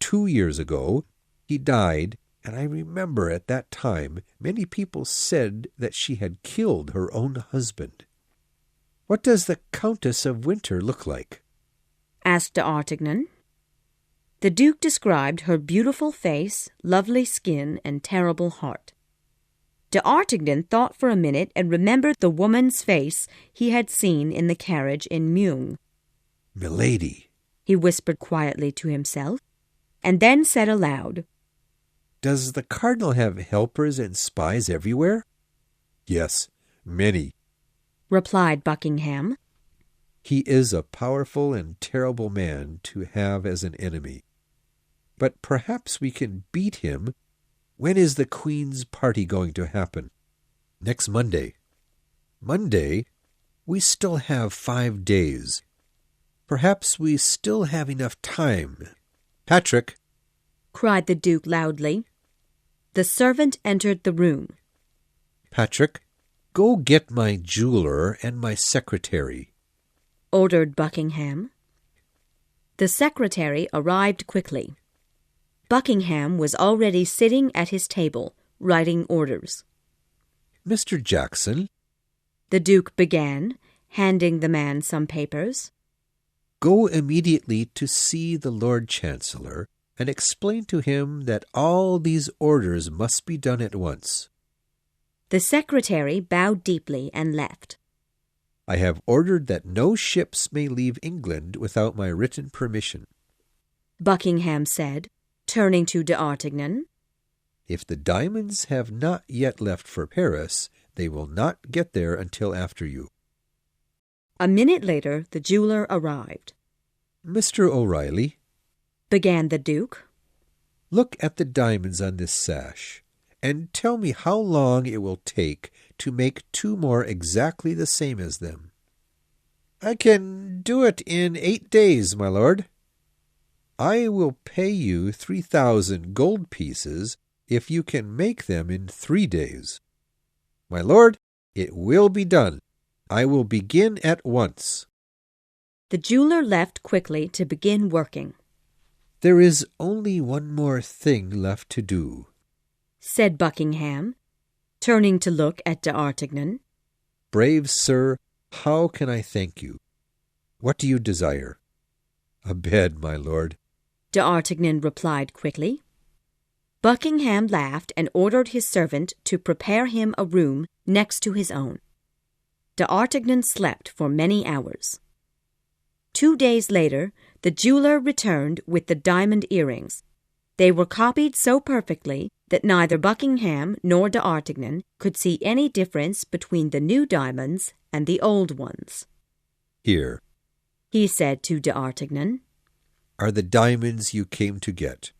2 years ago, he died, and I remember at that time many people said that she had killed her own husband. What does the Countess of Winter look like? Asked d'Artagnan. The Duke described her beautiful face, lovely skin, and terrible heart. D'Artagnan thought for a minute and remembered the woman's face he had seen in the carriage in Meung. Milady, he whispered quietly to himself, and then said aloud, Does the Cardinal have helpers and spies everywhere? Yes, many, replied Buckingham. He is a powerful and terrible man to have as an enemy. But perhaps we can beat him. When is the Queen's party going to happen? Next Monday. Monday? We still have 5 days. Perhaps we still have enough time. Patrick! cried the Duke loudly. The servant entered the room. Patrick, go get my jeweler and my secretary, ordered Buckingham. The secretary arrived quickly. Buckingham was already sitting at his table, writing orders. Mr. Jackson, the Duke began, handing the man some papers. Go immediately to see the Lord Chancellor and explain to him that all these orders must be done at once. The secretary bowed deeply and left. I have ordered that no ships may leave England without my written permission, Buckingham said, turning to d'Artagnan. If the diamonds have not yet left for Paris, they will not get there until after you. A minute later, the jeweler arrived. Mr. O'Reilly, began the Duke, look at the diamonds on this sash, and tell me how long it will take to make 2 more exactly the same as them. I can do it in 8 days, my lord. I will pay you 3,000 gold pieces if you can make them in 3 days. My lord, it will be done. I will begin at once. The jeweler left quickly to begin working. There is only one more thing left to do, said Buckingham, turning to look at d'Artagnan. Brave sir, how can I thank you? What do you desire? A bed, my lord, d'Artagnan replied quickly. Buckingham laughed and ordered his servant to prepare him a room next to his own. D'Artagnan slept for many hours. 2 days later, the jeweler returned with the diamond earrings. They were copied so perfectly that neither Buckingham nor d'Artagnan could see any difference between the new diamonds and the old ones. Here, he said to d'Artagnan, are the diamonds you came to get.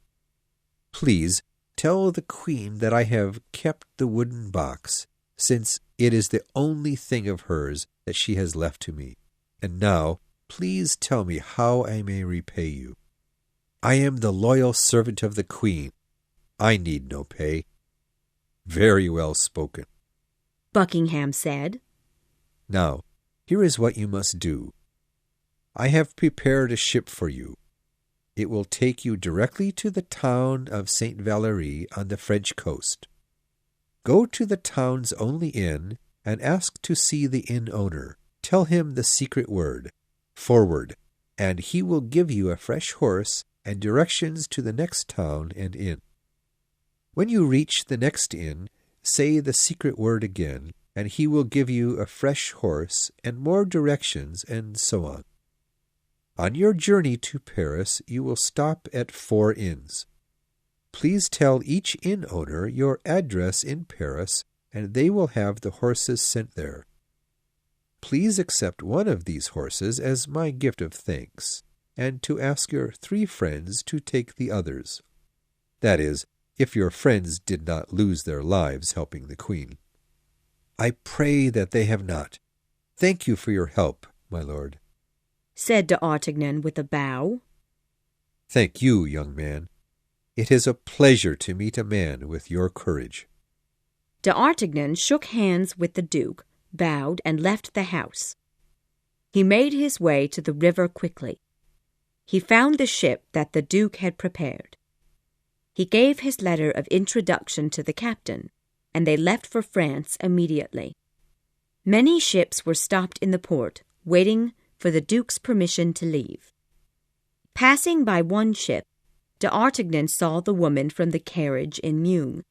Please tell the Queen that I have kept the wooden box, since it is the only thing of hers that she has left to me. And now, please tell me how I may repay you. I am the loyal servant of the Queen. I need no pay. Very well spoken, Buckingham said. Now, here is what you must do. I have prepared a ship for you. It will take you directly to the town of St. Valery on the French coast. Go to the town's only inn and ask to see the inn owner. Tell him the secret word, forward, and he will give you a fresh horse and directions to the next town and inn. When you reach the next inn, say the secret word again, and he will give you a fresh horse and more directions, and so on. On your journey to Paris, you will stop at 4 inns. Please tell each inn owner your address in Paris, and they will have the horses sent there. Please accept one of these horses as my gift of thanks, and to ask your 3 friends to take the others. That is, if your friends did not lose their lives helping the Queen. I pray that they have not. Thank you for your help, my lord, said d'Artagnan with a bow. Thank you, young man. It is a pleasure to meet a man with your courage. D'Artagnan shook hands with the Duke, bowed, and left the house. He made his way to the river quickly. He found the ship that the Duke had prepared. He gave his letter of introduction to the captain, and they left for France immediately. Many ships were stopped in the port, waiting for the Duke's permission to leave. Passing by one ship, d'Artagnan saw the woman from the carriage in Meung,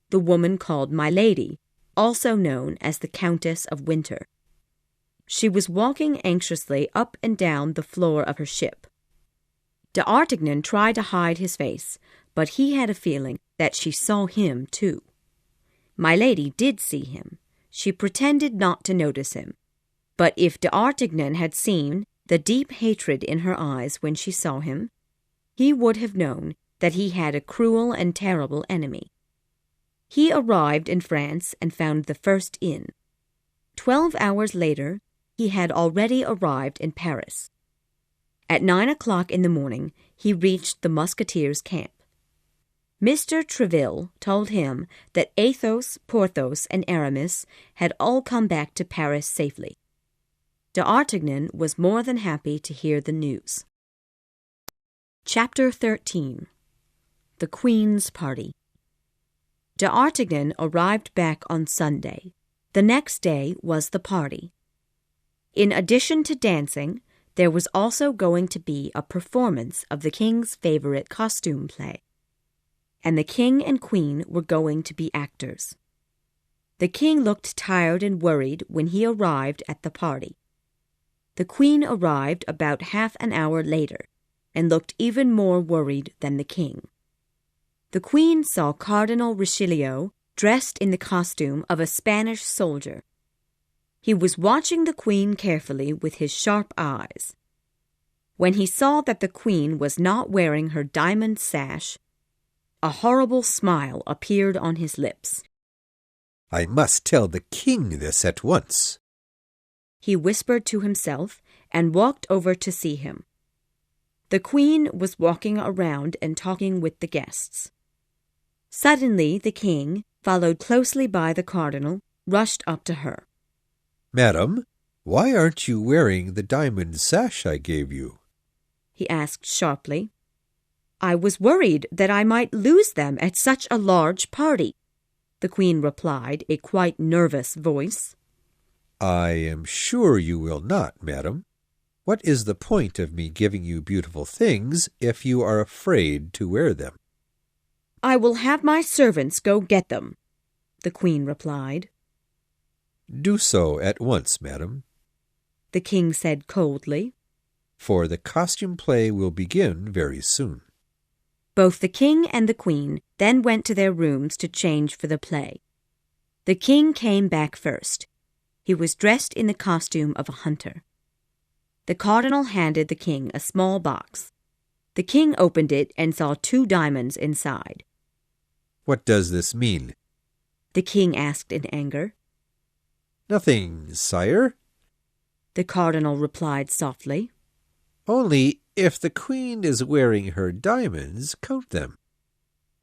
the woman called My Lady, also known as the Countess of Winter. She was walking anxiously up and down the floor of her ship. D'Artagnan tried to hide his face, but he had a feeling that she saw him too. My Lady did see him. She pretended not to notice him. But if d'Artagnan had seen the deep hatred in her eyes when she saw him, he would have known that he had a cruel and terrible enemy. He arrived in France and found the first inn. 12 hours later, he had already arrived in Paris. At 9 o'clock in the morning, he reached the Musketeers' camp. Mr. Treville told him that Athos, Porthos, and Aramis had all come back to Paris safely. D'Artagnan was more than happy to hear the news. Chapter 13. The Queen's Party. D'Artagnan arrived back on Sunday. The next day was the party. In addition to dancing, there was also going to be a performance of the king's favorite costume play, and the king and queen were going to be actors. The king looked tired and worried when he arrived at the party. The queen arrived about half an hour later and looked even more worried than the king. The queen saw Cardinal Richelieu dressed in the costume of a Spanish soldier. He was watching the queen carefully with his sharp eyes. When he saw that the queen was not wearing her diamond sash, a horrible smile appeared on his lips. "I must tell the king this at once," he whispered to himself and walked over to see him. The queen was walking around and talking with the guests. Suddenly the king, followed closely by the cardinal, rushed up to her. "Madam, why aren't you wearing the diamond sash I gave you?" he asked sharply. "I was worried that I might lose them at such a large party," the queen replied, a quite nervous voice. "I am sure you will not, madam. What is the point of me giving you beautiful things if you are afraid to wear them?" "I will have my servants go get them," the queen replied. "Do so at once, madam," the king said coldly, "for the costume play will begin very soon." Both the king and the queen then went to their rooms to change for the play. The king came back first. He was dressed in the costume of a hunter. The cardinal handed the king a small box. The king opened it and saw 2 diamonds inside. "What does this mean?" the king asked in anger. "Nothing, sire. The cardinal replied softly. Only, if the queen is wearing her diamonds, count them.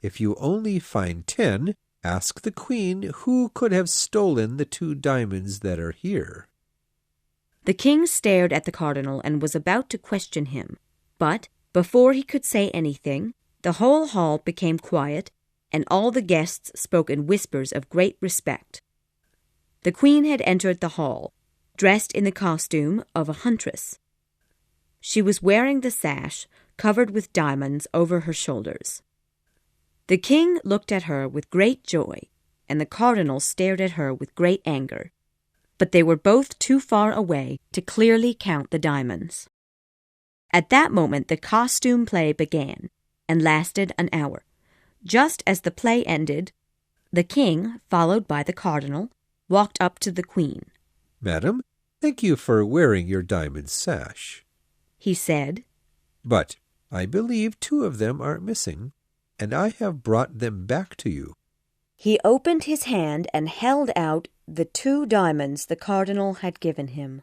If you only find 10, ask the queen who could have stolen the 2 diamonds that are here." The king stared at the cardinal and was about to question him, but before he could say anything, the whole hall became quiet, and all the guests spoke in whispers of great respect. The queen had entered the hall, dressed in the costume of a huntress. She was wearing the sash, covered with diamonds, over her shoulders. The king looked at her with great joy, and the cardinal stared at her with great anger, but they were both too far away to clearly count the diamonds. At that moment the costume play began, and lasted an hour. Just as the play ended, the king, followed by the cardinal, walked up to the queen. "Madam, thank you for wearing your diamond sash," he said. "But I believe 2 of them are missing, and I have brought them back to you." He opened his hand and held out the 2 diamonds the cardinal had given him.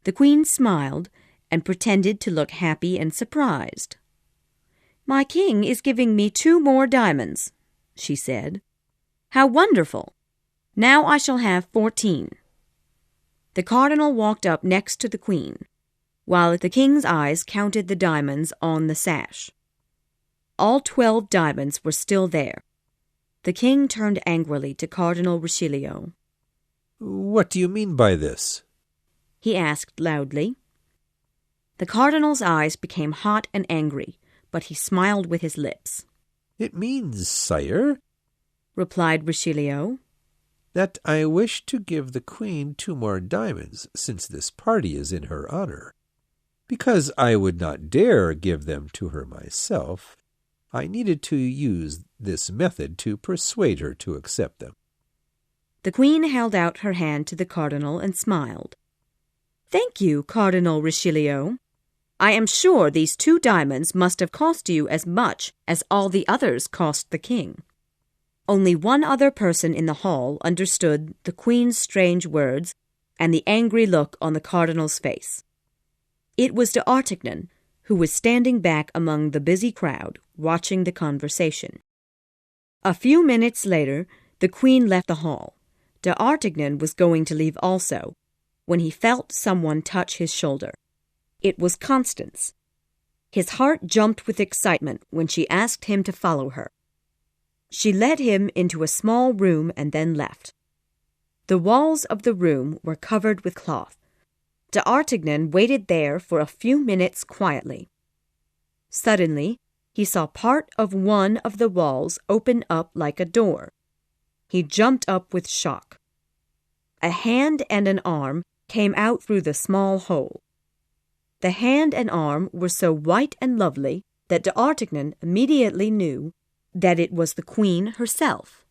The queen smiled and pretended to look happy and surprised. "My king is giving me 2 more diamonds," she said. "How wonderful! Now I shall have 14. The cardinal walked up next to the queen, while the king's eyes counted the diamonds on the sash. All 12 diamonds were still there. The king turned angrily to Cardinal Richelieu. "What do you mean by this?" he asked loudly. The cardinal's eyes became hot and angry, but he smiled with his lips. "It means, sire," replied Richelieu, "that I wish to give the queen 2 more diamonds, since this party is in her honor. Because I would not dare give them to her myself, I needed to use this method to persuade her to accept them." The queen held out her hand to the cardinal and smiled. "Thank you, Cardinal Richelieu. I am sure these 2 diamonds must have cost you as much as all the others cost the king." Only one other person in the hall understood the queen's strange words and the angry look on the cardinal's face. It was D'Artagnan, who was standing back among the busy crowd, watching the conversation. A few minutes later, the Queen left the hall. D'Artagnan was going to leave also, when he felt someone touch his shoulder. It was Constance. His heart jumped with excitement when she asked him to follow her. She led him into a small room and then left. The walls of the room were covered with cloth. D'Artagnan waited there for a few minutes quietly. Suddenly, he saw part of one of the walls open up like a door. He jumped up with shock. A hand and an arm came out through the small hole. The hand and arm were so white and lovely that D'Artagnan immediately knew that it was the Queen herself.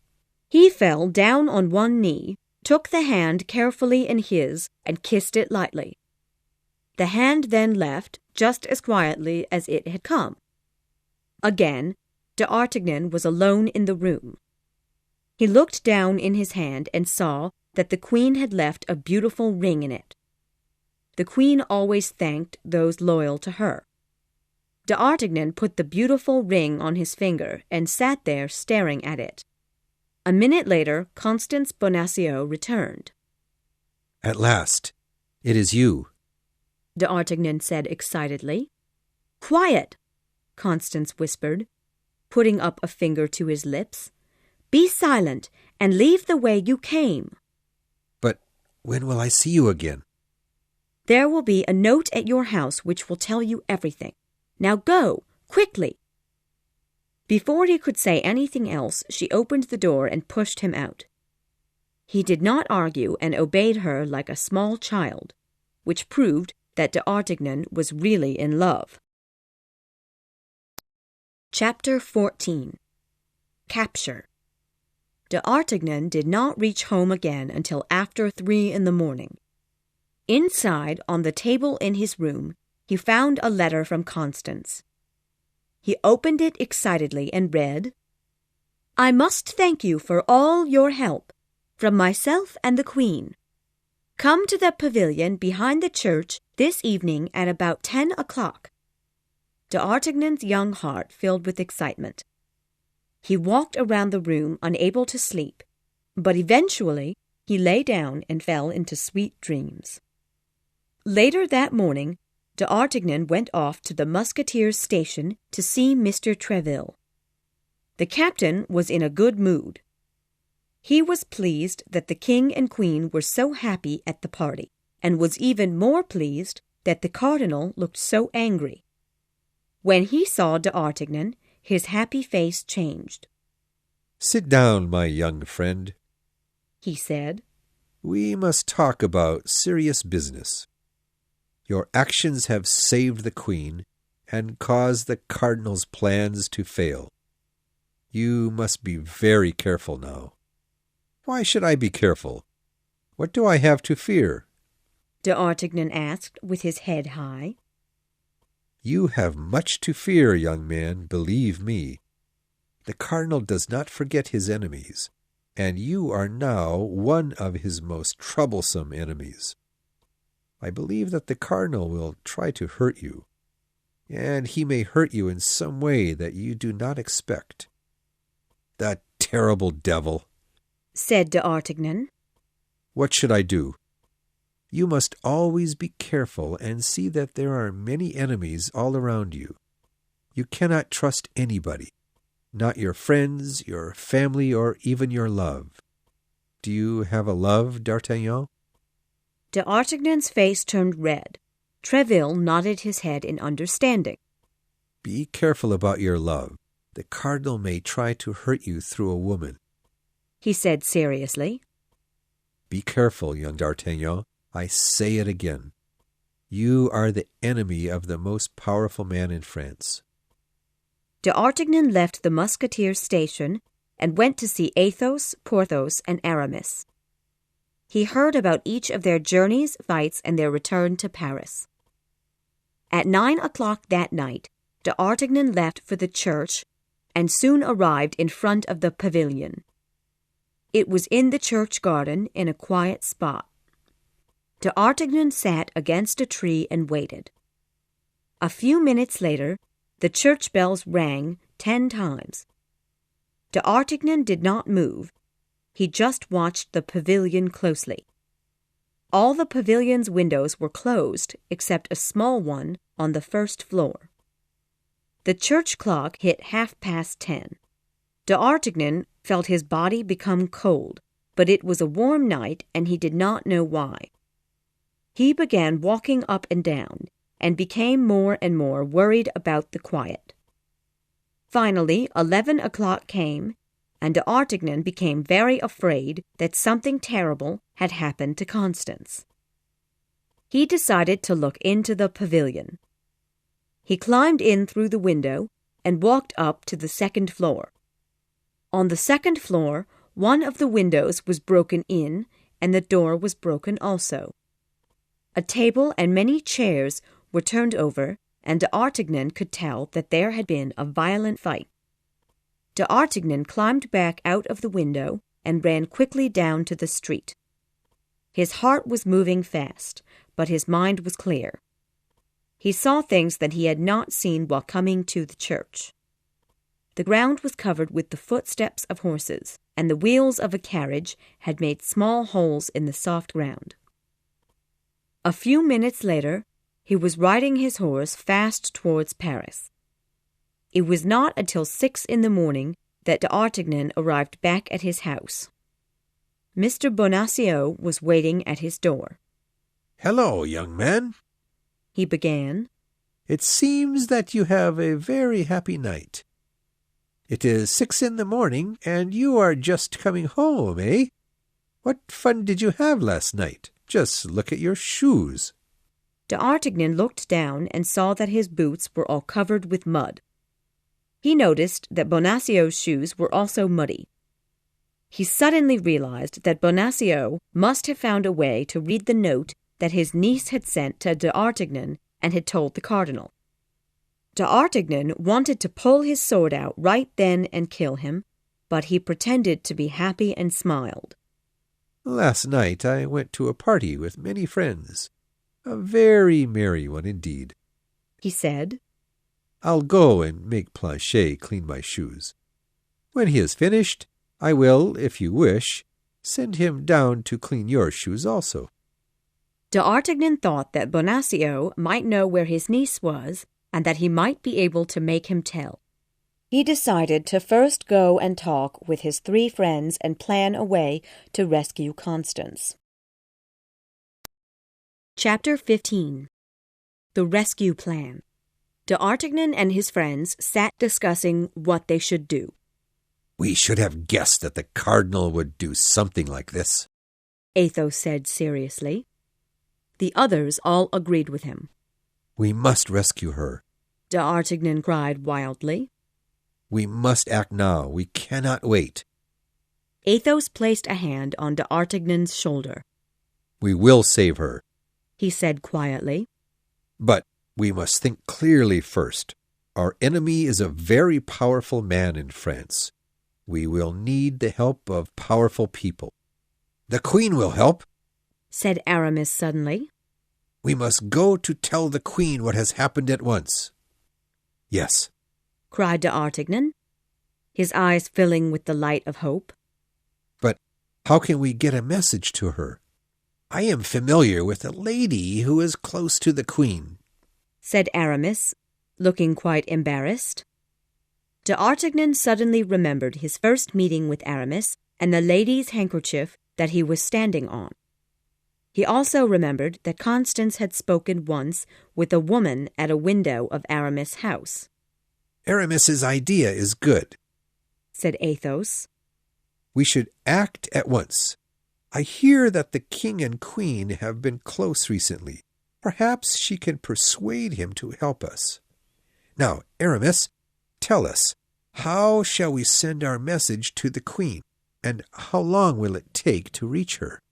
He fell down on one knee, took the hand carefully in his, and kissed it lightly. The hand then left just as quietly as it had come. Again, D'Artagnan was alone in the room. He looked down in his hand and saw that the Queen had left a beautiful ring in it. The Queen always thanked those loyal to her. D'Artagnan put the beautiful ring on his finger and sat there staring at it. A minute later, Constance Bonacieux returned. "At last, it is you," D'Artagnan said excitedly. "Quiet," Constance whispered, putting up a finger to his lips. "Be silent and leave the way you came." "But when will I see you again?" "There will be a note at your house which will tell you everything. Now go, quickly." Before he could say anything else, she opened the door and pushed him out. He did not argue and obeyed her like a small child, which proved that D'Artagnan was really in love. Chapter 14. Capture. D'Artagnan did not reach home again until after 3 in the morning. Inside, on the table in his room, he found a letter from Constance. He opened it excitedly and read, "I must thank you for all your help, from myself and the Queen. Come to the pavilion behind the church this evening at about 10 o'clock. D'Artagnan's young heart filled with excitement. He walked around the room unable to sleep, but eventually he lay down and fell into sweet dreams. Later that morning, D'Artagnan went off to the Musketeers' station to see Mr. Treville. The captain was in a good mood. He was pleased that the king and queen were so happy at the party, and was even more pleased that the cardinal looked so angry. When he saw D'Artagnan, his happy face changed. "Sit down, my young friend," he said. "We must talk about serious business. Your actions have saved the Queen and caused the Cardinal's plans to fail. You must be very careful now." "Why should I be careful? What do I have to fear?" D'Artagnan asked with his head high. "You have much to fear, young man, believe me. The Cardinal does not forget his enemies, and you are now one of his most troublesome enemies. I believe that the Cardinal will try to hurt you, and he may hurt you in some way that you do not expect." "The terrible devil!" said D'Artagnan. "What should I do?" "You must always be careful and see that there are many enemies all around you. You cannot trust anybody, not your friends, your family, or even your love. Do you have a love, D'Artagnan?" D'Artagnan's face turned red. Treville nodded his head in understanding. "Be careful about your love. The Cardinal may try to hurt you through a woman," he said seriously. "Be careful, young D'Artagnan. I say it again. You are the enemy of the most powerful man in France." D'Artagnan left the Musketeers' station and went to see Athos, Porthos, and Aramis. He heard about each of their journeys, fights, and their return to Paris. At 9 o'clock that night, D'Artagnan left for the church and soon arrived in front of the pavilion. It was in the church garden in a quiet spot. D'Artagnan sat against a tree and waited. A few minutes later, the church bells rang 10 times. D'Artagnan did not move. He just watched the pavilion closely. All the pavilion's windows were closed except a small one on the first floor. The church clock hit 10:30. D'Artagnan felt his body become cold, but it was a warm night and he did not know why. He began walking up and down and became more and more worried about the quiet. Finally, 11 o'clock came, and D'Artagnan became very afraid that something terrible had happened to Constance. He decided to look into the pavilion. He climbed in through the window and walked up to the second floor. On the second floor, one of the windows was broken in, and the door was broken also. A table and many chairs were turned over, and D'Artagnan could tell that there had been a violent fight. D'Artagnan climbed back out of the window and ran quickly down to the street. His heart was moving fast, but his mind was clear. He saw things that he had not seen while coming to the church. The ground was covered with the footsteps of horses, and the wheels of a carriage had made small holes in the soft ground. A few minutes later, he was riding his horse fast towards Paris. It was not until 6 in the morning that D'Artagnan arrived back at his house. Mr. Bonacieux was waiting at his door. "Hello, young man," he began. "It seems that you have a very happy night. It is 6 in the morning, and you are just coming home, eh? What fun did you have last night? Just look at your shoes." D'Artagnan looked down and saw that his boots were all covered with mud. He noticed that Bonacieux's shoes were also muddy. He suddenly realized that Bonacieux must have found a way to read the note that his niece had sent to D'Artagnan and had told the Cardinal. D'Artagnan wanted to pull his sword out right then and kill him, but he pretended to be happy and smiled. "Last night I went to a party with many friends. A very merry one indeed," he said. "I'll go and make Planchet clean my shoes. When he is finished, I will, if you wish, send him down to clean your shoes also." D'Artagnan thought that Bonacieux might know where his niece was, and that he might be able to make him tell. He decided to first go and talk with his 3 friends and plan a way to rescue Constance. Chapter 15. The Rescue Plan. D'Artagnan and his friends sat discussing what they should do. "We should have guessed that the Cardinal would do something like this," Athos said seriously. The others all agreed with him. "We must rescue her. D'Artagnan cried wildly. We must act now. We cannot wait." Athos placed a hand on D'Artagnan's shoulder. "We will save her. He said quietly. But we must think clearly first. Our enemy is a very powerful man in France. We will need the help of powerful people." "The Queen will help," said Aramis suddenly. "We must go to tell the Queen what has happened at once." "Yes," cried D'Artagnan, his eyes filling with the light of hope. "But how can we get a message to her? I am familiar with a lady who is close to the Queen," said Aramis, looking quite embarrassed. D'Artagnan suddenly remembered his first meeting with Aramis and the lady's handkerchief that he was standing on. He also remembered that Constance had spoken once with a woman at a window of Aramis' house. "Aramis's idea is good," said Athos. "We should act at once. I hear that the King and Queen have been close recently. Perhaps she can persuade him to help us. Now, Aramis, tell us, how shall we send our message to the Queen, and how long will it take to reach her?"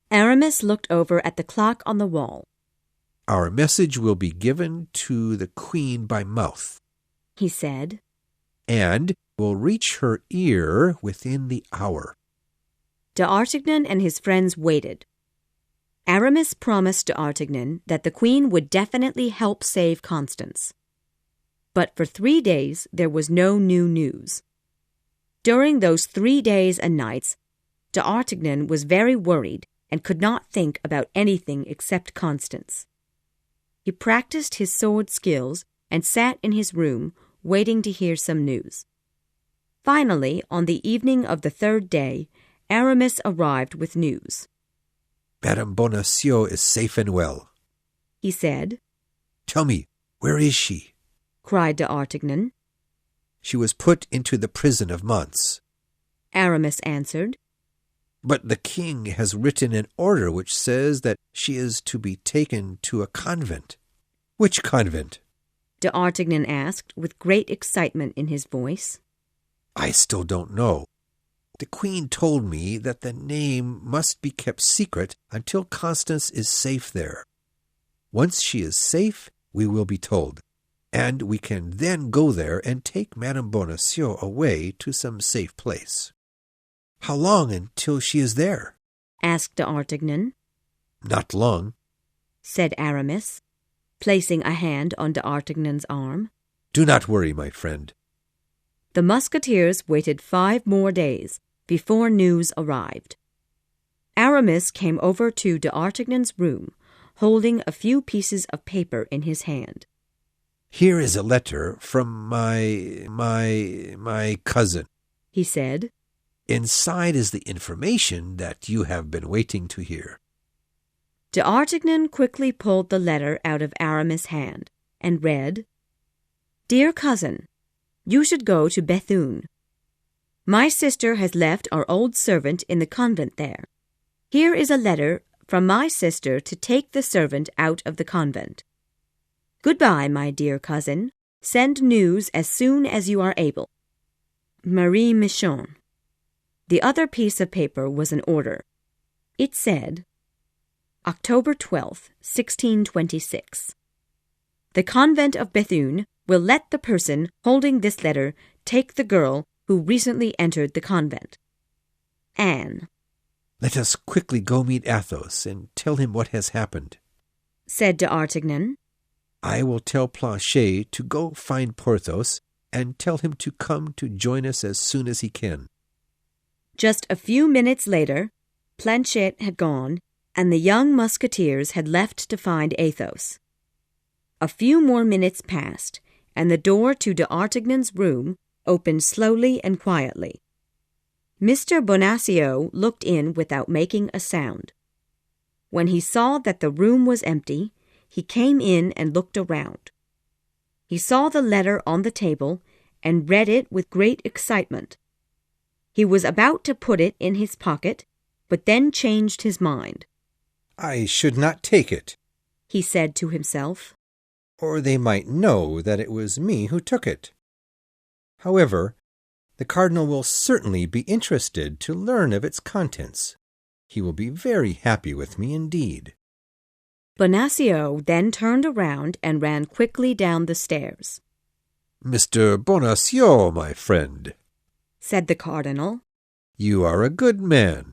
Aramis looked over at the clock on the wall. "Our message will be given to the Queen by mouth," he said, "and will reach her ear within the hour." D'Artagnan and his friends waited. Aramis promised d'Artagnan that the queen would definitely help save Constance. But for 3 days there was no new news. During those 3 days and nights, d'Artagnan was very worried and could not think about anything except Constance. He practiced his sword skills and sat in his room waiting to hear some news. Finally, on the evening of the 3rd day, Aramis arrived with news. Madame Bonacieux is safe and well, He said. Tell me, where is she? Cried d'Artagnan. She was put into the prison of Mons. Aramis answered. But the king has written an order which says that she is to be taken to a convent. Which convent? D'Artagnan asked with great excitement in his voice. I still don't know. The queen told me that the name must be kept secret until Constance is safe there. Once she is safe, we will be told, and we can then go there and take Madame Bonacieux away to some safe place. How long until she is there? Asked d'Artagnan. Not long, Said Aramis, placing a hand on d'Artagnan's arm. Do not worry, my friend. The Musketeers waited 5 more days before news arrived. Aramis came over to d'Artagnan's room, holding a few pieces of paper in his hand. Here is a letter from my cousin, He said. Inside is the information that you have been waiting to hear. D'Artagnan quickly pulled the letter out of Aramis' hand and read, Dear cousin, you should go to Bethune. My sister has left our old servant in the convent there. Here is a letter from my sister to take the servant out of the convent. Goodbye, my dear cousin. Send news as soon as you are able. Marie Michon. The other piece of paper was an order. It said, October 12th, 1626. The convent of Bethune will let the person holding this letter take the girl who recently entered the convent. Anne. Let us quickly go meet Athos and tell him what has happened, said d'Artagnan. I will tell Planchet to go find Porthos and tell him to come to join us as soon as he can. Just a few minutes later, Planchet had gone, and the young Musketeers had left to find Athos. A few more minutes passed, and the door to d'Artagnan's room opened slowly and quietly. Mr. Bonacieux looked in without making a sound. When he saw that the room was empty, he came in and looked around. He saw the letter on the table and read it with great excitement. He was about to put it in his pocket, but then changed his mind. I should not take it, he said to himself, or they might know that it was me who took it. However, the Cardinal will certainly be interested to learn of its contents. He will be very happy with me indeed. Bonacieux then turned around and ran quickly down the stairs. Mr. Bonacieux, my friend, said the Cardinal. You are a good man.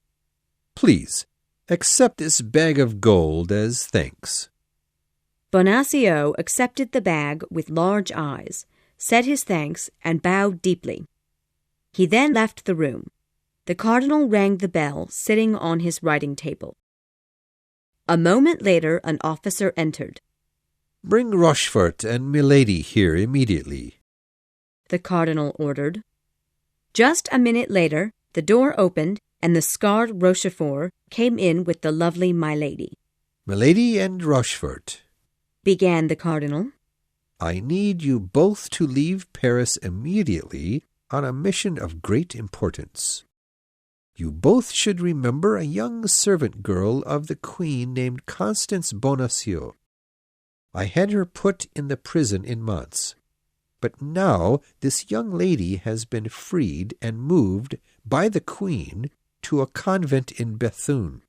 Please, accept this bag of gold as thanks. Bonacieux accepted the bag with large eyes, said his thanks, and bowed deeply. He then left the room. The Cardinal rang the bell sitting on his writing table. A moment later an officer entered. Bring Rochefort and Milady here immediately, the Cardinal ordered. Just a minute later, the door opened, and the scarred Rochefort came in with the lovely Milady. Milady and Rochefort, began the Cardinal. I need you both to leave Paris immediately on a mission of great importance. You both should remember a young servant girl of the Queen named Constance Bonacieux. I had her put in the prison in Mons, but now this young lady has been freed and moved by the Queen to a convent in Bethune.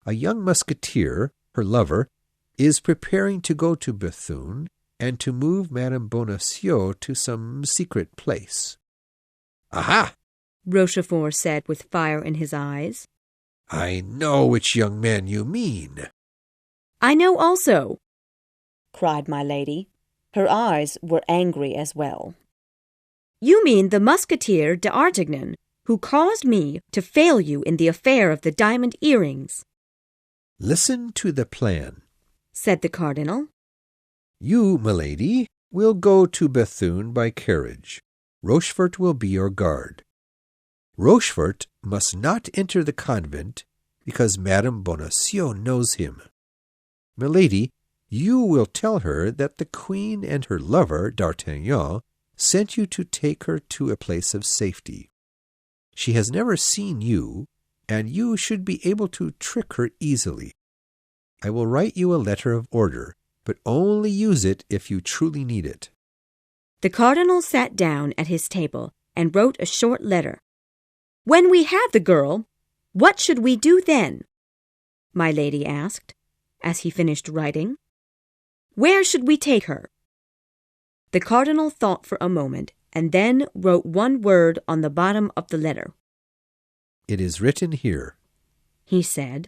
A young musketeer, her lover, is preparing to go to Bethune and to move Madame Bonacieux to some secret place. Aha! Rochefort said with fire in his eyes. I know which young man you mean. I know also, cried my lady. Her eyes were angry as well. You mean the musketeer d'Artagnan, who caused me to fail you in the affair of the diamond earrings. Listen to the plan, said the cardinal. You, milady, will go to Bethune by carriage. Rochefort will be your guard. Rochefort must not enter the convent because Madame Bonacieux knows him. Milady, you will tell her that the queen and her lover, D'Artagnan, sent you to take her to a place of safety. She has never seen you, and you should be able to trick her easily. I will write you a letter of order, but only use it if you truly need it. The cardinal sat down at his table and wrote a short letter. When we have the girl, what should we do then? My lady asked, as he finished writing. Where should we take her? The cardinal thought for a moment and then wrote one word on the bottom of the letter. It is written here, he said.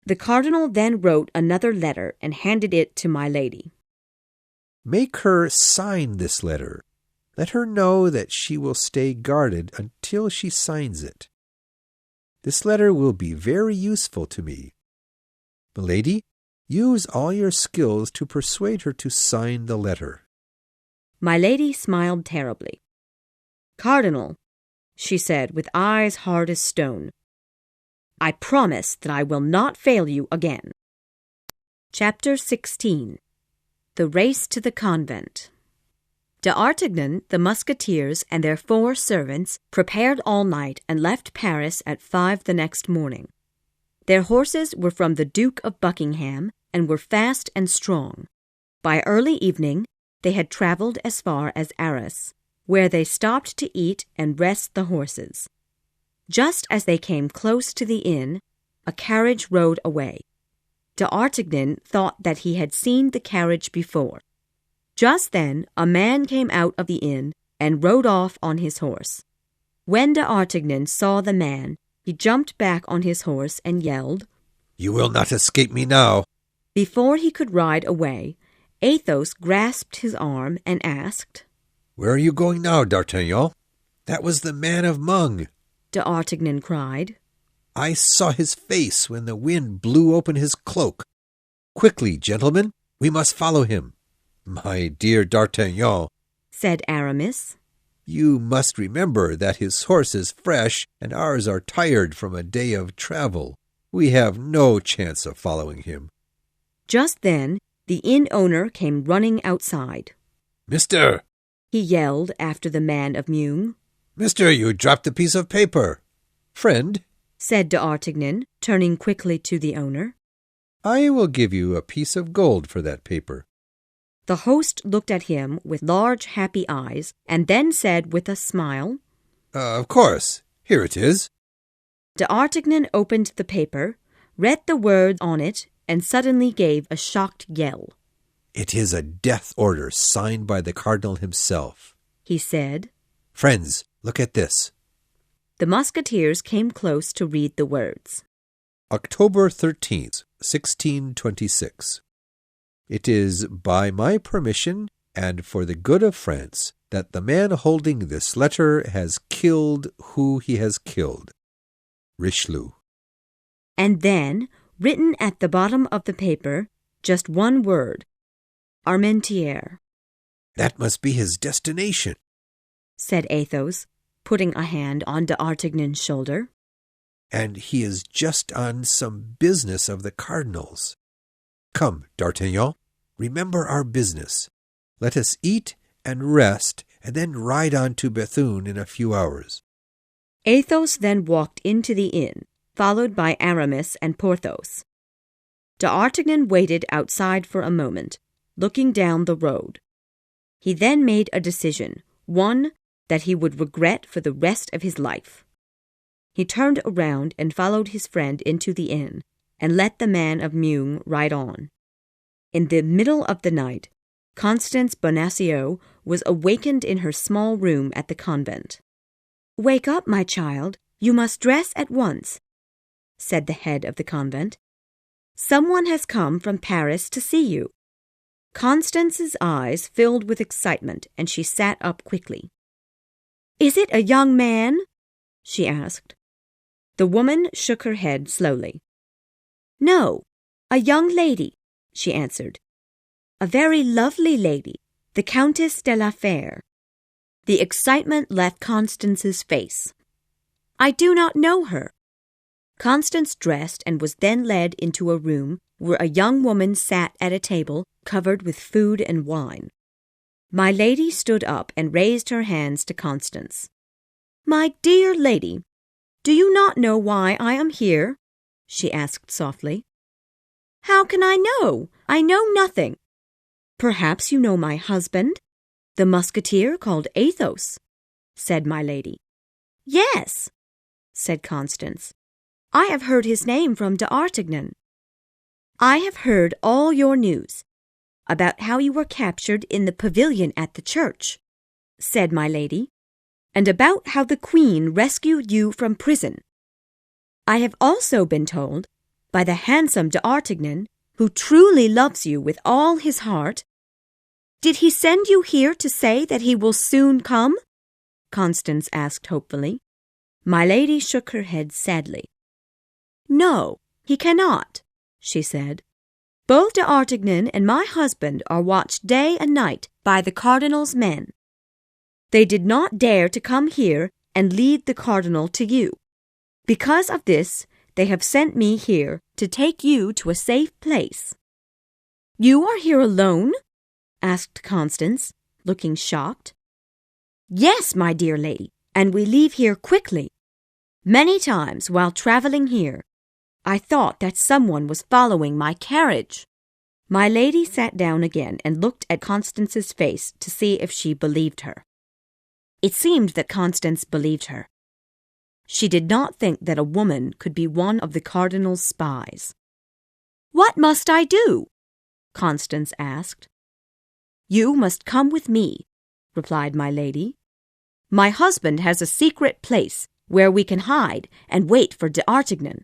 The cardinal then wrote another letter and handed it to my lady. Make her sign this letter. Let her know that she will stay guarded until she signs it. This letter will be very useful to me. Milady, use all your skills to persuade her to sign the letter. My lady smiled terribly. Cardinal, she said with eyes hard as stone, I promise that I will not fail you again. Chapter 16. The Race to the Convent. D'Artagnan, the musketeers, and their 4 servants prepared all night and left Paris at 5 the next morning. Their horses were from the Duke of Buckingham and were fast and strong. By early evening, they had travelled as far as Arras, where they stopped to eat and rest the horses. Just as they came close to the inn, a carriage rode away. D'Artagnan thought that he had seen the carriage before. Just then a man came out of the inn and rode off on his horse. When D'Artagnan saw the man, he jumped back on his horse and yelled, You will not escape me now. Before he could ride away, Athos grasped his arm and asked, Where are you going now, D'Artagnan? That was the man of Meung. D'Artagnan cried. I saw his face when the wind blew open his cloak. Quickly, gentlemen, we must follow him. My dear D'Artagnan, said Aramis, you must remember that his horse is fresh and ours are tired from a day of travel. We have no chance of following him. Just then, the inn owner came running outside. Mister, he yelled after the man of Meung. Mister, you dropped a piece of paper. Friend, said D'Artagnan, turning quickly to the owner, I will give you a piece of gold for that paper. The host looked at him with large, happy eyes, and then said with a smile, Of course. Here it is. D'Artagnan opened the paper, read the words on it, and suddenly gave a shocked yell. It is a death order signed by the Cardinal himself, he said. Friends, look at this. The musketeers came close to read the words. October 13th, 1626. It is by my permission and for the good of France that the man holding this letter has killed who he has killed. Richelieu. And then, written at the bottom of the paper, just one word, Armentières. That must be his destination, said Athos, putting a hand on D'Artagnan's shoulder. And he is just on some business of the Cardinal's. Come, D'Artagnan, remember our business. Let us eat and rest, and then ride on to Bethune in a few hours. Athos then walked into the inn, followed by Aramis and Porthos. D'Artagnan waited outside for a moment, looking down the road. He then made a decision, one that he would regret for the rest of his life. He turned around and followed his friend into the inn, and let the man of Meung ride on. In the middle of the night, Constance Bonacieux was awakened in her small room at the convent. "Wake up, my child. You must dress at once," said the head of the convent. "Someone has come from Paris to see you." Constance's eyes filled with excitement, and she sat up quickly. "Is it a young man?" she asked. The woman shook her head slowly. "No, a young lady," she answered. "A very lovely lady, the Countess de la Fère." The excitement left Constance's face. "I do not know her." Constance dressed and was then led into a room where a young woman sat at a table covered with food and wine. My lady stood up and raised her hands to Constance. "My dear lady, do you not know why I am here?" she asked softly. "How can I know? I know nothing." "Perhaps you know my husband, the musketeer called Athos," said my lady. "Yes," said Constance. "I have heard his name from d'Artagnan." "I have heard all your news, about how you were captured in the pavilion at the church," said my lady, "and about how the Queen rescued you from prison. I have also been told, by the handsome d'Artagnan, who truly loves you with all his heart—" "Did he send you here to say that he will soon come?" Constance asked hopefully. My lady shook her head sadly. "No, he cannot," she said. "Both d'Artagnan and my husband are watched day and night by the Cardinal's men. They did not dare to come here and lead the Cardinal to you. Because of this, they have sent me here to take you to a safe place." "You are here alone?" asked Constance, looking shocked. "Yes, my dear lady, and we leave here quickly. Many times while traveling here, I thought that someone was following my carriage." My lady sat down again and looked at Constance's face to see if she believed her. It seemed that Constance believed her. She did not think that a woman could be one of the Cardinal's spies. "What must I do?" Constance asked. "You must come with me," replied my lady. "My husband has a secret place where we can hide and wait for d'Artagnan."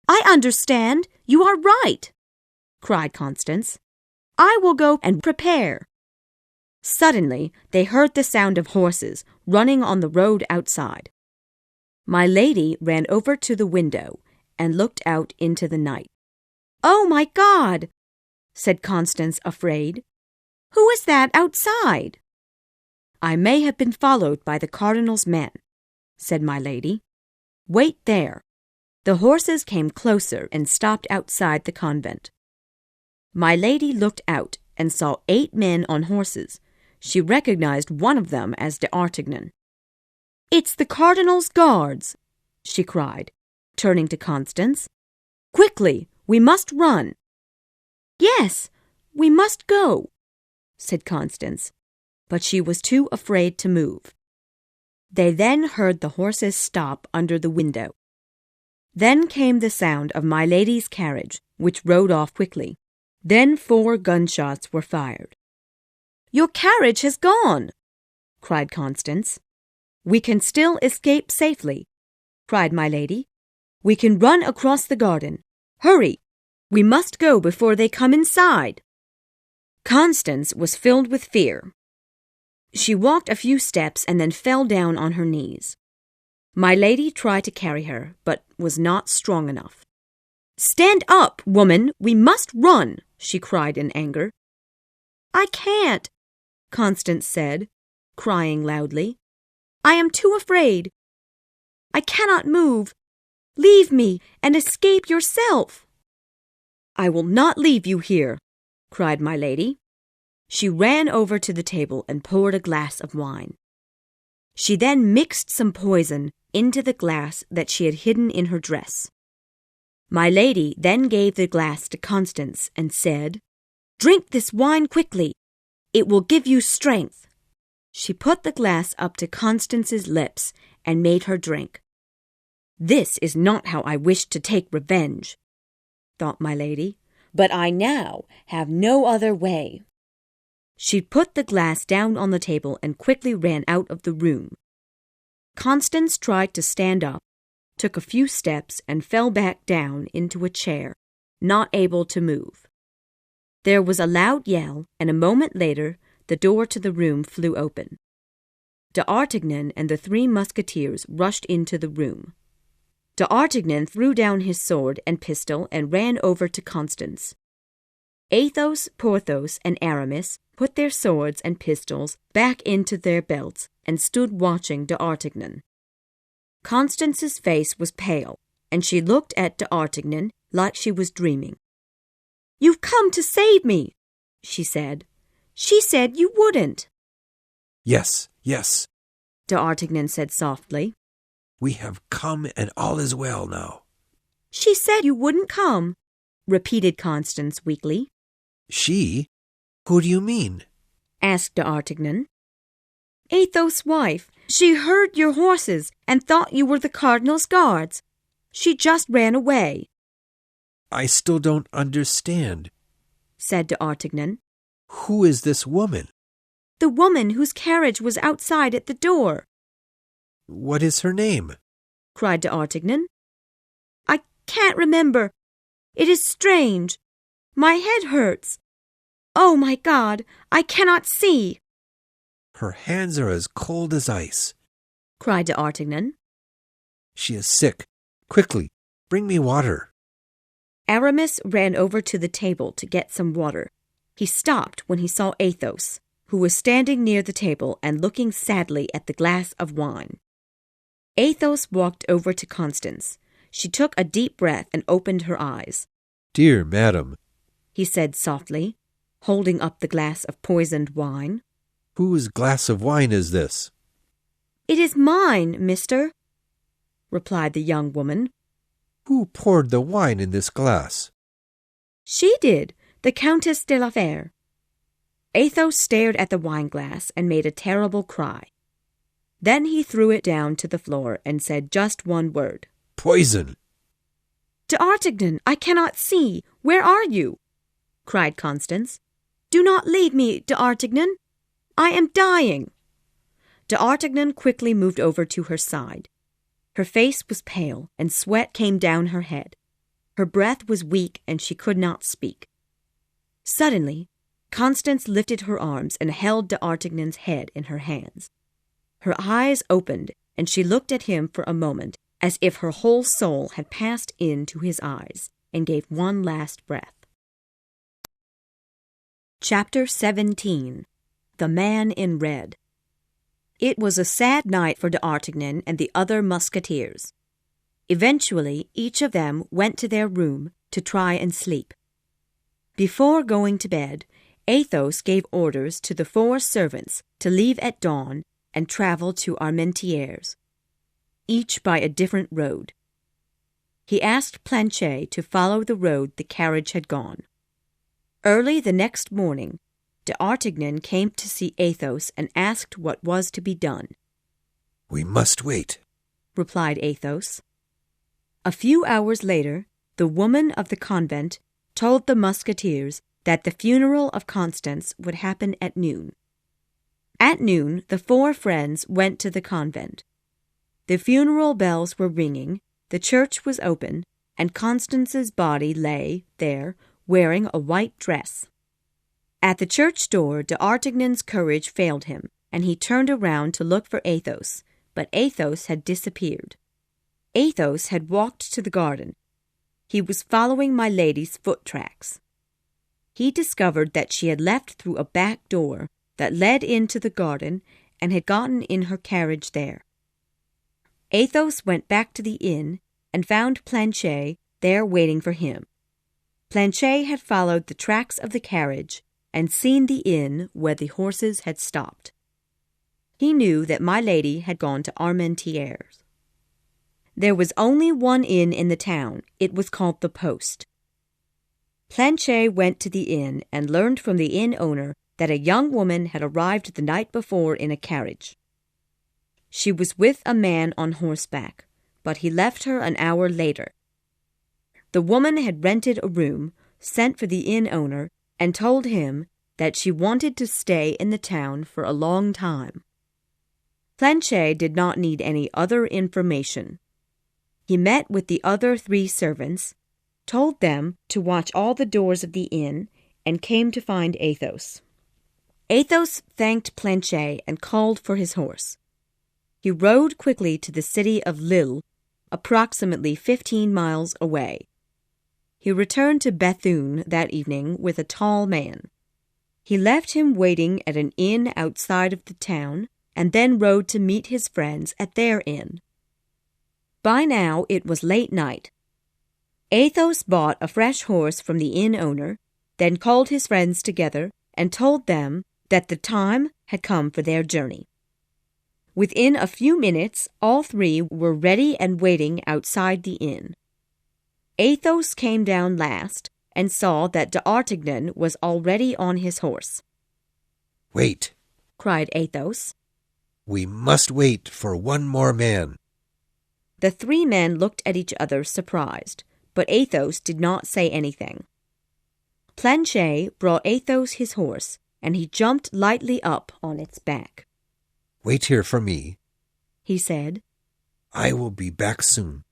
"I understand. You are right," cried Constance. "I will go and prepare." Suddenly, they heard the sound of horses running on the road outside. My lady ran over to the window and looked out into the night. "Oh, my God!" said Constance, afraid. "Who is that outside?" "I may have been followed by the Cardinal's men," said my lady. "Wait there." The horses came closer and stopped outside the convent. My lady looked out and saw 8 men on horses. She recognized one of them as d'Artagnan. "It's the Cardinal's guards," she cried, turning to Constance. "Quickly, we must run." "Yes, we must go," said Constance, but she was too afraid to move. They then heard the horses stop under the window. Then came the sound of my lady's carriage, which rode off quickly. Then 4 gunshots were fired. "Your carriage has gone," cried Constance. "We can still escape safely," cried my lady. "We can run across the garden. Hurry! We must go before they come inside." Constance was filled with fear. She walked a few steps and then fell down on her knees. My lady tried to carry her, but was not strong enough. "Stand up, woman! We must run!" she cried in anger. "I can't," Constance said, crying loudly. "I am too afraid. I cannot move. Leave me and escape yourself." "I will not leave you here," cried my lady. She ran over to the table and poured a glass of wine. She then mixed some poison into the glass that she had hidden in her dress. My lady then gave the glass to Constance and said, "Drink this wine quickly. It will give you strength." She put the glass up to Constance's lips and made her drink. "This is not how I wished to take revenge," thought my lady, "but I now have no other way." She put the glass down on the table and quickly ran out of the room. Constance tried to stand up, took a few steps, and fell back down into a chair, not able to move. There was a loud yell, and a moment later the door to the room flew open. D'Artagnan and the Three Musketeers rushed into the room. D'Artagnan threw down his sword and pistol and ran over to Constance. Athos, Porthos, and Aramis put their swords and pistols back into their belts and stood watching D'Artagnan. Constance's face was pale, and she looked at D'Artagnan like she was dreaming. "You've come to save me," she said. "She said you wouldn't." Yes, yes, D'Artagnan said softly. we have come and all is well now. "She said you wouldn't come," repeated Constance weakly. She? Who do you mean? Asked D'Artagnan. "Athos' wife. She heard your horses and thought you were the Cardinal's guards. She just ran away," I still don't understand. said D'Artagnan. Who is this woman? "The woman whose carriage was outside at the door," What is her name? cried D'Artagnan. "I can't remember. It is strange. My head hurts. Oh, my God, I cannot see," Her hands are as cold as ice. cried D'Artagnan. She is sick. Quickly, bring me water. Aramis ran over to the table to get some water. He stopped when he saw Athos, who was standing near the table and looking sadly at the glass of wine. Athos walked over to Constance. She took a deep breath and opened her eyes. Dear madam, He said softly, holding up the glass of poisoned wine. whose glass of wine is this? "It is mine, mister," replied the young woman. Who poured the wine in this glass? "She did, the Countess de la Fère." Athos stared at the wineglass and made a terrible cry. Then he threw it down to the floor and said just one word. Poison! "D'Artagnan, I cannot see. Where are you?" cried Constance. "Do not leave me, D'Artagnan. I am dying." D'Artagnan quickly moved over to her side. Her face was pale, and sweat came down her head. Her breath was weak, and she could not speak. Suddenly, Constance lifted her arms and held D'Artagnan's head in her hands. Her eyes opened, and she looked at him for a moment, as if her whole soul had passed into his eyes, and gave one last breath. Chapter 17. The Man in Red. It was a sad night for D'Artagnan and the other musketeers. Eventually, each of them went to their room to try and sleep. Before going to bed, Athos gave orders to the 4 servants to leave at dawn and travel to Armentières, each by a different road. He asked Planchet to follow the road the carriage had gone. Early the next morning, D'Artagnan came to see Athos and asked what was to be done. We must wait, replied Athos. A few hours later, the woman of the convent told the musketeers that the funeral of Constance would happen at noon. At noon, the 4 friends went to the convent. The funeral bells were ringing, the church was open, and Constance's body lay there wearing a white dress. At the church door, D'Artagnan's courage failed him, and he turned around to look for Athos, but Athos had disappeared. Athos had walked to the garden. He was following my lady's foot tracks. He discovered that she had left through a back door that led into the garden and had gotten in her carriage there. Athos went back to the inn and found Planchet there waiting for him. Planchet had followed the tracks of the carriage and seen the inn where the horses had stopped. He knew that my lady had gone to Armentières. There was only one inn in the town. It was called the Post. Planchet went to the inn and learned from the inn owner that a young woman had arrived the night before in a carriage. She was with a man on horseback, but he left her an hour later. The woman had rented a room, sent for the inn owner, and told him that she wanted to stay in the town for a long time. Planchet did not need any other information. He met with the other 3 servants, told them to watch all the doors of the inn, and came to find Athos. Athos thanked Planchet and called for his horse. He rode quickly to the city of Lille, approximately 15 miles away. He returned to Bethune that evening with a tall man. He left him waiting at an inn outside of the town, and then rode to meet his friends at their inn. By now it was late night. Athos bought a fresh horse from the inn owner, then called his friends together and told them that the time had come for their journey. Within a few minutes, all 3 were ready and waiting outside the inn. Athos came down last and saw that d'Artagnan was already on his horse. "Wait," cried Athos. "We must wait for one more man." The 3 men looked at each other surprised, but Athos did not say anything. Planchet brought Athos his horse, and he jumped lightly up on its back. "Wait here for me," he said. "I will be back soon."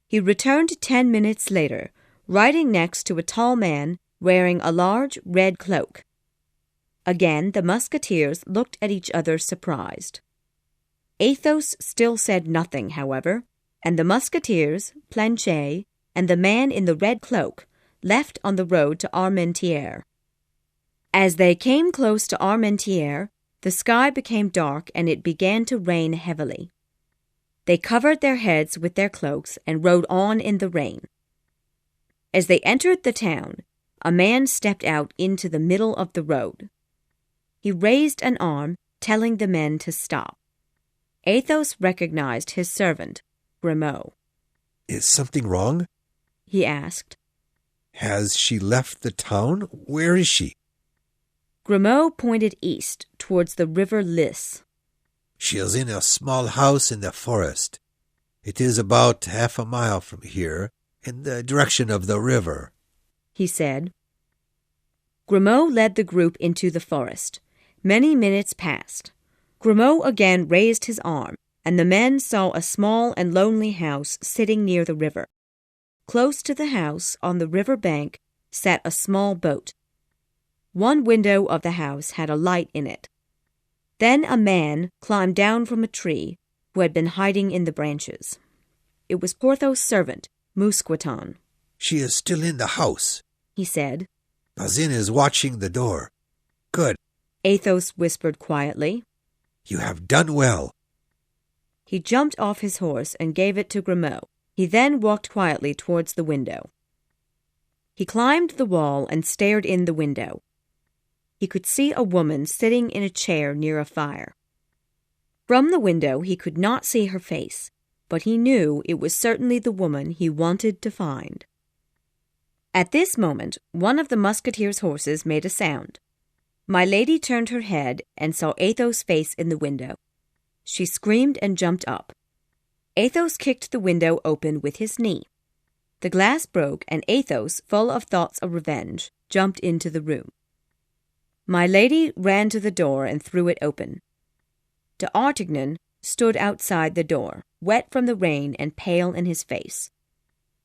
He returned 10 minutes later, riding next to a tall man wearing a large red cloak. Again the Musketeers looked at each other surprised. Athos still said nothing, however, and the Musketeers, Planchet, and the man in the red cloak left on the road to Armentières. As they came close to Armentières, the sky became dark and it began to rain heavily. They covered their heads with their cloaks and rode on in the rain. As they entered the town, a man stepped out into the middle of the road. He raised an arm, telling the men to stop. Athos recognized his servant, Grimaud. "Is something wrong?" he asked. "Has she left the town? Where is she?" Grimaud pointed east towards the river Lys. "She is in a small house in the forest. It is about half a mile from here, in the direction of the river," he said. Grimaud led the group into the forest. Many minutes passed. Grimaud again raised his arm, and the men saw a small and lonely house sitting near the river. Close to the house, on the river bank, sat a small boat. One window of the house had a light in it. Then a man climbed down from a tree who had been hiding in the branches. It was Porthos' servant, Mousqueton. "She is still in the house," he said. "Bazin is watching the door." "Good. Athos whispered quietly. You have done well." He jumped off his horse and gave it to Grimaud. He then walked quietly towards the window. He climbed the wall and stared in the window. He could see a woman sitting in a chair near a fire. From the window he could not see her face, but he knew it was certainly the woman he wanted to find. At this moment, one of the Musketeers' horses made a sound. My lady turned her head and saw Athos' face in the window. She screamed and jumped up. Athos kicked the window open with his knee. The glass broke, and Athos, full of thoughts of revenge, jumped into the room. My lady ran to the door and threw it open. D'Artagnan stood outside the door, wet from the rain and pale in his face.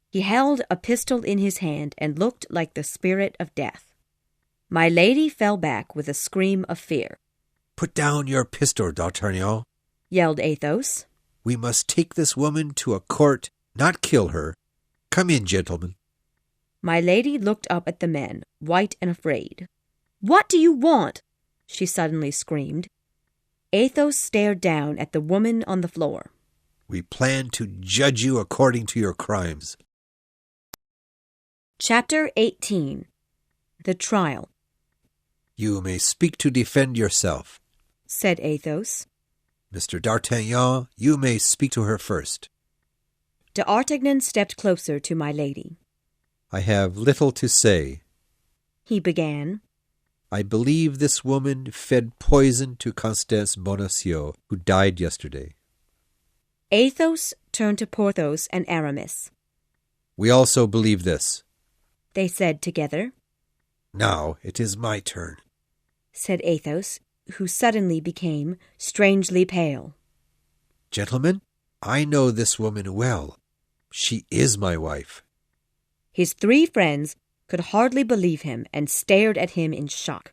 He held a pistol in his hand and looked like the spirit of death. My lady fell back with a scream of fear. "Put down your pistol, D'Artagnan," yelled Athos. "We must take this woman to a court, not kill her. Come in, gentlemen." My lady looked up at the men, white and afraid. "What do you want?" she suddenly screamed. Athos stared down at the woman on the floor. "We plan to judge you according to your crimes." Chapter 18. The Trial. "You may speak to defend yourself," said Athos. "Mr. D'Artagnan, you may speak to her first." D'Artagnan stepped closer to my lady. "I have little to say," he began. "I believe this woman fed poison to Constance Bonacieux, who died yesterday." Athos turned to Porthos and Aramis. "We also believe this," they said together. "Now it is my turn," said Athos, who suddenly became strangely pale. "Gentlemen, I know this woman well. She is my wife. His 3 friends could hardly believe him and stared at him in shock.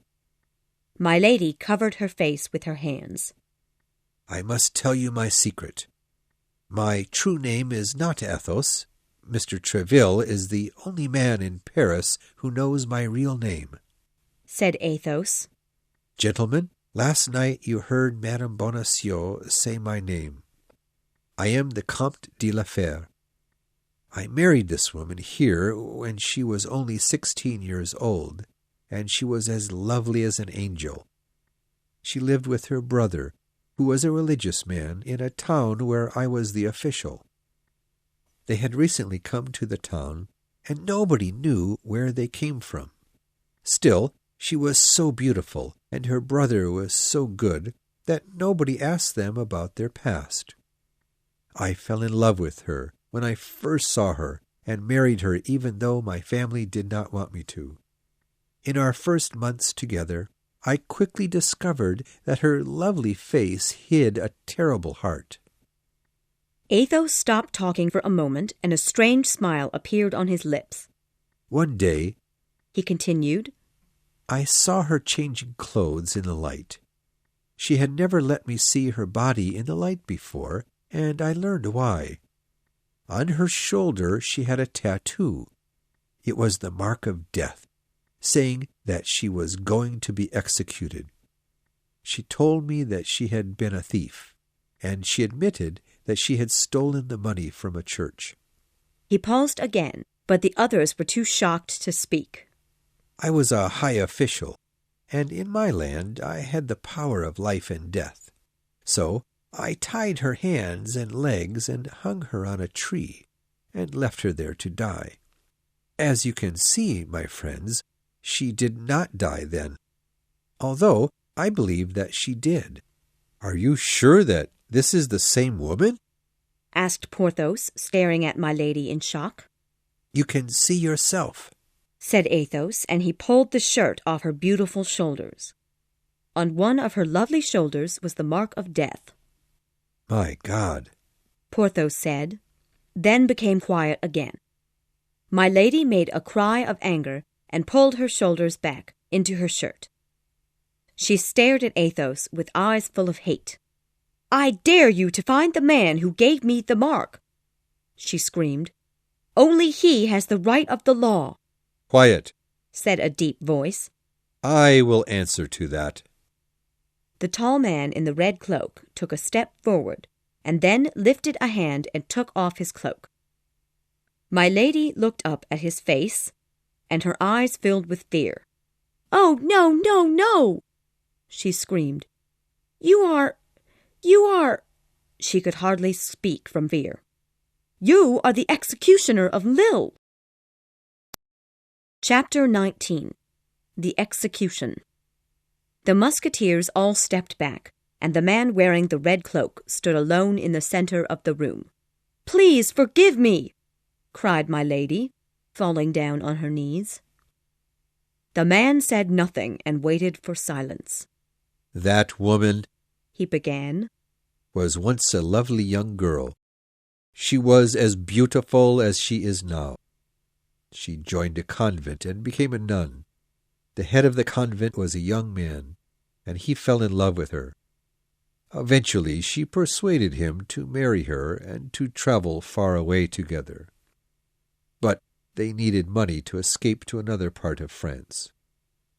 My lady covered her face with her hands. I must tell you my secret. My true name is not Athos. Mr. Treville is the only man in Paris who knows my real name, said Athos. Gentlemen, last night you heard Madame Bonacieux say my name. I am the Comte de la Fère. I married this woman here when she was only 16 years old, and she was as lovely as an angel. She lived with her brother, who was a religious man, in a town where I was the official. They had recently come to the town, and nobody knew where they came from. Still, she was so beautiful, and her brother was so good, that nobody asked them about their past. I fell in love with her when I first saw her, and married her even though my family did not want me to. In our first months together, I quickly discovered that her lovely face hid a terrible heart. Athos stopped talking for a moment, and a strange smile appeared on his lips. One day, he continued, I saw her changing clothes in the light. She had never let me see her body in the light before, and I learned why. On her shoulder she had a tattoo. It was the mark of death, saying that she was going to be executed. She told me that she had been a thief, and she admitted that she had stolen the money from a church. He paused again, but the others were too shocked to speak. I was a high official, and in my land I had the power of life and death. So I tied her hands and legs and hung her on a tree, and left her there to die. As you can see, my friends, she did not die then, although I believe that she did. Are you sure that this is the same woman? Asked Porthos, staring at my lady in shock. You can see yourself, said Athos, and he pulled the shirt off her beautiful shoulders. On one of her lovely shoulders was the mark of death. My God, Porthos said, then became quiet again. My lady made a cry of anger and pulled her shoulders back into her shirt. She stared at Athos with eyes full of hate. I dare you to find the man who gave me the mark, she screamed. Only he has the right of the law. Quiet, said a deep voice. I will answer to that. The tall man in the red cloak took a step forward, and then lifted a hand and took off his cloak. My lady looked up at his face, and her eyes filled with fear. Oh, no, no, no, she screamed. You are... She could hardly speak from fear. You are the executioner of Lille. Chapter 19. The Execution. The musketeers all stepped back, and the man wearing the red cloak stood alone in the center of the room. Please forgive me, cried my lady, falling down on her knees. The man said nothing and waited for silence. That woman, he began, was once a lovely young girl. She was as beautiful as she is now. She joined a convent and became a nun. The head of the convent was a young man, and he fell in love with her. Eventually she persuaded him to marry her and to travel far away together. But they needed money to escape to another part of France.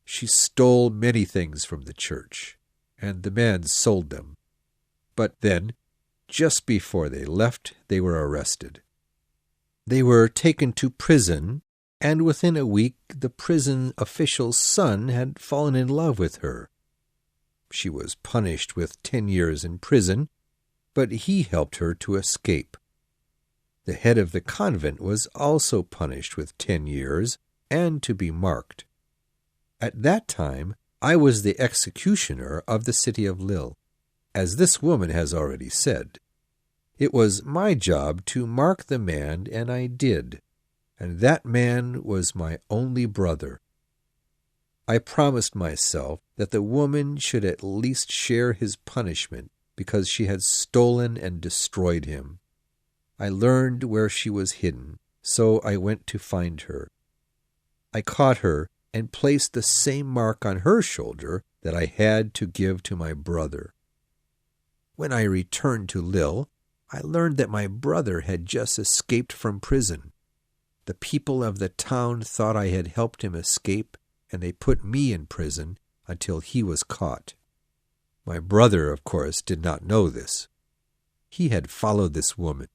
She stole many things from the church, and the man sold them. But then, just before they left, they were arrested. They were taken to prison, and within a week the prison official's son had fallen in love with her. She was punished with 10 years in prison, but he helped her to escape. The head of the convent was also punished with 10 years, and to be marked. At that time, I was the executioner of the city of Lille. As this woman has already said, it was my job to mark the man, and I did, and that man was my only brother. I promised myself that the woman should at least share his punishment because she had stolen and destroyed him. I learned where she was hidden, so I went to find her. I caught her and placed the same mark on her shoulder that I had to give to my brother. When I returned to Lille, I learned that my brother had just escaped from prison. The people of the town thought I had helped him escape, and they put me in prison until he was caught. My brother, of course, did not know this. He had followed this woman.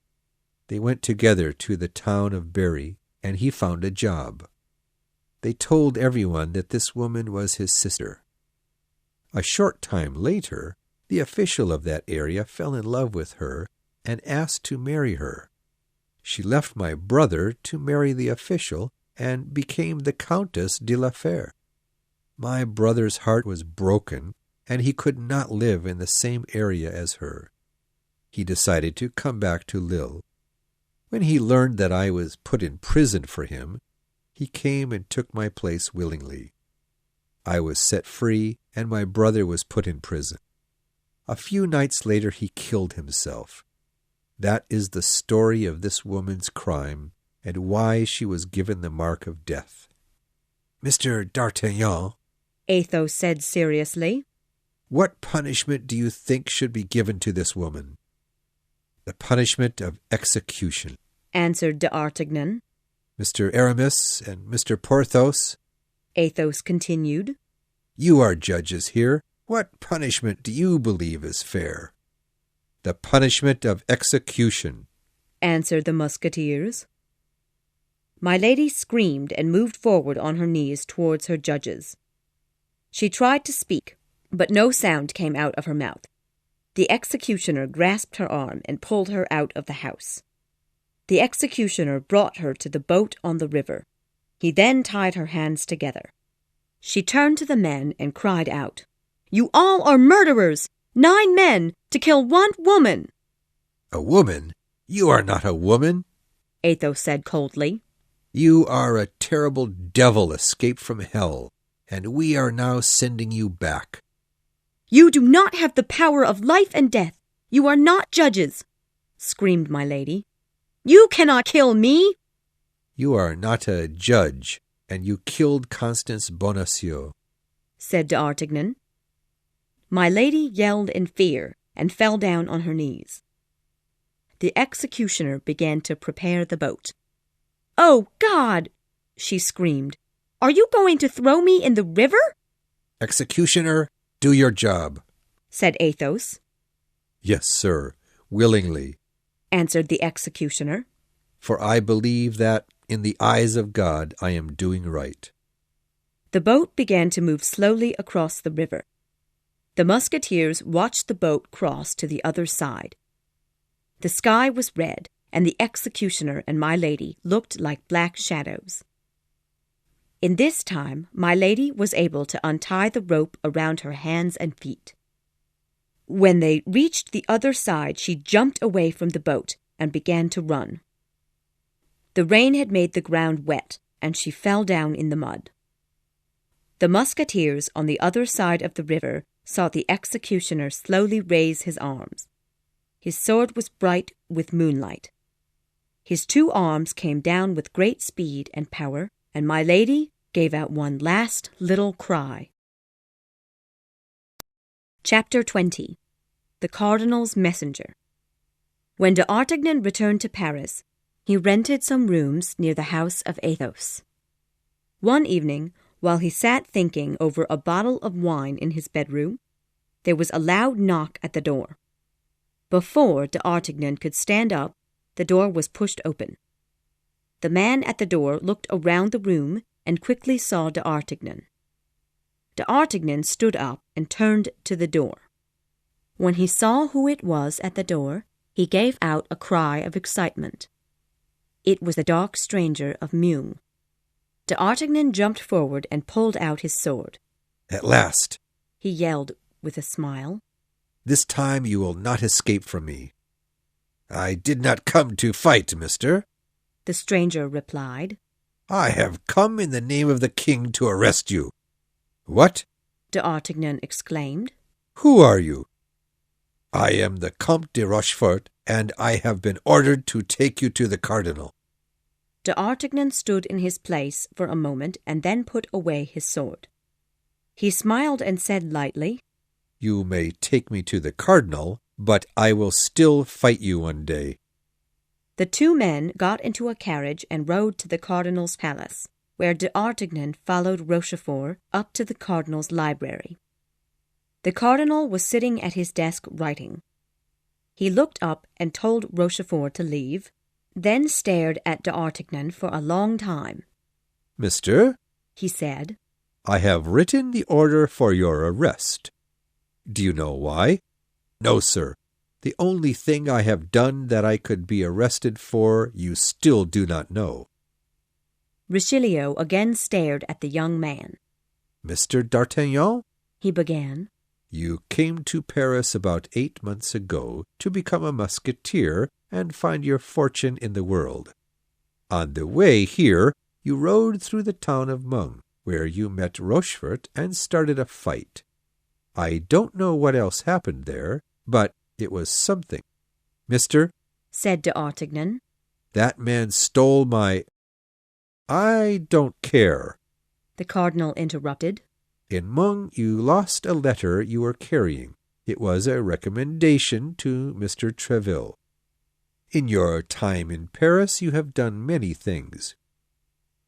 They went together to the town of Berry, and he found a job. They told everyone that this woman was his sister. A short time later, the official of that area fell in love with her and asked to marry her. She left my brother to marry the official and became the Countess de la Fère. My brother's heart was broken, and he could not live in the same area as her. He decided to come back to Lille. When he learned that I was put in prison for him, he came and took my place willingly. I was set free, and my brother was put in prison. A few nights later he killed himself. That is the story of this woman's crime, and why she was given the mark of death. Mr. d'Artagnan, Athos said seriously, what punishment do you think should be given to this woman? The punishment of execution, answered d'Artagnan. Mr. Aramis and Mr. Porthos, Athos continued, you are judges here. What punishment do you believe is fair? The punishment of execution, answered the Musketeers. My lady screamed and moved forward on her knees towards her judges. She tried to speak, but no sound came out of her mouth. The executioner grasped her arm and pulled her out of the house. The executioner brought her to the boat on the river. He then tied her hands together. She turned to the men and cried out, "You all are murderers! 9 men to kill 1 woman!" A woman? You are not a woman, Athos said coldly. You are a terrible devil escaped from hell, and we are now sending you back. You do not have the power of life and death. You are not judges, screamed my lady. You cannot kill me. You are not a judge, and you killed Constance Bonacieux, said d'Artagnan. My lady yelled in fear and fell down on her knees. The executioner began to prepare the boat. "Oh, God!" she screamed. "Are you going to throw me in the river?" Executioner, do your job, said Athos. Yes, sir, willingly, answered the executioner. For I believe that, in the eyes of God, I am doing right. The boat began to move slowly across the river. The musketeers watched the boat cross to the other side. The sky was red, and the executioner and my lady looked like black shadows. In this time, my lady was able to untie the rope around her hands and feet. When they reached the other side, she jumped away from the boat and began to run. The rain had made the ground wet, and she fell down in the mud. The musketeers on the other side of the river saw the executioner slowly raise his arms. His sword was bright with moonlight. His 2 arms came down with great speed and power, and my lady gave out one last little cry. Chapter 20. The Cardinal's Messenger. When d'Artagnan returned to Paris, he rented some rooms near the house of Athos. One evening, while he sat thinking over a bottle of wine in his bedroom, there was a loud knock at the door. Before d'Artagnan could stand up, the door was pushed open. The man at the door looked around the room and quickly saw d'Artagnan. D'Artagnan stood up and turned to the door. When he saw who it was at the door, he gave out a cry of excitement. It was the dark stranger of Meung. D'Artagnan jumped forward and pulled out his sword. At last, he yelled with a smile. This time you will not escape from me. I did not come to fight, mister, the stranger replied. I have come in the name of the king to arrest you. What? D'Artagnan exclaimed. Who are you? I am the Comte de Rochefort, and I have been ordered to take you to the Cardinal. D'Artagnan stood in his place for a moment and then put away his sword. He smiled and said lightly, You may take me to the Cardinal, but I will still fight you one day. The two men got into a carriage and rode to the Cardinal's palace, where D'Artagnan followed Rochefort up to the Cardinal's library. The Cardinal was sitting at his desk writing. He looked up and told Rochefort to leave, then stared at D'Artagnan for a long time. Mister, he said, I have written the order for your arrest. Do you know why? No, sir. The only thing I have done that I could be arrested for, you still do not know. Richelieu again stared at the young man. Mr. d'Artagnan, he began, you came to Paris about 8 months ago to become a musketeer and find your fortune in the world. On the way here, you rode through the town of Meung, where you met Rochefort and started a fight. I don't know what else happened there, but it was something. Mister, said D'Artagnan, that man stole my... I don't care. The Cardinal interrupted. In Meung, you lost a letter you were carrying. It was a recommendation to Mr. Treville. In your time in Paris, you have done many things.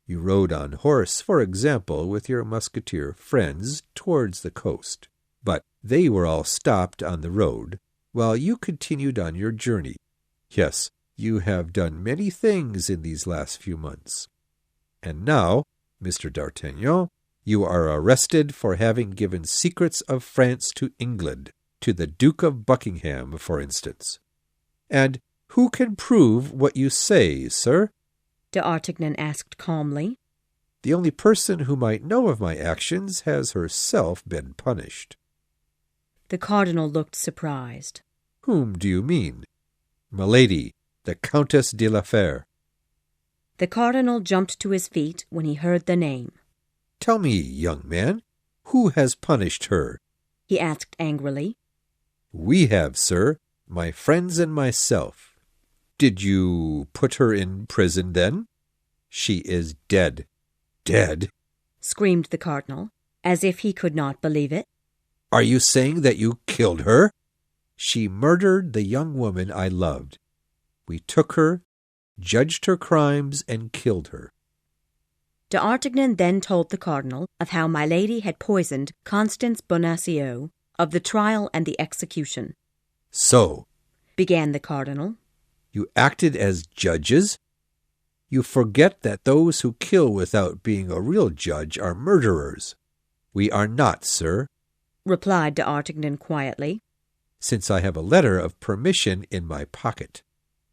You rode on horse, for example, with your musketeer friends towards the coast, but they were all stopped on the road, while you continued on your journey. Yes, you have done many things in these last few months. And now, Mr. d'Artagnan, you are arrested for having given secrets of France to England, to the Duke of Buckingham, for instance. And who can prove what you say, sir? D'Artagnan asked calmly. The only person who might know of my actions has herself been punished. The Cardinal looked surprised. Whom do you mean? Milady, the Countess de la Fère. The Cardinal jumped to his feet when he heard the name. Tell me, young man, who has punished her? He asked angrily. We have, sir, my friends and myself. Did you put her in prison then? She is dead. Dead? Screamed the Cardinal, as if he could not believe it. Are you saying that you killed her? She murdered the young woman I loved. We took her, judged her crimes, and killed her. D'Artagnan then told the Cardinal of how my lady had poisoned Constance Bonacieux, of the trial and the execution. So, began the Cardinal, you acted as judges? You forget that those who kill without being a real judge are murderers. We are not, sir, replied D'Artagnan quietly, since I have a letter of permission in my pocket.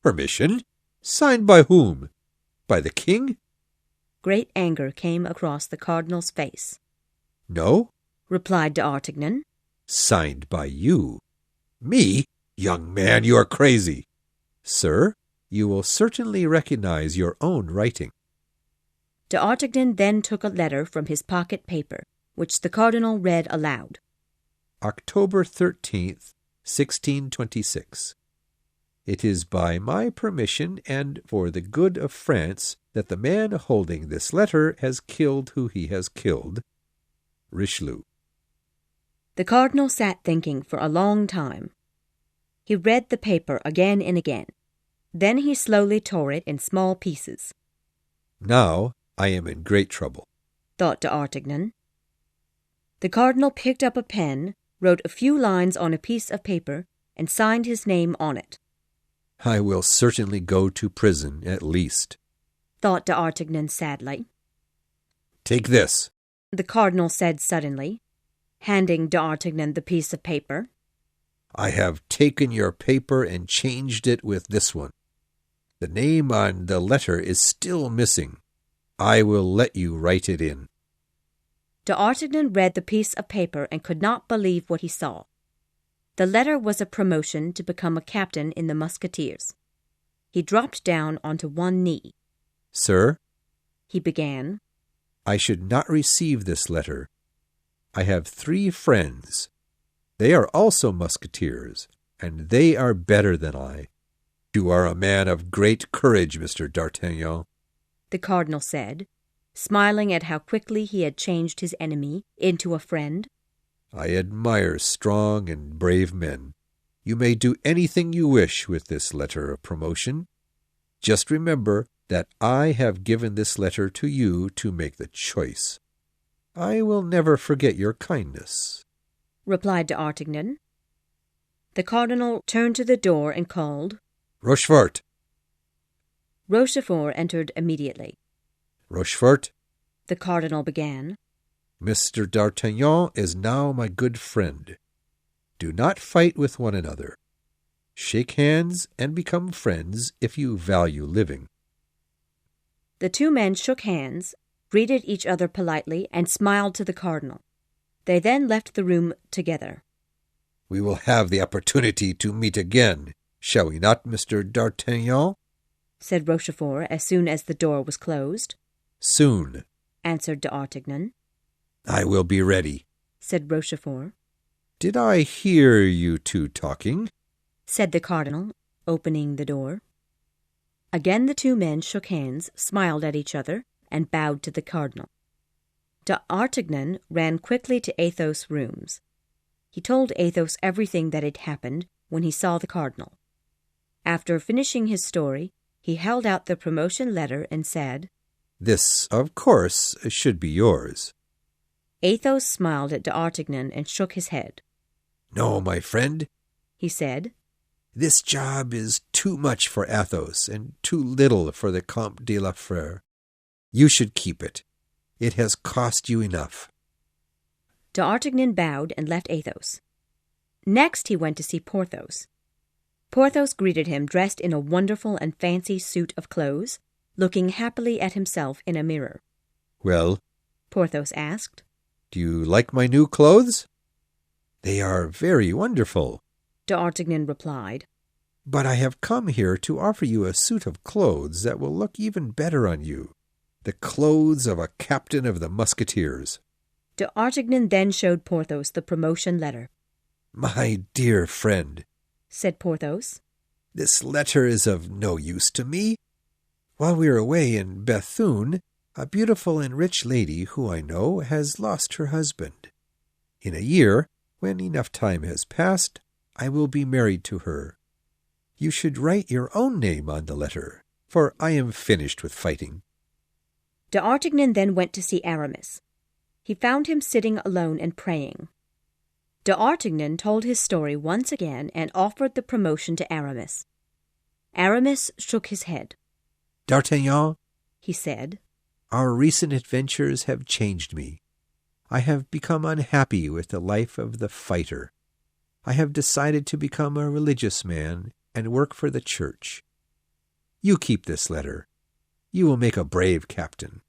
Permission? Signed by whom? By the king? Great anger came across the Cardinal's face. No, replied D'Artagnan. Signed by you. Me? Young man, you are crazy. Sir, you will certainly recognize your own writing. D'Artagnan then took a letter from his pocket paper, which the Cardinal read aloud. October 13th, 1626. It is by my permission and for the good of France that the man holding this letter has killed who he has killed. Richelieu. The Cardinal sat thinking for a long time. He read the paper again and again. Then he slowly tore it in small pieces. Now I am in great trouble, thought D'Artagnan. The Cardinal picked up a pen, wrote a few lines on a piece of paper, and signed his name on it. I will certainly go to prison, at least, thought D'Artagnan sadly. Take this, the Cardinal said suddenly, handing D'Artagnan the piece of paper. I have taken your paper and changed it with this one. The name on the letter is still missing. I will let you write it in. D'Artagnan read the piece of paper and could not believe what he saw. The letter was a promotion to become a captain in the Musketeers. He dropped down onto one knee. Sir, he began, I should not receive this letter. I have 3 friends. They are also musketeers, and they are better than I. You are a man of great courage, Mr. D'Artagnan, the cardinal said, smiling at how quickly he had changed his enemy into a friend. I admire strong and brave men. You may do anything you wish with this letter of promotion. Just remember that I have given this letter to you to make the choice. I will never forget your kindness, replied D'Artagnan. The cardinal turned to the door and called, Rochefort! Rochefort entered immediately. Rochefort, the cardinal began, Mr. D'Artagnan is now my good friend. Do not fight with one another. Shake hands and become friends if you value living. The two men shook hands, greeted each other politely, and smiled to the cardinal. They then left the room together. We will have the opportunity to meet again, shall we not, Mr. D'Artagnan? Said Rochefort as soon as the door was closed. Soon, answered D'Artagnan. I will be ready, said Rochefort. Did I hear you two talking? Said the cardinal, opening the door. Again the two men shook hands, smiled at each other, and bowed to the cardinal. D'Artagnan ran quickly to Athos' rooms. He told Athos everything that had happened when he saw the cardinal. After finishing his story, he held out the promotion letter and said, This, of course, should be yours. Athos smiled at D'Artagnan and shook his head. No, my friend, he said. This job is too much for Athos and too little for the Comte de la Fère. You should keep it. It has cost you enough. D'Artagnan bowed and left Athos. Next he went to see Porthos. Porthos greeted him dressed in a wonderful and fancy suit of clothes, looking happily at himself in a mirror. Well, Porthos asked, do you like my new clothes? They are very wonderful, D'Artagnan replied. But I have come here to offer you a suit of clothes that will look even better on you. The clothes of a captain of the Musketeers. D'Artagnan then showed Porthos the promotion letter. My dear friend, said Porthos, this letter is of no use to me. While we are away in Bethune, a beautiful and rich lady who I know has lost her husband. In a year, when enough time has passed, I will be married to her. You should write your own name on the letter, for I am finished with fighting. D'Artagnan then went to see Aramis. He found him sitting alone and praying. D'Artagnan told his story once again and offered the promotion to Aramis. Aramis shook his head. D'Artagnan, he said, our recent adventures have changed me. I have become unhappy with the life of the fighter. I have decided to become a religious man and work for the church. You keep this letter. You will make a brave captain.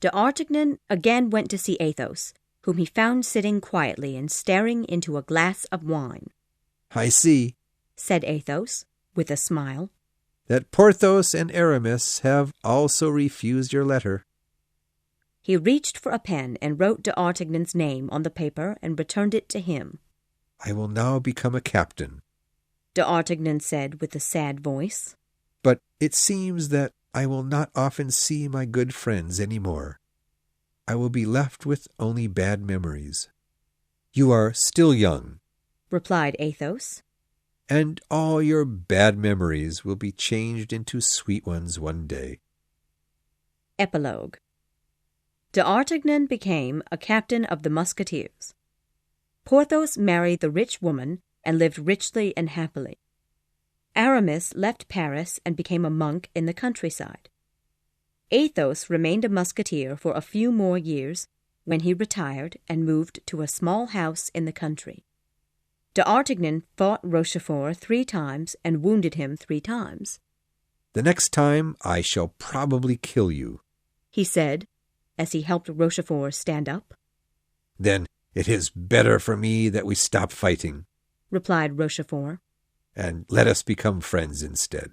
D'Artagnan again went to see Athos, whom he found sitting quietly and staring into a glass of wine. I see, said Athos, with a smile, that Porthos and Aramis have also refused your letter. He reached for a pen and wrote D'Artagnan's name on the paper and returned it to him. I will now become a captain, D'Artagnan said with a sad voice. But it seems that I will not often see my good friends any more. I will be left with only bad memories. You are still young, replied Athos, and all your bad memories will be changed into sweet ones one day. Epilogue. D'Artagnan became a captain of the Musketeers. Porthos married the rich woman and lived richly and happily. Aramis left Paris and became a monk in the countryside. Athos remained a musketeer for a few more years, when he retired and moved to a small house in the country. D'Artagnan fought Rochefort 3 times and wounded him 3 times. The next time I shall probably kill you, he said, as he helped Rochefort stand up. Then it is better for me that we stop fighting, replied Rochefort, and let us become friends instead.